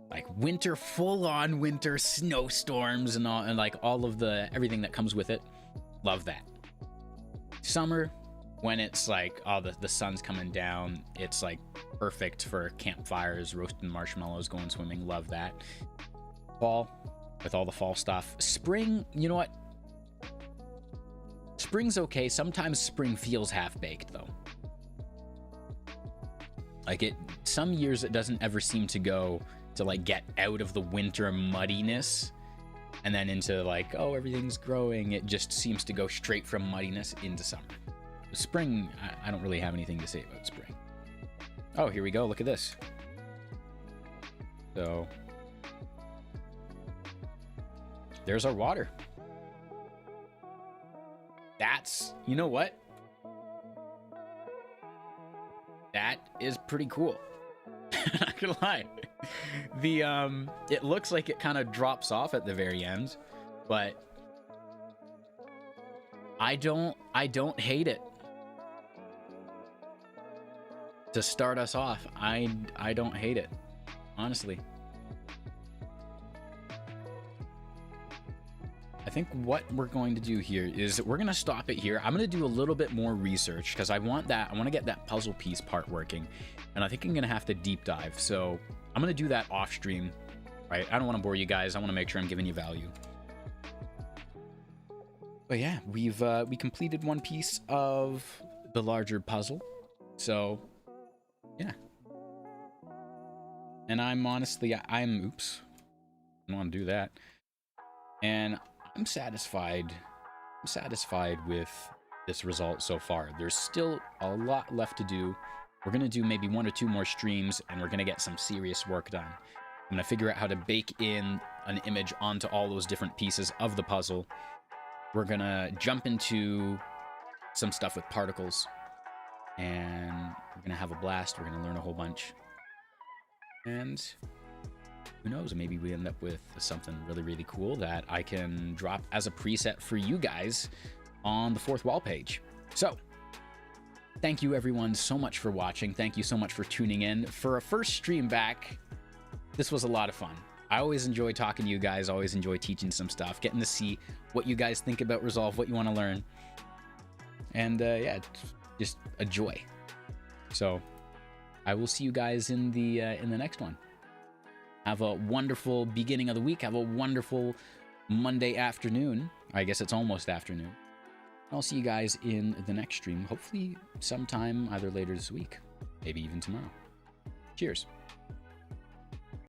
Like winter, full-on winter, snowstorms and all, and like all of everything that comes with it. Love that. Summer, when it's like, oh, the sun's coming down, it's like perfect for campfires, roasting marshmallows, going swimming. Love that. Fall, with all the fall stuff. Spring, you know what? Spring's okay. Sometimes spring feels half-baked, though. Like some years it doesn't ever seem to go to like get out of the winter muddiness and then into like, oh, everything's growing. It just seems to go straight from muddiness into summer. Spring, I don't really have anything to say about spring. Oh, here we go. Look at this. So there's our water. That's, you know what? That is pretty cool. Not gonna lie. The it looks like it kind of drops off at the very end, but I don't hate it. To start us off, I don't hate it, honestly. I think what we're going to do here is we're going to stop it here. I'm going to do a little bit more research because I want to get that puzzle piece part working, and I think I'm going to have to deep dive. So I'm going to do that off stream, right? I don't want to bore you guys. I want to make sure I'm giving you value. But yeah, we completed one piece of the larger puzzle. So yeah. And I'm honestly, oops, I don't want to do that. And I'm satisfied with this result so far. There's still a lot left to do. We're going to do maybe 1 or 2 more streams, and we're going to get some serious work done. I'm going to figure out how to bake in an image onto all those different pieces of the puzzle. We're going to jump into some stuff with particles, and we're going to have a blast. We're going to learn a whole bunch. And who knows, maybe we end up with something really, really cool that I can drop as a preset for you guys on the 4th wall page. So, thank you everyone so much for watching. Thank you so much for tuning in. For a first stream back, this was a lot of fun. I always enjoy talking to you guys, always enjoy teaching some stuff, getting to see what you guys think about Resolve, what you want to learn. And yeah, it's just a joy. So, I will see you guys in the next one. Have a wonderful beginning of the week. Have a wonderful Monday afternoon. I guess it's almost afternoon. I'll see you guys in the next stream, hopefully sometime either later this week, maybe even tomorrow. Cheers.